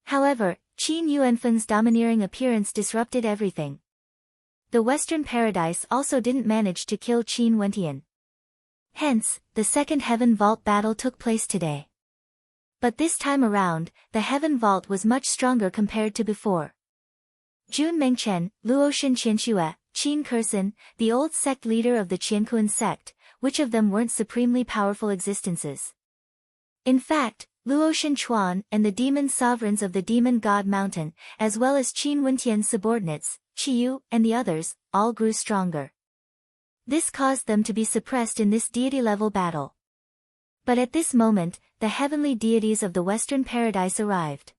S1: However, Qin Yuanfeng's domineering appearance disrupted everything. The Western Paradise also didn't manage to kill Qin Wentian. Hence, the second Heaven Vault battle took place today. But this time around, the Heaven Vault was much stronger compared to before. Jun Mengchen, Luoshan Qianxue, Qin Kursan, the old sect leader of the Qiankuan sect, which of them weren't supremely powerful existences? In fact, Luoshan Chuan and the demon sovereigns of the demon god mountain, as well as Qin Wentian's subordinates, Qiyu, and the others, all grew stronger. This caused them to be suppressed in this deity-level battle. But at this moment, the heavenly deities of the Western Paradise arrived.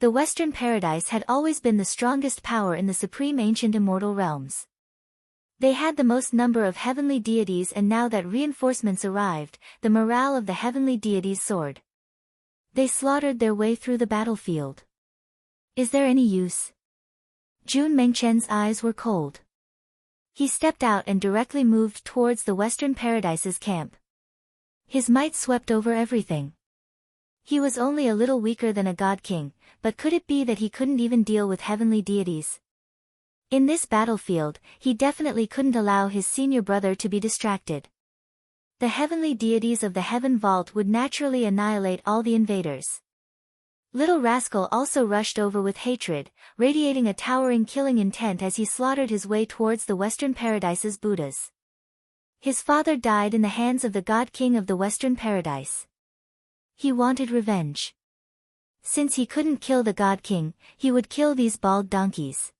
S1: The Western Paradise had always been the strongest power in the supreme ancient immortal realms. They had the most number of heavenly deities, and now that reinforcements arrived, the morale of the heavenly deities soared. They slaughtered their way through the battlefield. Is there any use? Jun Mengchen's eyes were cold. He stepped out and directly moved towards the Western Paradise's camp. His might swept over everything. He was only a little weaker than a god king, but could it be that he couldn't even deal with heavenly deities? In this battlefield, he definitely couldn't allow his senior brother to be distracted. The heavenly deities of the Heaven Vault would naturally annihilate all the invaders. Little Rascal also rushed over with hatred, radiating a towering killing intent as he slaughtered his way towards the Western Paradise's Buddhas. His father died in the hands of the God King of the Western Paradise. He wanted revenge. Since he couldn't kill the God King, he would kill these bald donkeys.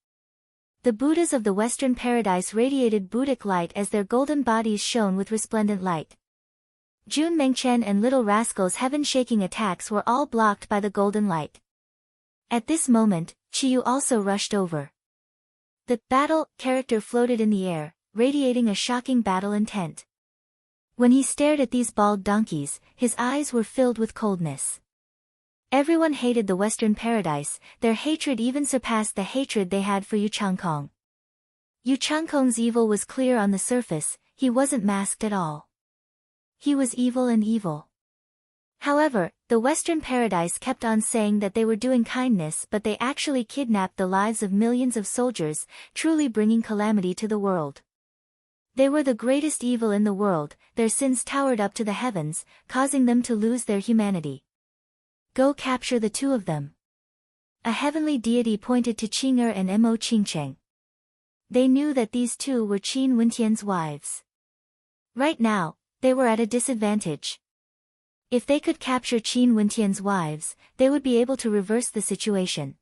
S1: The Buddhas of the Western Paradise radiated Buddhic light as their golden bodies shone with resplendent light. Jun Mengchen and Little Rascal's heaven-shaking attacks were all blocked by the golden light. At this moment, Chiyu also rushed over. The battle character floated in the air, radiating a shocking battle intent. When he stared at these bald donkeys, his eyes were filled with coldness. Everyone hated the Western Paradise, their hatred even surpassed the hatred they had for Yu Changkong. Yu Changkong's evil was clear on the surface, he wasn't masked at all. He was evil and evil. However, the Western Paradise kept on saying that they were doing kindness, but they actually kidnapped the lives of millions of soldiers, truly bringing calamity to the world. They were the greatest evil in the world, their sins towered up to the heavens, causing them to lose their humanity. Go capture the two of them. A heavenly deity pointed to Qing'er and Mo Qingcheng. They knew that these two were Qin Wentian's wives. Right now, they were at a disadvantage. If they could capture Qin Wentian's wives, they would be able to reverse the situation.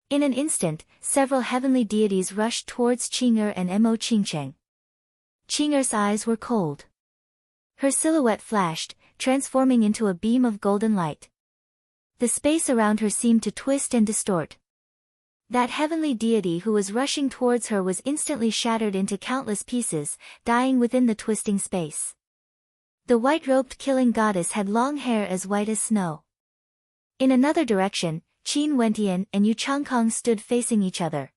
S1: In an instant, several heavenly deities rushed towards Qing'er and Mo Qingcheng. Qing'er's eyes were cold. Her silhouette flashed, transforming into a beam of golden light. The space around her seemed to twist and distort. That heavenly deity who was rushing towards her was instantly shattered into countless pieces, dying within the twisting space. The white-robed killing goddess had long hair as white as snow. In another direction, Qin Wentian and Yu Changkong stood facing each other.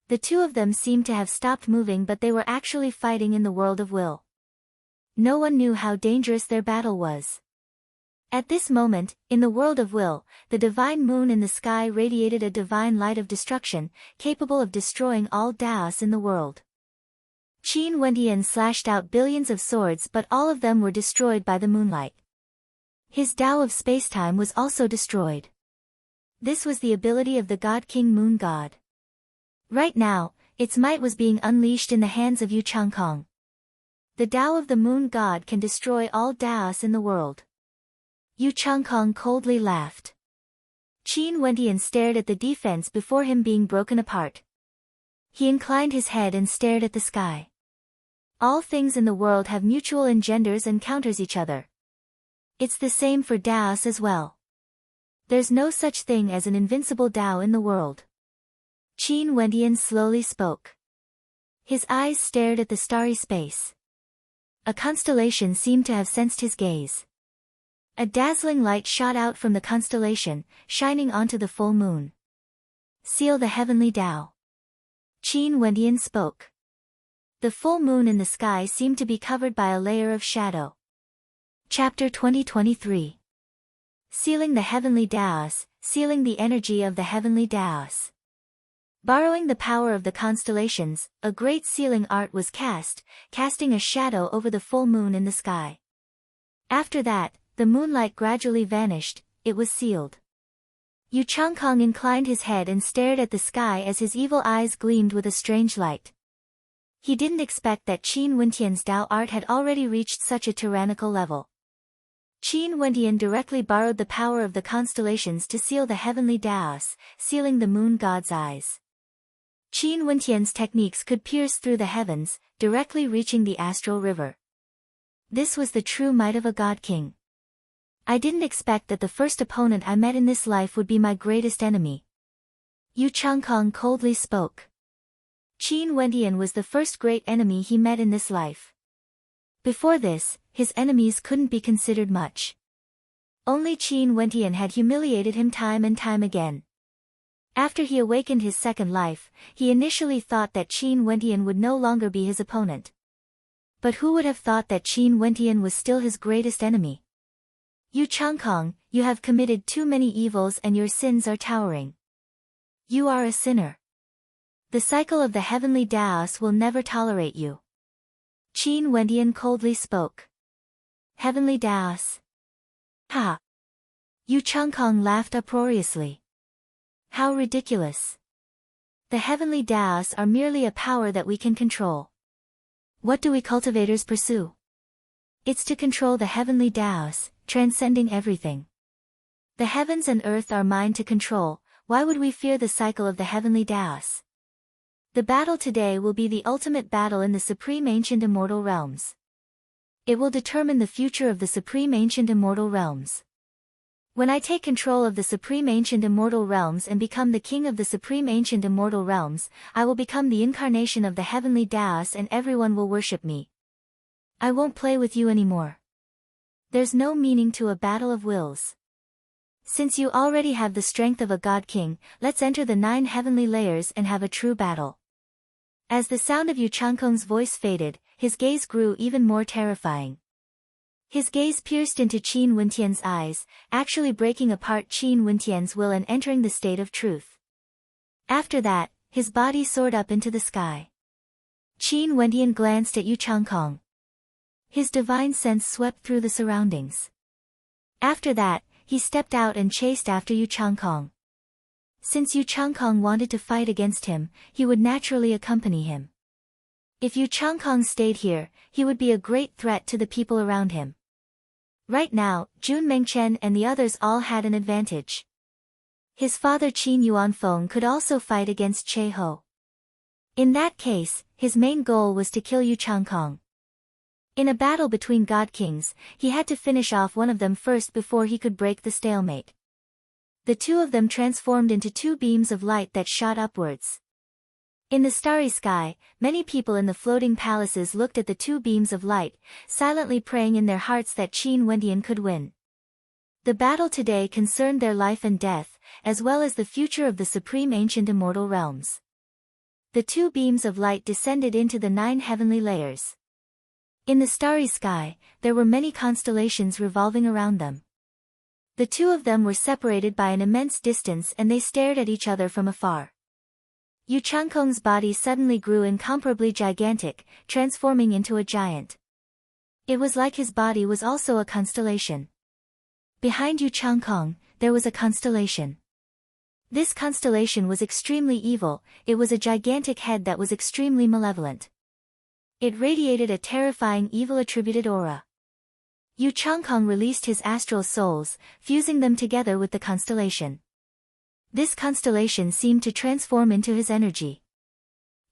S1: The two of them seemed to have stopped moving, but they were actually fighting in the world of will. No one knew how dangerous their battle was. At this moment, in the world of will, the divine moon in the sky radiated a divine light of destruction, capable of destroying all Daos in the world. Qin Wentian slashed out billions of swords, but all of them were destroyed by the moonlight. His Tao of spacetime was also destroyed. This was the ability of the God King Moon God. Right now, its might was being unleashed in the hands of Yu Changkong. The Tao of the Moon God can destroy all Daos in the world. Yu Changkong coldly laughed. Qin Wentian stared at the defense before him being broken apart. He inclined his head and stared at the sky. All things in the world have mutual engenders and counters each other. It's the same for Daos as well. There's no such thing as an invincible Tao in the world. Qin Wentian slowly spoke. His eyes stared at the starry space. A constellation seemed to have sensed his gaze. A dazzling light shot out from the constellation, shining onto the full moon. Seal the heavenly Tao. Qin Wentian spoke. The full moon in the sky seemed to be covered by a layer of shadow. Chapter 2023. Sealing the heavenly Daos, sealing the energy of the heavenly Daos. Borrowing the power of the constellations, a great sealing art was cast, casting a shadow over the full moon in the sky. After that, the moonlight gradually vanished, it was sealed. Yu Changkong inclined his head and stared at the sky as his evil eyes gleamed with a strange light. He didn't expect that Qin Wentian's Tao art had already reached such a tyrannical level. Qin Wentian directly borrowed the power of the constellations to seal the heavenly Daos, sealing the moon god's eyes. Qin Wentian's techniques could pierce through the heavens, directly reaching the astral river. This was the true might of a god king. I didn't expect that the first opponent I met in this life would be my greatest enemy. Yu Changkong coldly spoke. Qin Wentian was the first great enemy he met in this life. Before this, his enemies couldn't be considered much. Only Qin Wentian had humiliated him time and time again. After he awakened his second life, he initially thought that Qin Wentian would no longer be his opponent. But who would have thought that Qin Wentian was still his greatest enemy? "You Changkong, you have committed too many evils and your sins are towering. You are a sinner. The cycle of the heavenly Taos will never tolerate you." Qin Wentian coldly spoke. "Heavenly Taos? Ha!" Yu Changkong laughed uproariously. "How ridiculous. The heavenly Taos are merely a power that we can control. What do we cultivators pursue? It's to control the heavenly Taos, transcending everything. The heavens and earth are mine to control, why would we fear the cycle of the heavenly Taos? The battle today will be the ultimate battle in the supreme ancient immortal realms. It will determine the future of the supreme ancient immortal realms. When I take control of the supreme ancient immortal realms and become the king of the supreme ancient immortal realms, I will become the incarnation of the heavenly Taos and everyone will worship me. I won't play with you anymore. There's no meaning to a battle of wills. Since you already have the strength of a god king, let's enter the 9 heavenly layers and have a true battle." As the sound of Yu Changkong's voice faded, his gaze grew even more terrifying. His gaze pierced into Qin Wentian's eyes, actually breaking apart Qin Wentian's will and entering the state of truth. After that, his body soared up into the sky. Qin Wentian glanced at Yu Changkong. His divine sense swept through the surroundings. After that, he stepped out and chased after Yu Changkong. Since Yu Changkong wanted to fight against him, he would naturally accompany him. If Yu Changkong stayed here, he would be a great threat to the people around him. Right now, Jun Mengchen and the others all had an advantage. His father Qin Yuanfeng could also fight against Che Ho. In that case, his main goal was to kill Yu Changkong. In a battle between god kings, he had to finish off one of them first before he could break the stalemate. The two of them transformed into 2 beams of light that shot upwards. In the starry sky, many people in the floating palaces looked at the 2 beams of light, silently praying in their hearts that Qin Wentian could win. The battle today concerned their life and death, as well as the future of the supreme ancient immortal realms. The 2 beams of light descended into the 9 heavenly layers. In the starry sky, there were many constellations revolving around them. The 2 of them were separated by an immense distance and they stared at each other from afar. Yu Changkong's body suddenly grew incomparably gigantic, transforming into a giant. It was like his body was also a constellation. Behind Yu Changkong, there was a constellation. This constellation was extremely evil, it was a gigantic head that was extremely malevolent. It radiated a terrifying evil-attributed aura. Yu Changkong released his astral souls, fusing them together with the constellation. This constellation seemed to transform into his energy.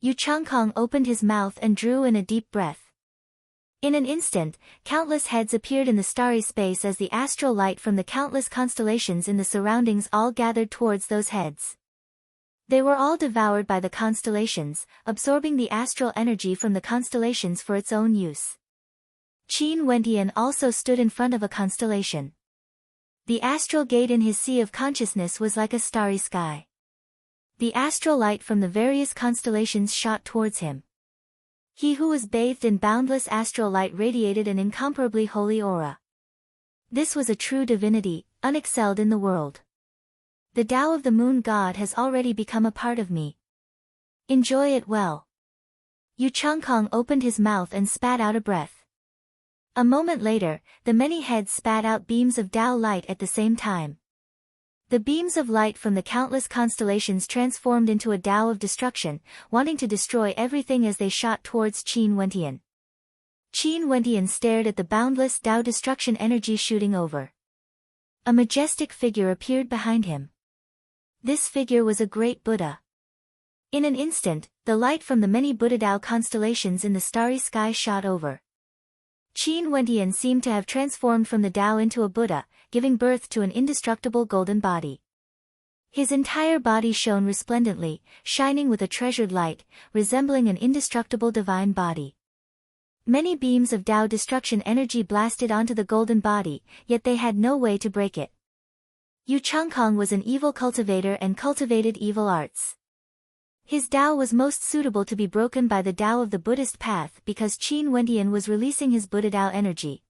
S1: Yu Changkong opened his mouth and drew in a deep breath. In an instant, countless heads appeared in the starry space as the astral light from the countless constellations in the surroundings all gathered towards those heads. They were all devoured by the constellations, absorbing the astral energy from the constellations for its own use. Qin Wentian also stood in front of a constellation. The astral gate in his sea of consciousness was like a starry sky. The astral light from the various constellations shot towards him. He who was bathed in boundless astral light radiated an incomparably holy aura. This was a true divinity, unexcelled in the world. The Tao of the Moon God has already become a part of me. Enjoy it well. Yu Changkong opened his mouth and spat out a breath. A moment later, the many heads spat out beams of Tao light at the same time. The beams of light from the countless constellations transformed into a Tao of destruction, wanting to destroy everything as they shot towards Qin Wentian. Qin Wentian stared at the boundless Tao destruction energy shooting over. A majestic figure appeared behind him. This figure was a great Buddha. In an instant, the light from the many Buddha Tao constellations in the starry sky shot over. Qin Wentian seemed to have transformed from the Tao into a Buddha, giving birth to an indestructible golden body. His entire body shone resplendently, shining with a treasured light, resembling an indestructible divine body. Many beams of Tao destruction energy blasted onto the golden body, yet they had no way to break it. Yu Changkong was an evil cultivator and cultivated evil arts. His Tao was most suitable to be broken by the Tao of the Buddhist path because Qin Wentian was releasing his Buddha Tao energy.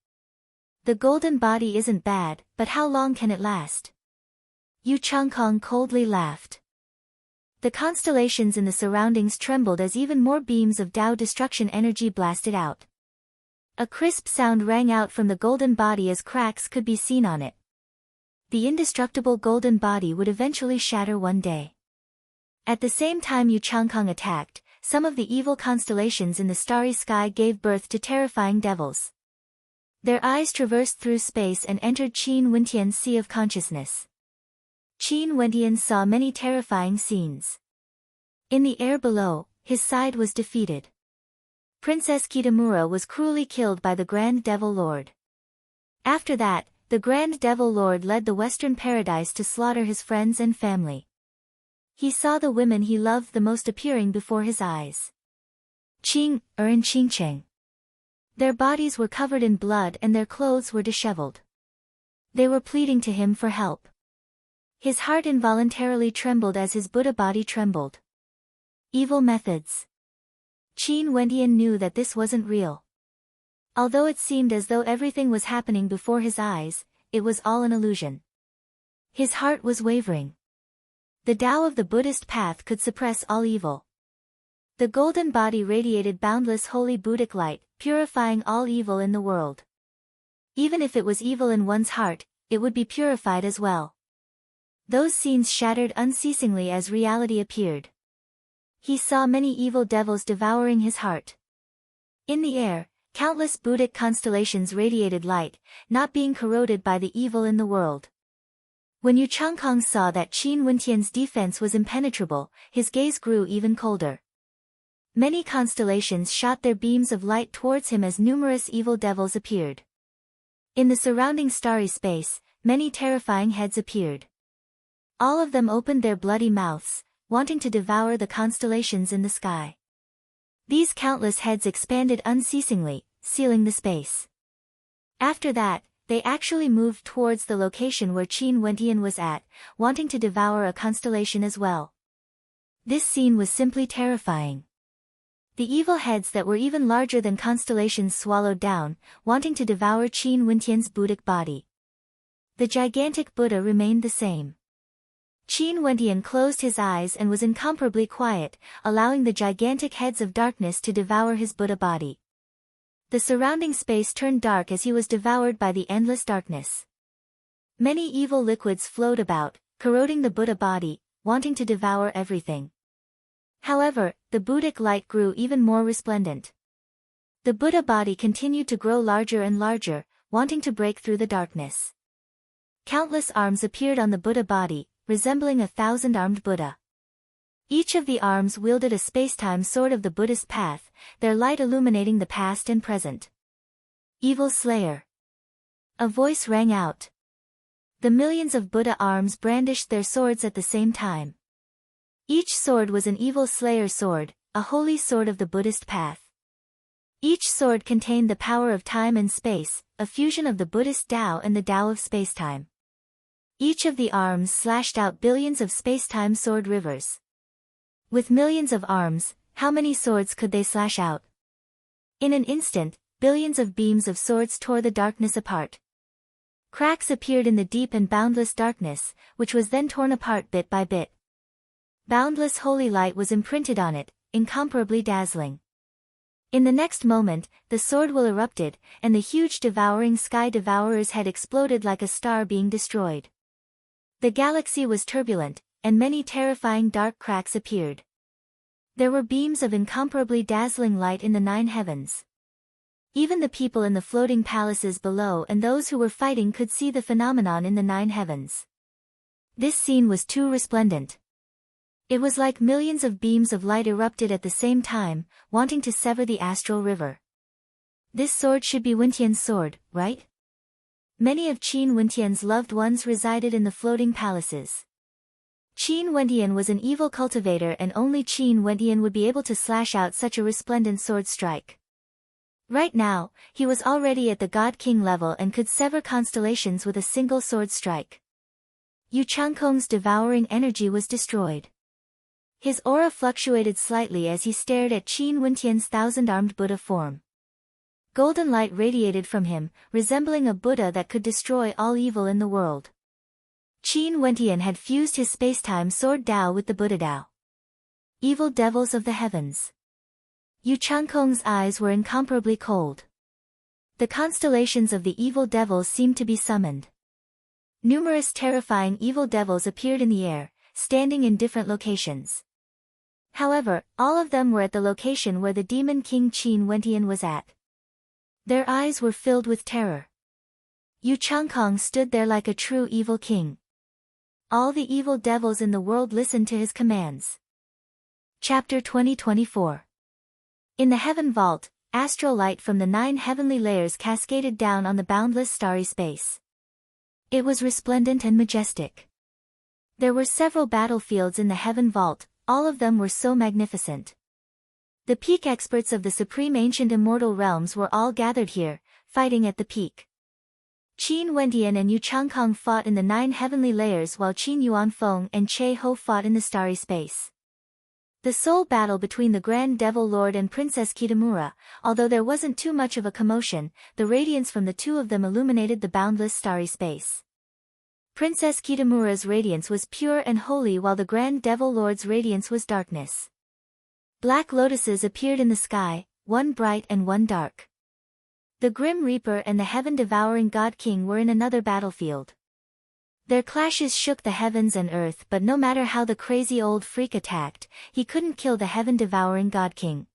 S1: The golden body isn't bad, but how long can it last? Yu Changkong coldly laughed. The constellations in the surroundings trembled as even more beams of Tao destruction energy blasted out. A crisp sound rang out from the golden body as cracks could be seen on it. The indestructible golden body would eventually shatter one day. At the same time Yu Changkong attacked, some of the evil constellations in the starry sky gave birth to terrifying devils. Their eyes traversed through space and entered Qin Wentian's sea of consciousness. Qin Wentian saw many terrifying scenes. In the air below, his side was defeated. Princess Kitamura was cruelly killed by the Grand Devil Lord. After that, the Grand Devil Lord led the Western Paradise to slaughter his friends and family. He saw the women he loved the most appearing before his eyes. Qing, and Qingcheng. Their bodies were covered in blood and their clothes were disheveled. They were pleading to him for help. His heart involuntarily trembled as his Buddha body trembled. Evil methods. Qin Wentian knew that this wasn't real. Although it seemed as though everything was happening before his eyes, it was all an illusion. His heart was wavering. The Tao of the Buddhist path could suppress all evil. The golden body radiated boundless holy Buddhic light, purifying all evil in the world. Even if it was evil in one's heart, it would be purified as well. Those scenes shattered unceasingly as reality appeared. He saw many evil devils devouring his heart. In the air, countless Buddhic constellations radiated light, not being corroded by the evil in the world. When Yu Changkong saw that Qin Wentian's defense was impenetrable, his gaze grew even colder. Many constellations shot their beams of light towards him as numerous evil devils appeared. In the surrounding starry space, many terrifying heads appeared. All of them opened their bloody mouths, wanting to devour the constellations in the sky. These countless heads expanded unceasingly, sealing the space. After that, they actually moved towards the location where Qin Wentian was at, wanting to devour a constellation as well. This scene was simply terrifying. The evil heads that were even larger than constellations swallowed down, wanting to devour Qin Wentian's Buddhic body. The gigantic Buddha remained the same. Qin Wentian closed his eyes and was incomparably quiet, allowing the gigantic heads of darkness to devour his Buddha body. The surrounding space turned dark as he was devoured by the endless darkness. Many evil liquids flowed about, corroding the Buddha body, wanting to devour everything. However, the Buddhic light grew even more resplendent. The Buddha body continued to grow larger and larger, wanting to break through the darkness. Countless arms appeared on the Buddha body, resembling 1,000-armed Buddha. Each of the arms wielded a space-time sword of the Buddhist path, their light illuminating the past and present. Evil Slayer. A voice rang out. The millions of Buddha arms brandished their swords at the same time. Each sword was an evil slayer sword, a holy sword of the Buddhist path. Each sword contained the power of time and space, a fusion of the Buddhist Tao and the Tao of space-time. Each of the arms slashed out billions of space-time sword rivers. With millions of arms, how many swords could they slash out? In an instant, billions of beams of swords tore the darkness apart. Cracks appeared in the deep and boundless darkness, which was then torn apart bit by bit. Boundless holy light was imprinted on it, incomparably dazzling. In the next moment, the sword will erupted, and the huge devouring sky devourer's head exploded like a star being destroyed. The galaxy was turbulent, and many terrifying dark cracks appeared. There were beams of incomparably dazzling light in the 9 heavens. Even the people in the floating palaces below and those who were fighting could see the phenomenon in the 9 heavens. This scene was too resplendent. It was like millions of beams of light erupted at the same time, wanting to sever the astral river. This sword should be Wentian's sword, right? Many of Qin Wentian's loved ones resided in the floating palaces. Qin Wentian was an evil cultivator, and only Qin Wentian would be able to slash out such a resplendent sword strike. Right now, he was already at the God King level and could sever constellations with a single sword strike. Yu Changkong's devouring energy was destroyed. His aura fluctuated slightly as he stared at Qin Wentian's thousand-armed Buddha form. Golden light radiated from him, resembling a Buddha that could destroy all evil in the world. Qin Wentian had fused his spacetime sword Dao with the Buddha Dao. Evil devils of the heavens. Yu Changkong's eyes were incomparably cold. The constellations of the evil devils seemed to be summoned. Numerous terrifying evil devils appeared in the air, standing in different locations. However, all of them were at the location where the demon king Qin Wentian was at. Their eyes were filled with terror. Yu Changkong stood there like a true evil king. All the evil devils in the world listened to his commands. Chapter 2024. In the heaven vault, astral light from the 9 heavenly layers cascaded down on the boundless starry space. It was resplendent and majestic. There were several battlefields in the heaven vault, all of them were so magnificent. The peak experts of the supreme ancient immortal realms were all gathered here, fighting at the peak. Qin Wentian and Yu Changkong fought in the 9 heavenly layers while Qin Yuanfeng and Che Ho fought in the starry space. The soul battle between the Grand Devil Lord and Princess Kitamura, although there wasn't too much of a commotion, the radiance from the two of them illuminated the boundless starry space. Princess Kitamura's radiance was pure and holy while the Grand Devil Lord's radiance was darkness. Black lotuses appeared in the sky, one bright and one dark. The Grim Reaper and the heaven-devouring God King were in another battlefield. Their clashes shook the heavens and earth, but no matter how the crazy old freak attacked, he couldn't kill the heaven-devouring God King.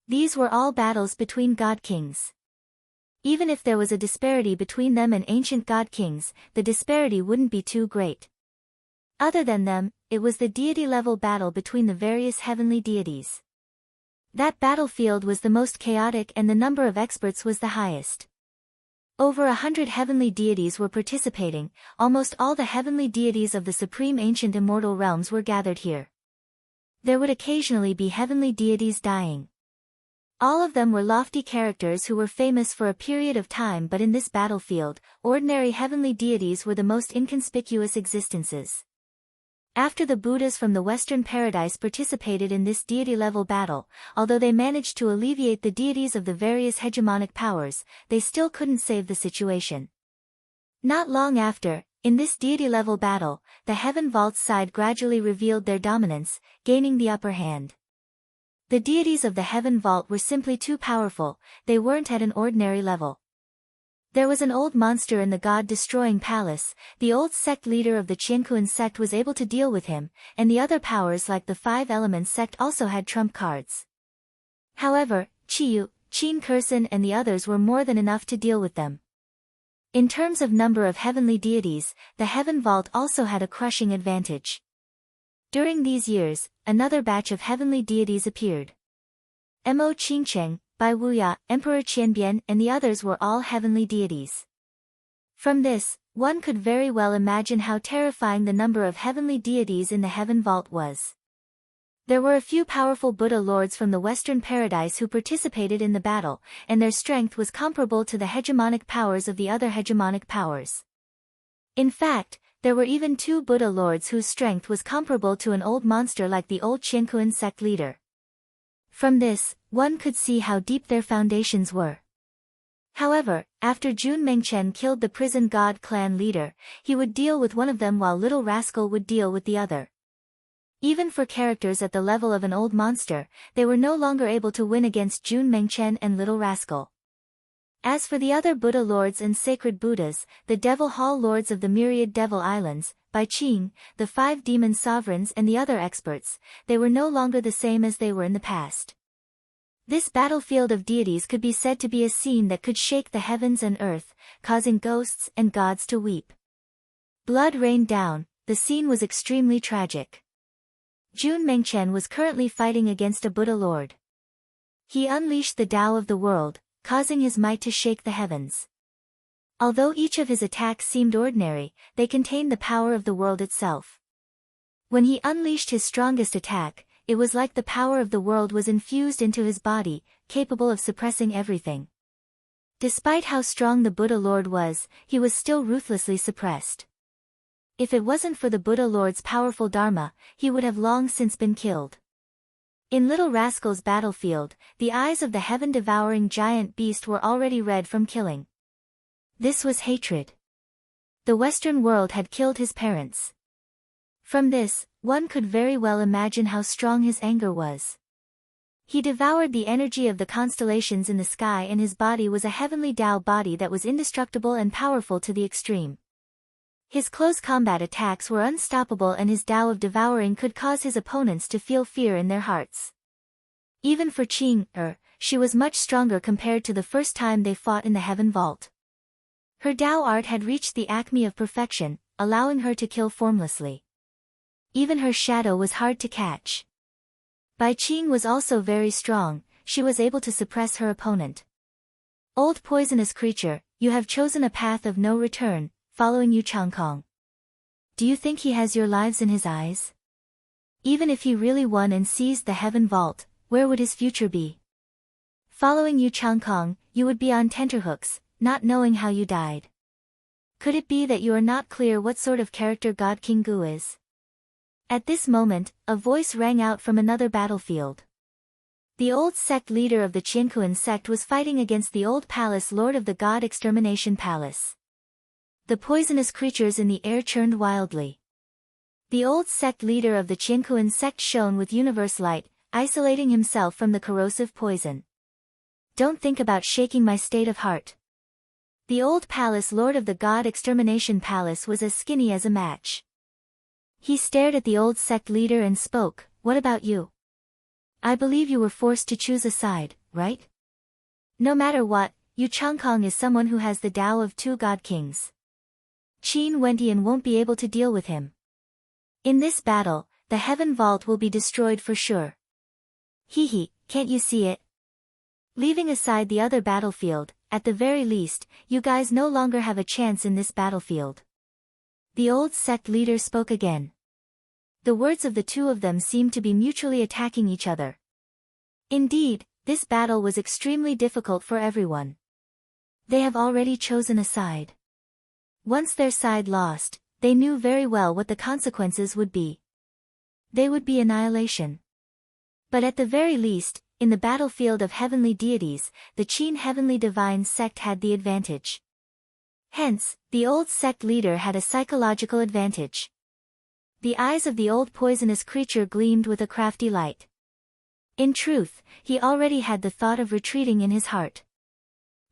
S1: These were all battles between God Kings. Even if there was a disparity between them and ancient God Kings, the disparity wouldn't be too great. Other than them, it was the deity-level battle between the various heavenly deities. That battlefield was the most chaotic and the number of experts was the highest. Over 100 heavenly deities were participating, almost all the heavenly deities of the supreme ancient immortal realms were gathered here. There would occasionally be heavenly deities dying. All of them were lofty characters who were famous for a period of time, but in this battlefield, ordinary heavenly deities were the most inconspicuous existences. After the Buddhas from the Western Paradise participated in this deity-level battle, although they managed to alleviate the deities of the various hegemonic powers, they still couldn't save the situation. Not long after, in this deity-level battle, the Heaven Vault's side gradually revealed their dominance, gaining the upper hand. The deities of the Heaven Vault were simply too powerful, they weren't at an ordinary level. There was an old monster in the god-destroying palace, the old sect leader of the Qiankuan sect was able to deal with him, and the other powers like the 5 Elements sect also had trump cards. However, Qiyu, Qin Kursin and the others were more than enough to deal with them. In terms of number of heavenly deities, the Heaven Vault also had a crushing advantage. During these years, another batch of heavenly deities appeared. Mo Qingcheng, Bai Wuya, Emperor Qianbian and the others were all heavenly deities. From this, one could very well imagine how terrifying the number of heavenly deities in the Heaven Vault was. There were a few powerful Buddha lords from the Western Paradise who participated in the battle, and their strength was comparable to the hegemonic powers of the other hegemonic powers. In fact, there were even 2 Buddha lords whose strength was comparable to an old monster like the old Qiankuan sect leader. From this, one could see how deep their foundations were. However, after Jun Mengchen killed the prison god clan leader, he would deal with one of them while Little Rascal would deal with the other. Even for characters at the level of an old monster, they were no longer able to win against Jun Mengchen and Little Rascal. As for the other Buddha lords and sacred Buddhas, the Devil Hall lords of the myriad Devil Islands, Bai Qing, the 5 demon sovereigns and the other experts, they were no longer the same as they were in the past. This battlefield of deities could be said to be a scene that could shake the heavens and earth, causing ghosts and gods to weep. Blood rained down, the scene was extremely tragic. Jun Mengchen was currently fighting against a Buddha lord. He unleashed the Tao of the world, causing his might to shake the heavens. Although each of his attacks seemed ordinary, they contained the power of the world itself. When he unleashed his strongest attack, it was like the power of the world was infused into his body, capable of suppressing everything. Despite how strong the Buddha Lord was, he was still ruthlessly suppressed. If it wasn't for the Buddha Lord's powerful dharma, he would have long since been killed. In Little Rascal's battlefield, the eyes of the heaven-devouring giant beast were already red from killing. This was hatred. The Western world had killed his parents. From this, one could very well imagine how strong his anger was. He devoured the energy of the constellations in the sky, and his body was a heavenly Tao body that was indestructible and powerful to the extreme. His close combat attacks were unstoppable, and his Tao of devouring could cause his opponents to feel fear in their hearts. Even for Qing, she was much stronger compared to the first time they fought in the Heaven Vault. Her Tao art had reached the acme of perfection, allowing her to kill formlessly. Even her shadow was hard to catch. Bai Qing was also very strong, she was able to suppress her opponent. Old poisonous creature, you have chosen a path of no return, following Yu Changkong. Do you think he has your lives in his eyes? Even if he really won and seized the Heaven Vault, where would his future be? Following Yu Changkong, you would be on tenterhooks, not knowing how you died. Could it be that you are not clear what sort of character God King Gu is? At this moment, a voice rang out from another battlefield. The old sect leader of the Qiankuan sect was fighting against the old palace lord of the God Extermination Palace. The poisonous creatures in the air churned wildly. The old sect leader of the Qiankuan sect shone with universe light, isolating himself from the corrosive poison. Don't think about shaking my state of heart. The old palace lord of the God Extermination Palace was as skinny as a match. He stared at the old sect leader and spoke, "What about you? I believe you were forced to choose a side, right? No matter what, Yu Changkong is someone who has the Tao of two God Kings. Qin Wentian won't be able to deal with him. In this battle, the Heaven Vault will be destroyed for sure. Hee, can't you see it? Leaving aside the other battlefield, at the very least, you guys no longer have a chance in this battlefield." The old sect leader spoke again. The words of the two of them seemed to be mutually attacking each other. Indeed, this battle was extremely difficult for everyone. They have already chosen a side. Once their side lost, they knew very well what the consequences would be. They would be annihilation. But at the very least, in the battlefield of heavenly deities, the Qin Heavenly Divine Sect had the advantage. Hence, the old sect leader had a psychological advantage. The eyes of the old poisonous creature gleamed with a crafty light. In truth, he already had the thought of retreating in his heart.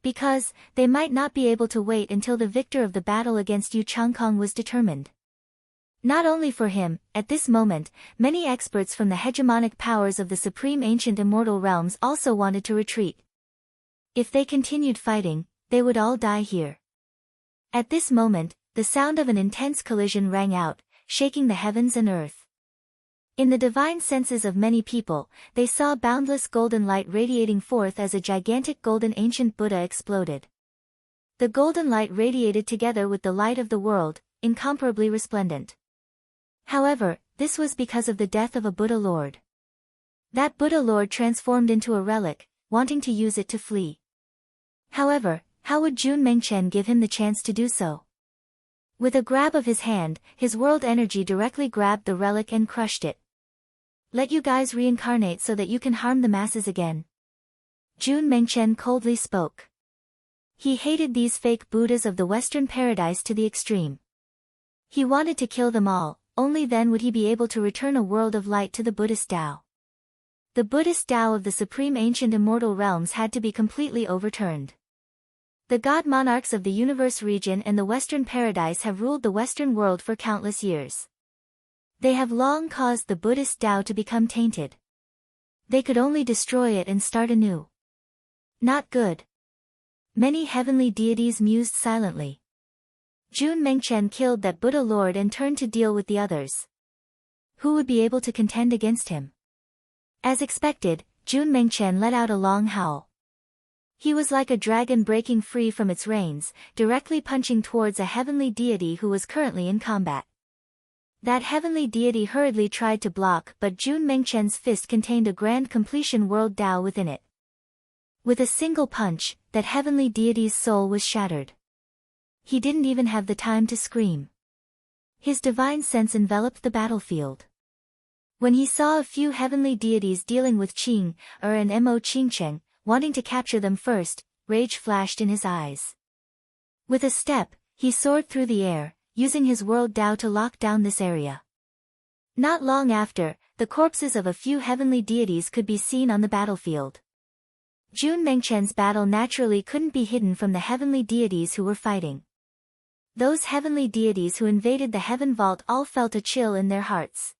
S1: Because, they might not be able to wait until the victor of the battle against Yu Changkong was determined. Not only for him, at this moment, many experts from the hegemonic powers of the supreme ancient immortal realms also wanted to retreat. If they continued fighting, they would all die here. At this moment, the sound of an intense collision rang out, shaking the heavens and earth. In the divine senses of many people, they saw boundless golden light radiating forth as a gigantic golden ancient Buddha exploded. The golden light radiated together with the light of the world, incomparably resplendent. However, this was because of the death of a Buddha Lord. That Buddha Lord transformed into a relic, wanting to use it to flee. However, how would Jun Mengchen give him the chance to do so? With a grab of his hand, his world energy directly grabbed the relic and crushed it. "Let you guys reincarnate so that you can harm the masses again." Jun Mengchen coldly spoke. He hated these fake Buddhas of the Western paradise to the extreme. He wanted to kill them all, only then would he be able to return a world of light to the Buddhist Tao. The Buddhist Tao of the supreme ancient immortal realms had to be completely overturned. The god monarchs of the universe region and the Western paradise have ruled the Western world for countless years. They have long caused the Buddhist Tao to become tainted. They could only destroy it and start anew. Not good. Many heavenly deities mused silently. Jun Mengchen killed that Buddha Lord and turned to deal with the others. Who would be able to contend against him? As expected, Jun Mengchen let out a long howl. He was like a dragon breaking free from its reins, directly punching towards a heavenly deity who was currently in combat. That heavenly deity hurriedly tried to block, but Jun Mengchen's fist contained a grand completion world Tao within it. With a single punch, that heavenly deity's soul was shattered. He didn't even have the time to scream. His divine sense enveloped the battlefield. When he saw a few heavenly deities dealing with Qing, and Mo Qingcheng, wanting to capture them first, rage flashed in his eyes. With a step, he soared through the air, using his world Tao to lock down this area. Not long after, the corpses of a few heavenly deities could be seen on the battlefield. Jun Mengchen's battle naturally couldn't be hidden from the heavenly deities who were fighting. Those heavenly deities who invaded the heaven vault all felt a chill in their hearts.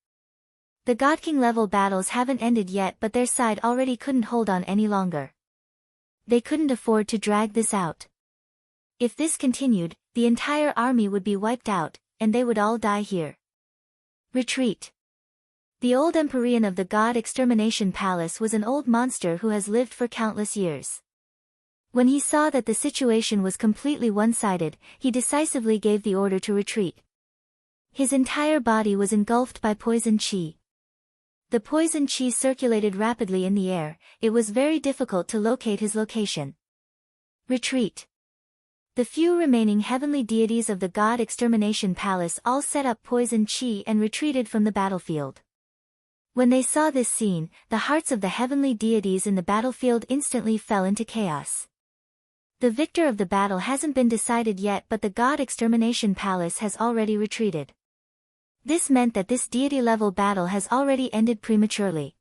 S1: The God King level battles haven't ended yet, but their side already couldn't hold on any longer. They couldn't afford to drag this out. If this continued, the entire army would be wiped out, and they would all die here. Retreat. The old Empyrean of the God Extermination Palace was an old monster who has lived for countless years. When he saw that the situation was completely one-sided, he decisively gave the order to retreat. His entire body was engulfed by poison qi. The poison qi circulated rapidly in the air. It was very difficult to locate his location. Retreat. The few remaining heavenly deities of the God Extermination Palace all set up poison qi and retreated from the battlefield. When they saw this scene, the hearts of the heavenly deities in the battlefield instantly fell into chaos. The victor of the battle hasn't been decided yet, but the God Extermination Palace has already retreated. This meant that this deity-level battle has already ended prematurely.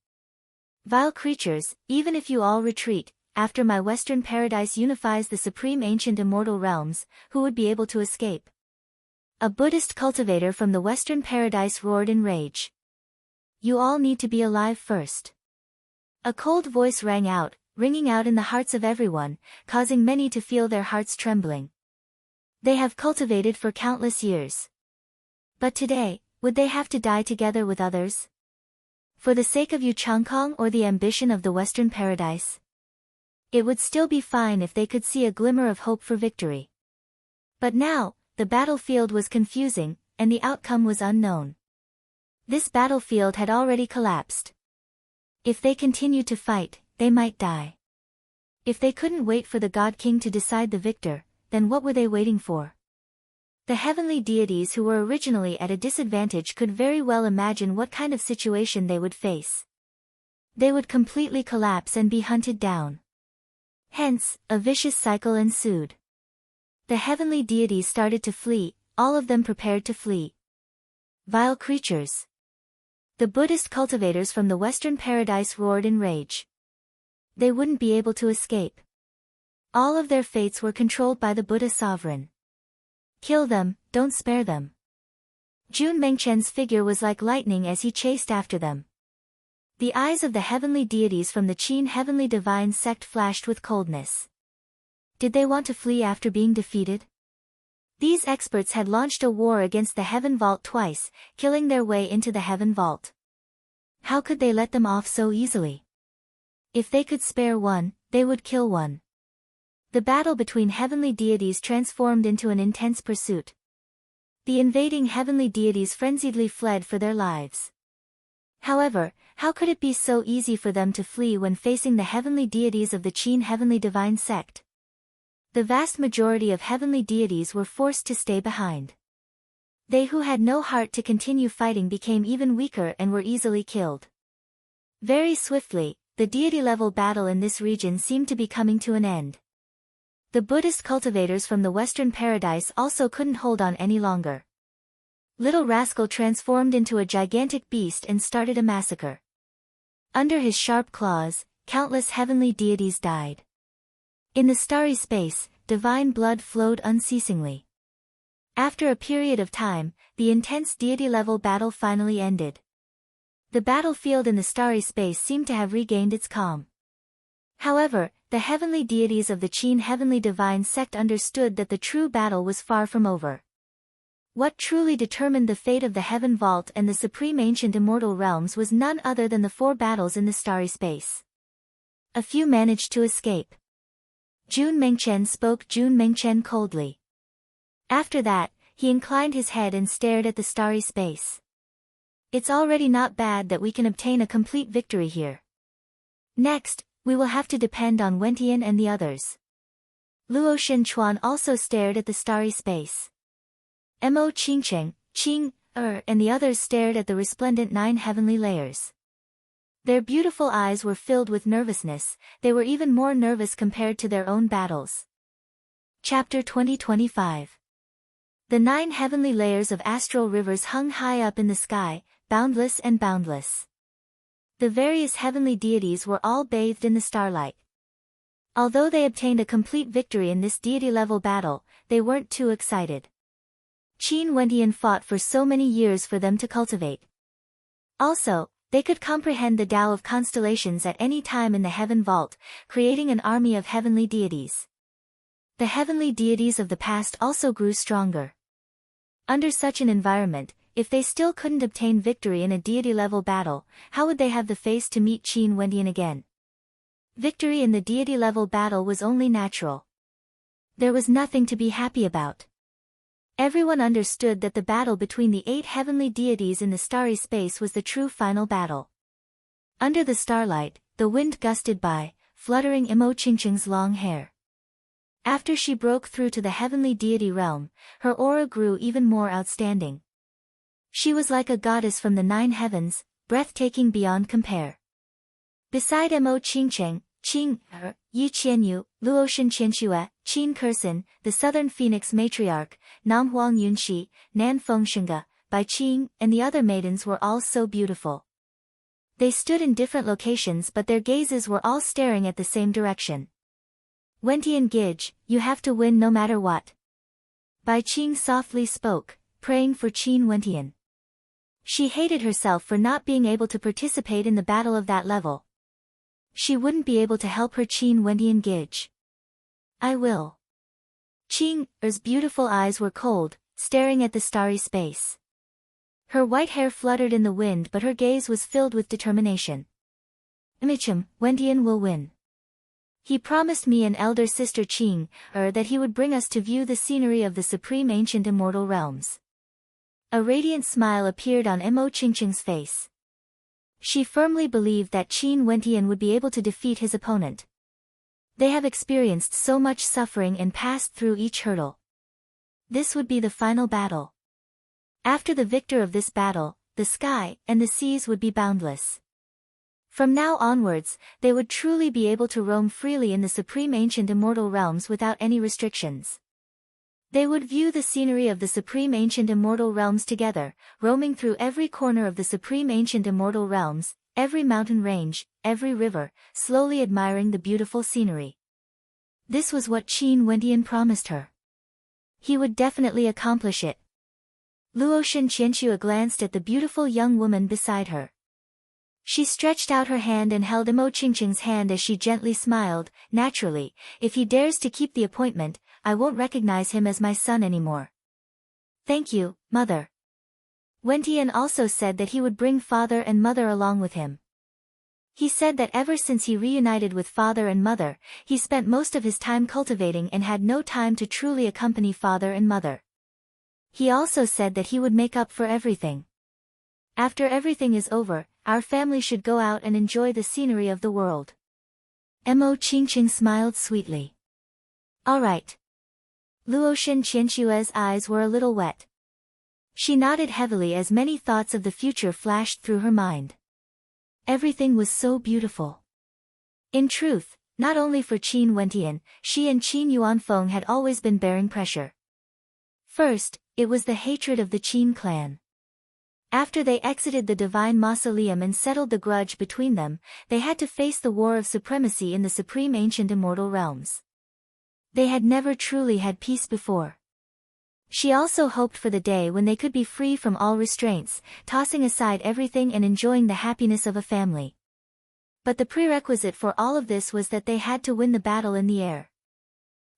S1: Vile creatures, even if you all retreat, after my Western Paradise unifies the supreme ancient immortal realms, who would be able to escape? A Buddhist cultivator from the Western Paradise roared in rage. You all need to be alive first. A cold voice rang out, ringing out in the hearts of everyone, causing many to feel their hearts trembling. They have cultivated for countless years. But today, would they have to die together with others? For the sake of Yu Changkong or the ambition of the Western Paradise? It would still be fine if they could see a glimmer of hope for victory. But now, the battlefield was confusing, and the outcome was unknown. This battlefield had already collapsed. If they continued to fight, they might die. If they couldn't wait for the God King to decide the victor, then what were they waiting for? The heavenly deities who were originally at a disadvantage could very well imagine what kind of situation they would face. They would completely collapse and be hunted down. Hence, a vicious cycle ensued. The heavenly deities started to flee, all of them prepared to flee. Vile creatures. The Buddhist cultivators from the Western Paradise roared in rage. They wouldn't be able to escape. All of their fates were controlled by the Buddha sovereign. Kill them, don't spare them. Jun Mengchen's figure was like lightning as he chased after them. The eyes of the heavenly deities from the Qin heavenly divine sect flashed with coldness. Did they want to flee after being defeated? These experts had launched a war against the heaven vault twice, killing their way into the heaven vault. How could they let them off so easily? If they could spare one, they would kill one. The battle between heavenly deities transformed into an intense pursuit. The invading heavenly deities frenziedly fled for their lives. However, how could it be so easy for them to flee when facing the heavenly deities of the Qin heavenly divine sect? The vast majority of heavenly deities were forced to stay behind. They who had no heart to continue fighting became even weaker and were easily killed. Very swiftly, the deity-level battle in this region seemed to be coming to an end. The Buddhist cultivators from the Western Paradise also couldn't hold on any longer. Little Rascal transformed into a gigantic beast and started a massacre. Under his sharp claws, countless heavenly deities died. In the starry space, divine blood flowed unceasingly. After a period of time, the intense deity-level battle finally ended. The battlefield in the starry space seemed to have regained its calm. However, the heavenly deities of the Qin heavenly divine sect understood that the true battle was far from over. What truly determined the fate of the heaven vault and the supreme ancient immortal realms was none other than the 4 battles in the starry space. A few managed to escape. Jun Mengchen spoke Jun Mengchen coldly. After that, he inclined his head and stared at the starry space. It's already not bad that we can obtain a complete victory here. Next, we will have to depend on Wentian and the others. Luo Shenchuan also stared at the starry space. Mo Qingcheng, and the others stared at the resplendent 9 heavenly layers. Their beautiful eyes were filled with nervousness, they were even more nervous compared to their own battles. Chapter 2025. The 9 heavenly layers of astral rivers hung high up in the sky, boundless and boundless. The various heavenly deities were all bathed in the starlight. Although they obtained a complete victory in this deity-level battle, they weren't too excited. Qin Wentian fought for so many years for them to cultivate. Also, they could comprehend the Tao of constellations at any time in the heaven vault, creating an army of heavenly deities. The heavenly deities of the past also grew stronger. Under such an environment, if they still couldn't obtain victory in a deity-level battle, how would they have the face to meet Qin Wentian again? Victory in the deity-level battle was only natural. There was nothing to be happy about. Everyone understood that the battle between the 8 heavenly deities in the starry space was the true final battle. Under the starlight, the wind gusted by, fluttering Mo Qingcheng's long hair. After she broke through to the heavenly deity realm, her aura grew even more outstanding. She was like a goddess from the 9 heavens, breathtaking beyond compare. Beside Mo Qingcheng, Yi Qianyu, Luoshan Qianxue, Qin Kersen, the Southern Phoenix Matriarch, Nam Huang Yunxi, Nan Fengshenga, Bai Qing, and the other maidens were all so beautiful. They stood in different locations but their gazes were all staring at the same direction. Wentian Gij, you have to win no matter what. Bai Qing softly spoke, praying for Qin Wentian. She hated herself for not being able to participate in the battle of that level. She wouldn't be able to help her Qin Wentian Gij. I will. Qing's beautiful eyes were cold, staring at the starry space. Her white hair fluttered in the wind but her gaze was filled with determination. Micham, Wentian will win. He promised me and elder sister Qing, that he would bring us to view the scenery of the supreme ancient immortal realms. A radiant smile appeared on Mo Qingcheng's face. She firmly believed that Qin Wentian would be able to defeat his opponent. They have experienced so much suffering and passed through each hurdle. This would be the final battle. After the victor of this battle, the sky and the seas would be boundless. From now onwards, they would truly be able to roam freely in the supreme ancient immortal realms without any restrictions. They would view the scenery of the supreme ancient immortal realms together, roaming through every corner of the supreme ancient immortal realms, every mountain range, every river, slowly admiring the beautiful scenery. This was what Qin Wentian promised her. He would definitely accomplish it. Luoshan Qianxue glanced at the beautiful young woman beside her. She stretched out her hand and held Mo Qingcheng's hand as she gently smiled. Naturally, if he dares to keep the appointment, I won't recognize him as my son anymore. Thank you, mother. Wentian also said that he would bring father and mother along with him. He said that ever since he reunited with father and mother, he spent most of his time cultivating and had no time to truly accompany father and mother. He also said that he would make up for everything. After everything is over, our family should go out and enjoy the scenery of the world. Mo Qingcheng smiled sweetly. All right. Luoshan Qianxue's eyes were a little wet. She nodded heavily as many thoughts of the future flashed through her mind. Everything was so beautiful. In truth, not only for Qin Wentian, she and Qin Yuanfeng had always been bearing pressure. First, it was the hatred of the Qin clan. After they exited the divine mausoleum and settled the grudge between them, they had to face the war of supremacy in the supreme ancient immortal realms. They had never truly had peace before. She also hoped for the day when they could be free from all restraints, tossing aside everything and enjoying the happiness of a family. But the prerequisite for all of this was that they had to win the battle in the air.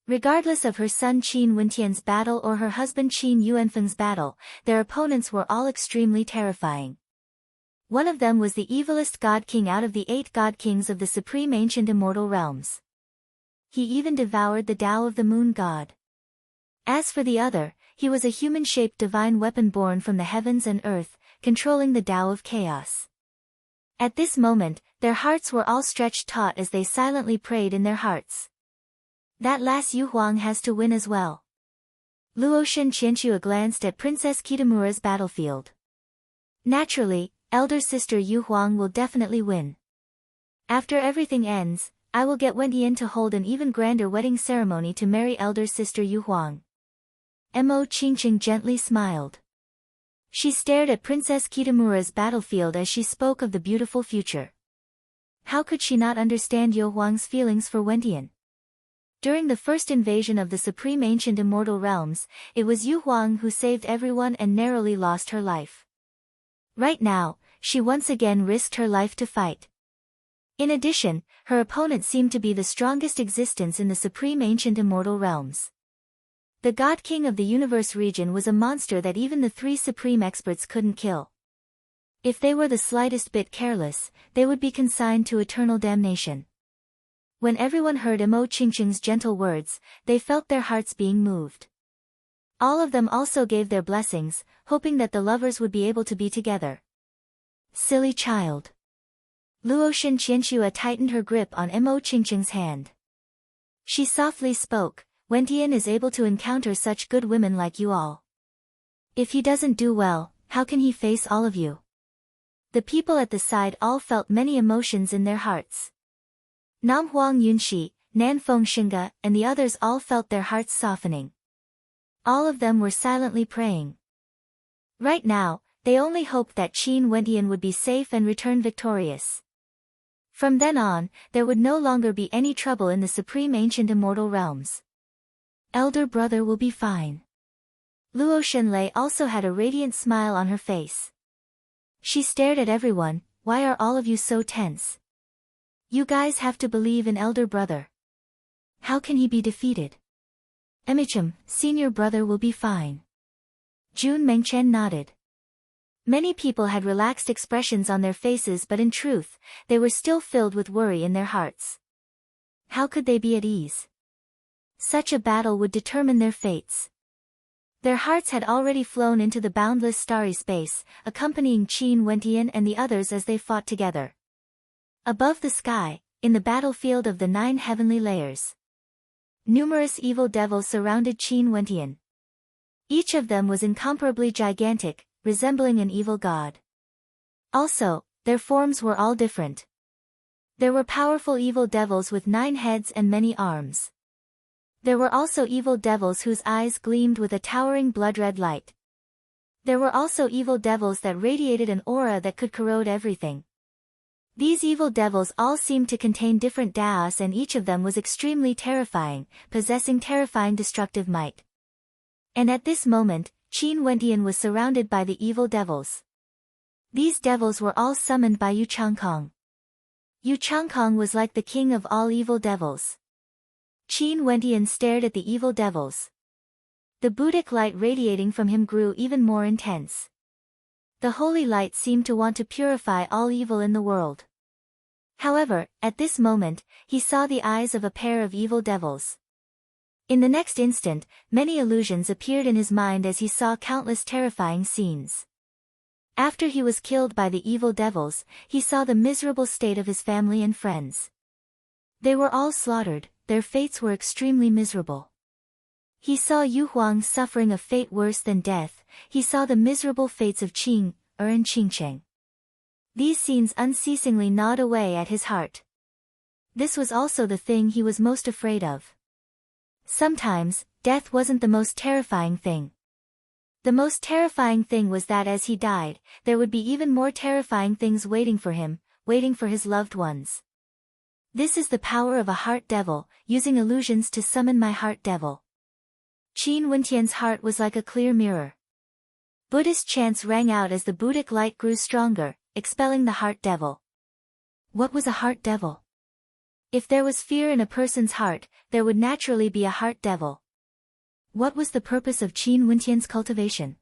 S1: Regardless of her son Qin Wentian's battle or her husband Qin Yuanfeng's battle, their opponents were all extremely terrifying. One of them was the evilest god king out of the 8 god kings of the supreme ancient immortal realms. He even devoured the Tao of the moon god. As for the other, he was a human-shaped divine weapon born from the heavens and earth, controlling the Tao of chaos. At this moment, their hearts were all stretched taut as they silently prayed in their hearts. That last Yu Huang has to win as well. Luotian Qianxue glanced at Princess Kitamura's battlefield. Naturally, elder sister Yu Huang will definitely win. After everything ends, I will get Wen Tian to hold an even grander wedding ceremony to marry elder sister Yu Huang. Mo Qingqing gently smiled. She stared at Princess Kitamura's battlefield as she spoke of the beautiful future. How could she not understand Yu Huang's feelings for Wen Tian? During the first invasion of the Supreme Ancient Immortal Realms, it was Yu Huang who saved everyone and narrowly lost her life. Right now, she once again risked her life to fight. In addition, her opponent seemed to be the strongest existence in the Supreme Ancient Immortal Realms. The God King of the Universe region was a monster that even the three Supreme Experts couldn't kill. If they were the slightest bit careless, they would be consigned to eternal damnation. When everyone heard Mo Qingqing's gentle words, they felt their hearts being moved. All of them also gave their blessings, hoping that the lovers would be able to be together. Silly child. Luotian Qianxue tightened her grip on Mo Qingqing's hand. She softly spoke, Wen Tian is able to encounter such good women like you all. If he doesn't do well, how can he face all of you? The people at the side all felt many emotions in their hearts. Nam Huang Yunxi, Nan Feng Xinga, and the others all felt their hearts softening. All of them were silently praying. Right now, they only hoped that Qin Wentian would be safe and return victorious. From then on, there would no longer be any trouble in the Supreme Ancient Immortal Realms. Elder brother will be fine. Luo Shenlei also had a radiant smile on her face. She stared at everyone, why are all of you so tense? You guys have to believe in elder brother. How can he be defeated? Emichim, senior brother will be fine. Jun Mengchen nodded. Many people had relaxed expressions on their faces, but in truth, they were still filled with worry in their hearts. How could they be at ease? Such a battle would determine their fates. Their hearts had already flown into the boundless starry space, accompanying Qin Wentian and the others as they fought together. Above the sky, in the battlefield of the 9 heavenly layers, numerous evil devils surrounded Qin Wentian. Each of them was incomparably gigantic, resembling an evil god. Also, their forms were all different. There were powerful evil devils with 9 heads and many arms. There were also evil devils whose eyes gleamed with a towering blood-red light. There were also evil devils that radiated an aura that could corrode everything. These evil devils all seemed to contain different daos, and each of them was extremely terrifying, possessing terrifying destructive might. And at this moment, Qin Wentian was surrounded by the evil devils. These devils were all summoned by Yu Changkong. Yu Changkong was like the king of all evil devils. Qin Wentian stared at the evil devils. The Buddhic light radiating from him grew even more intense. The holy light seemed to want to purify all evil in the world. However, at this moment, he saw the eyes of a pair of evil devils. In the next instant, many illusions appeared in his mind as he saw countless terrifying scenes. After he was killed by the evil devils, he saw the miserable state of his family and friends. They were all slaughtered, their fates were extremely miserable. He saw Yu Huang suffering a fate worse than death, he saw the miserable fates of Qing, and Qingcheng. These scenes unceasingly gnawed away at his heart. This was also the thing he was most afraid of. Sometimes, death wasn't the most terrifying thing. The most terrifying thing was that as he died, there would be even more terrifying things waiting for him, waiting for his loved ones. This is the power of a heart devil, using illusions to summon my heart devil. Qin Wentian's heart was like a clear mirror. Buddhist chants rang out as the Buddhic light grew stronger, expelling the heart devil. What was a heart devil? If there was fear in a person's heart, there would naturally be a heart devil. What was the purpose of Qin Wentian's cultivation?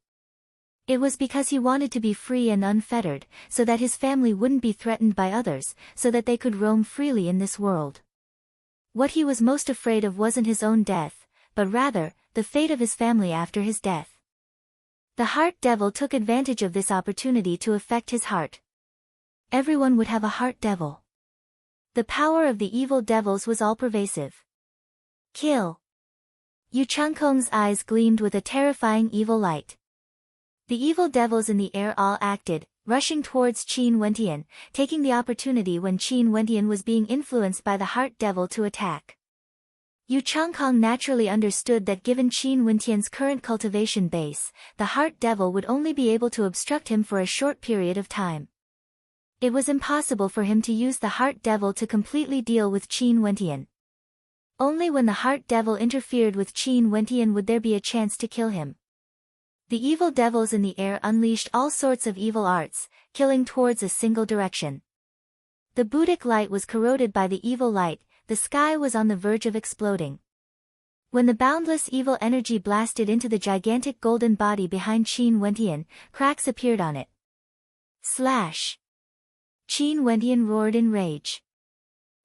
S1: It was because he wanted to be free and unfettered, so that his family wouldn't be threatened by others, so that they could roam freely in this world. What he was most afraid of wasn't his own death, but rather, the fate of his family after his death. The heart devil took advantage of this opportunity to affect his heart. Everyone would have a heart devil. The power of the evil devils was all-pervasive. Kill! Yu Changkong's eyes gleamed with a terrifying evil light. The evil devils in the air all acted, rushing towards Qin Wentian, taking the opportunity when Qin Wentian was being influenced by the heart devil to attack. Yu Changkong naturally understood that given Qin Wentian's current cultivation base, the heart devil would only be able to obstruct him for a short period of time. It was impossible for him to use the heart devil to completely deal with Qin Wentian. Only when the heart devil interfered with Qin Wentian would there be a chance to kill him. The evil devils in the air unleashed all sorts of evil arts, killing towards a single direction. The Buddhic light was corroded by the evil light, the sky was on the verge of exploding. When the boundless evil energy blasted into the gigantic golden body behind Qin Wentian, cracks appeared on it. Slash! Qin Wentian roared in rage.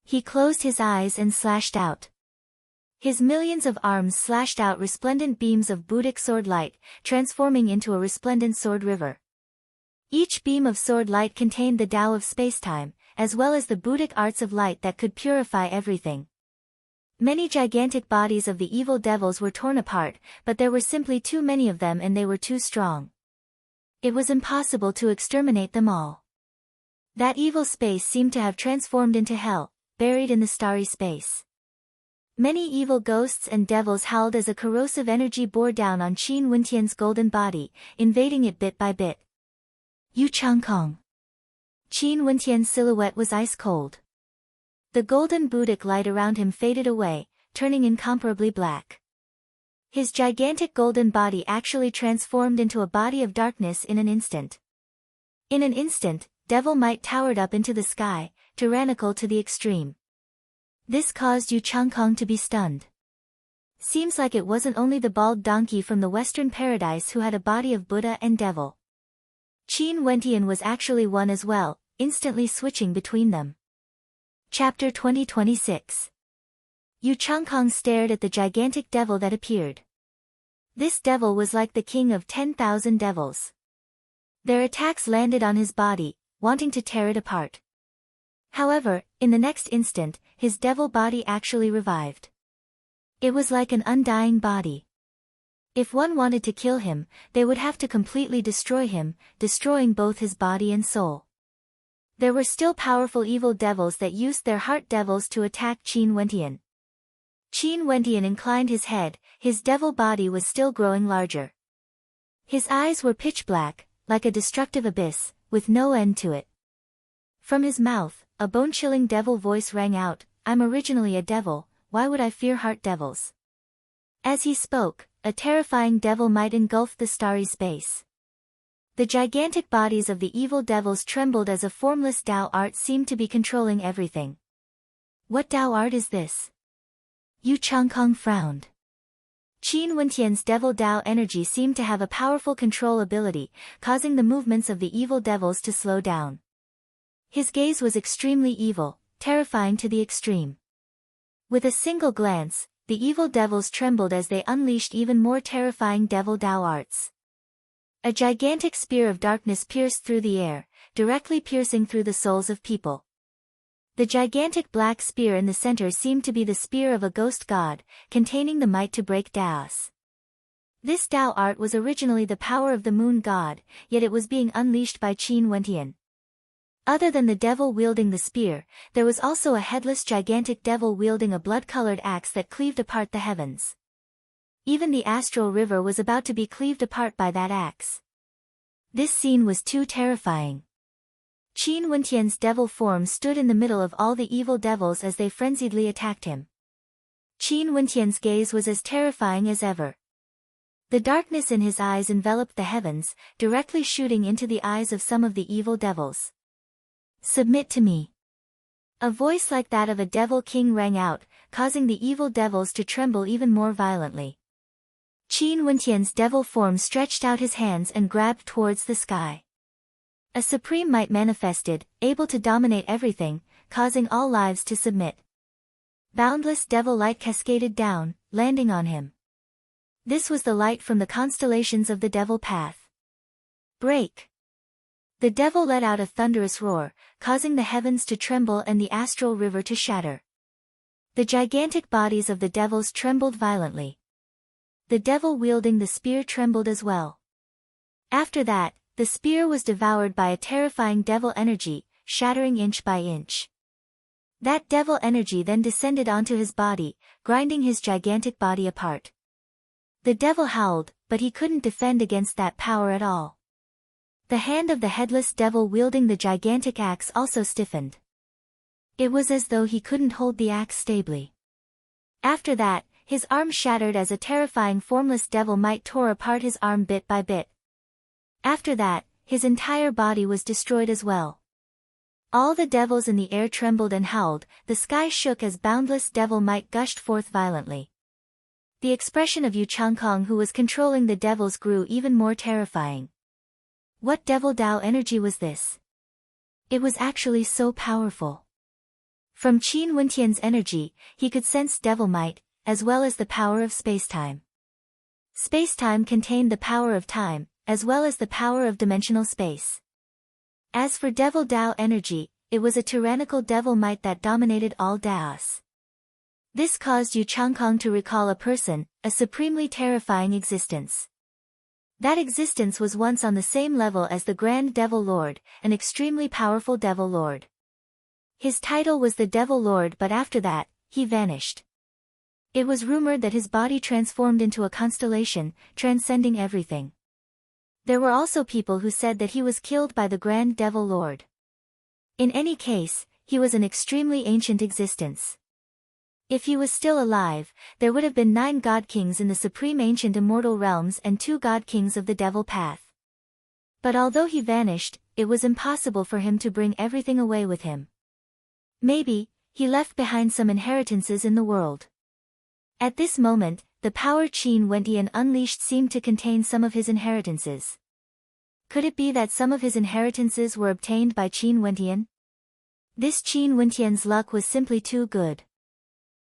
S1: He closed his eyes and slashed out. His millions of arms slashed out resplendent beams of Buddhic sword light, transforming into a resplendent sword river. Each beam of sword light contained the Tao of spacetime, as well as the Buddhic arts of light that could purify everything. Many gigantic bodies of the evil devils were torn apart, but there were simply too many of them and they were too strong. It was impossible to exterminate them all. That evil space seemed to have transformed into hell, buried in the starry space. Many evil ghosts and devils howled as a corrosive energy bore down on Qin Wentian's golden body, invading it bit by bit. Yu Changkong. Qin Wentian's silhouette was ice cold. The golden Buddhic light around him faded away, turning incomparably black. His gigantic golden body actually transformed into a body of darkness in an instant. In an instant, devil might towered up into the sky, tyrannical to the extreme. This caused Yu Changkong to be stunned. Seems like it wasn't only the bald donkey from the Western paradise who had a body of Buddha and devil. Qin Wentian was actually one as well, instantly switching between them. Chapter 2026. Yu Changkong stared at the gigantic devil that appeared. This devil was like the king of 10,000 devils. Their attacks landed on his body, wanting to tear it apart. However, in the next instant, his devil body actually revived. It was like an undying body. If one wanted to kill him, they would have to completely destroy him, destroying both his body and soul. There were still powerful evil devils that used their heart devils to attack Qin Wentian. Qin Wentian inclined his head, his devil body was still growing larger. His eyes were pitch black, like a destructive abyss, with no end to it. From his mouth, a bone-chilling devil voice rang out, "I'm originally a devil, why would I fear heart devils?" As he spoke, a terrifying devil might engulfed the starry space. The gigantic bodies of the evil devils trembled as a formless Tao art seemed to be controlling everything. What Tao art is this? Yu Changkong frowned. Qin Wentian's devil Tao energy seemed to have a powerful control ability, causing the movements of the evil devils to slow down. His gaze was extremely evil, terrifying to the extreme. With a single glance, the evil devils trembled as they unleashed even more terrifying devil Tao arts. A gigantic spear of darkness pierced through the air, directly piercing through the souls of people. The gigantic black spear in the center seemed to be the spear of a ghost god, containing the might to break Taos. This Tao art was originally the power of the moon god, yet it was being unleashed by Qin Wentian. Other than the devil wielding the spear, there was also a headless gigantic devil wielding a blood-colored axe that cleaved apart the heavens. Even the astral river was about to be cleaved apart by that axe. This scene was too terrifying. Qin Wentian's devil form stood in the middle of all the evil devils as they frenziedly attacked him. Qin Wentian's gaze was as terrifying as ever. The darkness in his eyes enveloped the heavens, directly shooting into the eyes of some of the evil devils. "Submit to me." A voice like that of a devil king rang out, causing the evil devils to tremble even more violently. Qin Wentian's devil form stretched out his hands and grabbed towards the sky. A supreme might manifested, able to dominate everything, causing all lives to submit. Boundless devil light cascaded down, landing on him. This was the light from the constellations of the devil path. Break! The devil let out a thunderous roar, causing the heavens to tremble and the astral river to shatter. The gigantic bodies of the devils trembled violently. The devil wielding the spear trembled as well. After that, the spear was devoured by a terrifying devil energy, shattering inch by inch. That devil energy then descended onto his body, grinding his gigantic body apart. The devil howled, but he couldn't defend against that power at all. The hand of the headless devil wielding the gigantic axe also stiffened. It was as though he couldn't hold the axe stably. After that, his arm shattered as a terrifying formless devil might tore apart his arm bit by bit. After that, his entire body was destroyed as well. All the devils in the air trembled and howled, the sky shook as boundless devil might gushed forth violently. The expression of Yu Changkong who was controlling the devils grew even more terrifying. What devil Dao energy was this? It was actually so powerful. From Qin Wentian's energy, he could sense devil might, as well as the power of spacetime. Spacetime contained the power of time, as well as the power of dimensional space. As for devil Dao energy, it was a tyrannical devil might that dominated all Daos. This caused Yu Changkong to recall a person, a supremely terrifying existence. That existence was once on the same level as the Grand Devil Lord, an extremely powerful Devil Lord. His title was the Devil Lord, but after that, he vanished. It was rumored that his body transformed into a constellation, transcending everything. There were also people who said that he was killed by the Grand Devil Lord. In any case, he was an extremely ancient existence. If he was still alive, there would have been 9 God Kings in the supreme ancient immortal realms and 2 God Kings of the Devil Path. But although he vanished, it was impossible for him to bring everything away with him. Maybe, he left behind some inheritances in the world. At this moment, the power Qin Wentian unleashed seemed to contain some of his inheritances. Could it be that some of his inheritances were obtained by Qin Wentian? This Qin Wentian's luck was simply too good.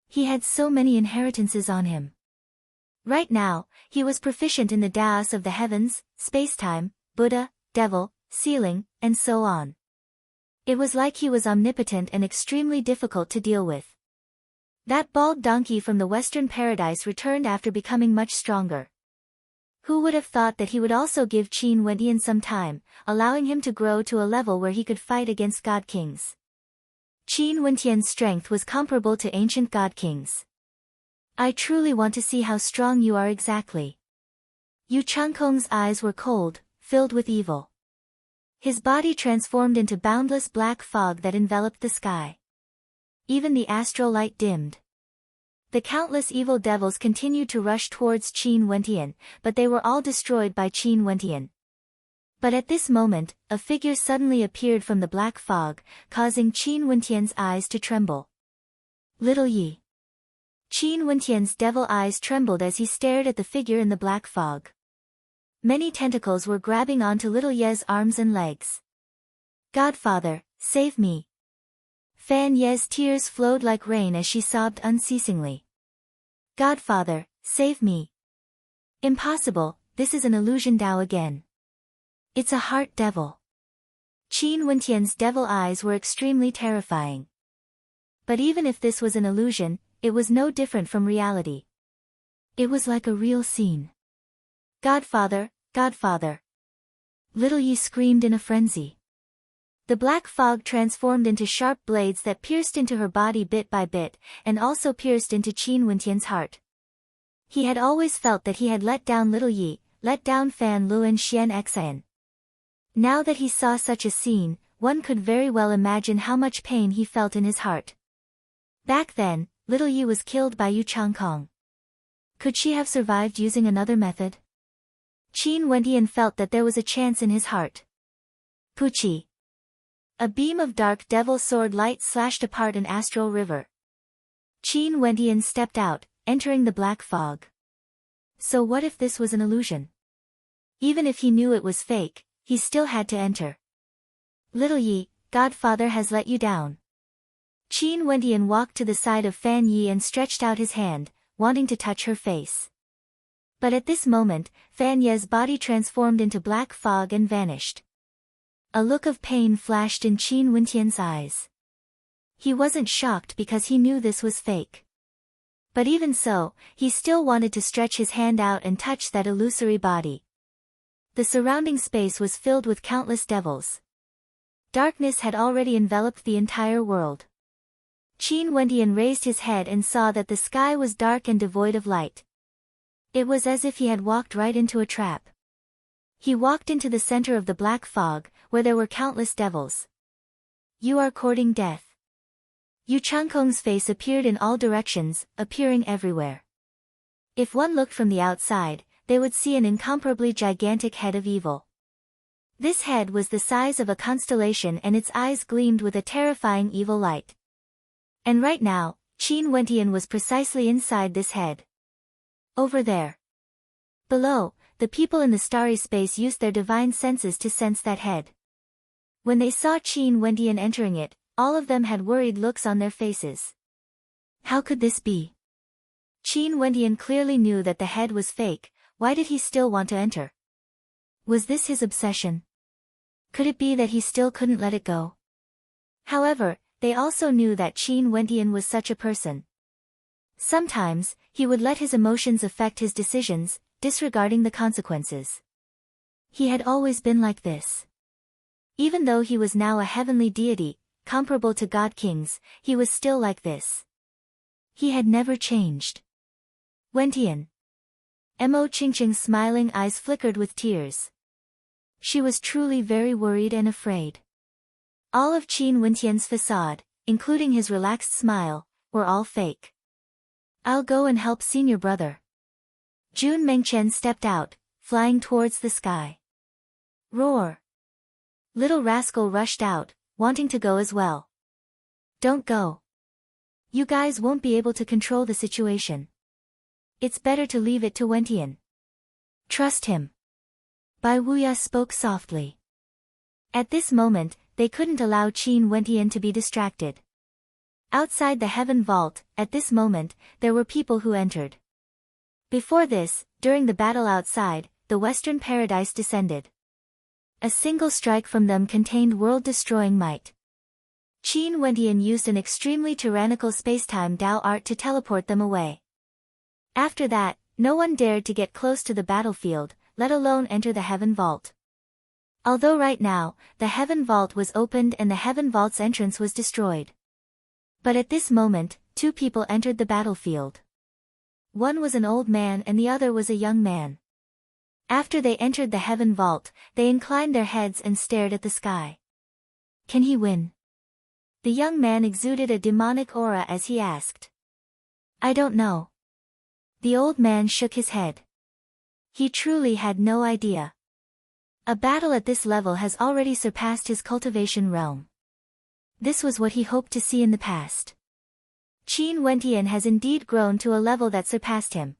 S1: He had so many inheritances on him. Right now, he was proficient in the Daos of the heavens, spacetime, Buddha, devil, ceiling, and so on. It was like he was omnipotent and extremely difficult to deal with. That bald donkey from the Western Paradise returned after becoming much stronger. Who would have thought that he would also give Qin Wentian some time, allowing him to grow to a level where he could fight against God Kings. Qin Wentian's strength was comparable to ancient God Kings. I truly want to see how strong you are exactly. Yu Changkong's eyes were cold, filled with evil. His body transformed into boundless black fog that enveloped the sky. Even the astral light dimmed. The countless evil devils continued to rush towards Qin Wentian, but they were all destroyed by Qin Wentian. But at this moment, a figure suddenly appeared from the black fog, causing Qin Wentian's eyes to tremble. Little Yi. Qin Wentian's devil eyes trembled as he stared at the figure in the black fog. Many tentacles were grabbing onto Little Ye's arms and legs. Godfather, save me. Fan Ye's tears flowed like rain as she sobbed unceasingly. Godfather, save me. Impossible, this is an illusion Dao again. It's a heart devil. Qin Wentian's devil eyes were extremely terrifying. But even if this was an illusion, it was no different from reality. It was like a real scene. Godfather, Godfather. Little Yi screamed in a frenzy. The black fog transformed into sharp blades that pierced into her body bit by bit, and also pierced into Qin Wentian's heart. He had always felt that he had let down Little Yi, let down Fan Luan Xian Xian. Now that he saw such a scene, one could very well imagine how much pain he felt in his heart. Back then, Little Yi was killed by Yu Changkong. Could she have survived using another method? Qin Wentian felt that there was a chance in his heart. Puchi. A beam of dark devil sword light slashed apart an astral river. Qin Wentian stepped out, entering the black fog. So what if this was an illusion? Even if he knew it was fake, he still had to enter. Little Yi, Godfather has let you down. Qin Wentian walked to the side of Fan Yi and stretched out his hand, wanting to touch her face. But at this moment, Fan Ye's body transformed into black fog and vanished. A look of pain flashed in Qin Wentian's eyes. He wasn't shocked because he knew this was fake. But even so, he still wanted to stretch his hand out and touch that illusory body. The surrounding space was filled with countless devils. Darkness had already enveloped the entire world. Qin Wendian raised his head and saw that the sky was dark and devoid of light. It was as if he had walked right into a trap. He walked into the center of the black fog, where there were countless devils. You are courting death. Yu Changkong's face appeared in all directions, appearing everywhere. If one looked from the outside, they would see an incomparably gigantic head of evil. This head was the size of a constellation and its eyes gleamed with a terrifying evil light. And right now, Qin Wendian was precisely inside this head. Over there. Below, the people in the starry space used their divine senses to sense that head. When they saw Qin Wendian entering it, all of them had worried looks on their faces. How could this be? Qin Wendian clearly knew that the head was fake. Why did he still want to enter? Was this his obsession? Could it be that he still couldn't let it go? However, they also knew that Qin Wendian was such a person. Sometimes, he would let his emotions affect his decisions, disregarding the consequences. He had always been like this. Even though he was now a heavenly deity, comparable to god kings, he was still like this. He had never changed. Wendian. Mo Qingqing's smiling eyes flickered with tears. She was truly very worried and afraid. All of Qin Wendian's facade, including his relaxed smile, were all fake. I'll go and help senior brother. Jun Mengchen stepped out, flying towards the sky. Roar! Little rascal rushed out, wanting to go as well. Don't go. You guys won't be able to control the situation. It's better to leave it to Wendian. Trust him. Bai Wuya spoke softly. At this moment, they couldn't allow Qin Wendian to be distracted. Outside the heaven vault, at this moment, there were people who entered. Before this, during the battle outside, the Western Paradise descended. A single strike from them contained world-destroying might. Qin Wendian used an extremely tyrannical spacetime Dao art to teleport them away. After that, no one dared to get close to the battlefield, let alone enter the heaven vault. Although right now, the heaven vault was opened and the heaven vault's entrance was destroyed. But at this moment, two people entered the battlefield. One was an old man and the other was a young man. After they entered the heaven vault, they inclined their heads and stared at the sky. Can he win? The young man exuded a demonic aura as he asked. I don't know. The old man shook his head. He truly had no idea. A battle at this level has already surpassed his cultivation realm. This was what he hoped to see in the past. Qin Wendian has indeed grown to a level that surpassed him.